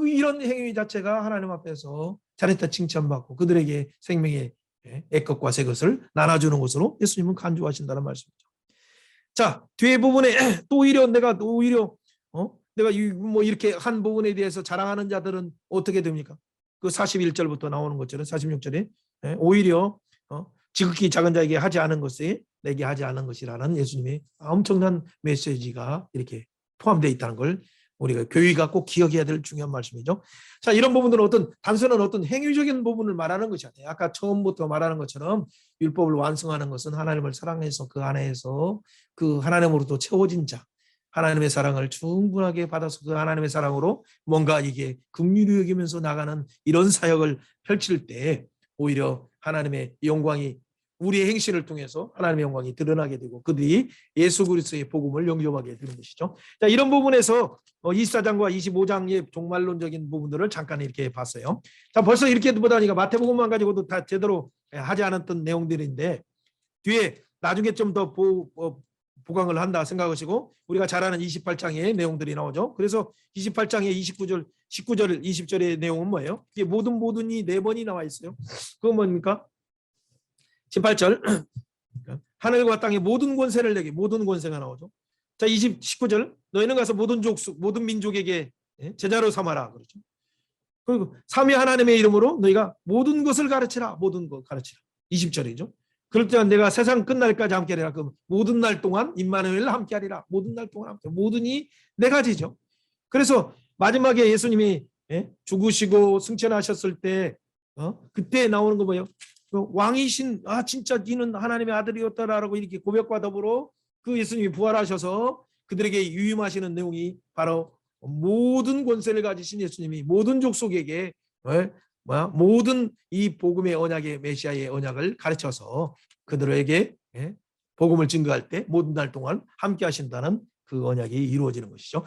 이런 행위 자체가 하나님 앞에서 잘했다 칭찬받고 그들에게 생명의 애것과 새 것을 나눠주는 것으로 예수님은 간주하신다는 말씀이죠. 자, 뒤에 부분에 또 오히려 내가 뭐 이렇게 한 부분에 대해서 자랑하는 자들은 어떻게 됩니까? 그 41절부터 나오는 것처럼 46절에 오히려 지극히 작은 자에게 하지 않은 것이 내게 하지 않은 것이라는 예수님의 엄청난 메시지가 이렇게 포함되어 있다는 걸 우리가 교회가 꼭 기억해야 될 중요한 말씀이죠. 자, 이런 부분들은 단순한 행위적인 부분을 말하는 것이 아니에요. 아까 처음부터 말하는 것처럼 율법을 완성하는 것은 하나님을 사랑해서 그 안에서 그 하나님으로부터 채워진 자, 하나님의 사랑을 충분하게 받아서 그 하나님의 사랑으로 뭔가 이게 긍휼히 여기면서 나가는 이런 사역을 펼칠 때 오히려 하나님의 영광이 우리의 행실을 통해서 하나님의 영광이 드러나게 되고 그들이 예수 그리스도의 복음을 영접하게 되는 것이죠. 자, 이런 부분에서 24장과 25장의 종말론적인 부분들을 잠깐 이렇게 봤어요. 자, 벌써 이렇게 보다니까 마태복음만 가지고도 다 제대로 하지 않았던 내용들인데 뒤에 나중에 좀 더 보강을 한다 생각하시고 우리가 잘 아는 28장의 내용들이 나오죠. 그래서 28장의 19절, 19절, 20절의 내용은 뭐예요? 이게 모든이 4번이 나와 있어요. 그건 뭡니까? 18절 하늘과 땅의 모든 권세를 내게, 모든 권세가 나오죠. 자, 19절 너희는 가서 모든 족속, 모든 민족에게 제자로 삼아라 그렇죠. 그리고 삼위 하나님의 이름으로 너희가 모든 것을 가르치라, 모든 것 가르치라. 20절이죠. 그럴 때 내가 세상 끝날까지 함께하리라. 그 모든 날 동안 임마누엘 함께하리라. 모든 날 동안 함께. 모든이 4가지죠. 그래서 마지막에 예수님이 죽으시고 승천하셨을 때 그때 나오는 거 뭐예요? 왕이신 진짜 너는 하나님의 아들이었다라고 이렇게 고백과 더불어 그 예수님이 부활하셔서 그들에게 유임하시는 내용이 바로 모든 권세를 가지신 예수님이 모든 족속에게 모든 이 복음의 언약의 메시아의 언약을 가르쳐서 그들에게 복음을 증거할 때 모든 날 동안 함께 하신다는 그 언약이 이루어지는 것이죠.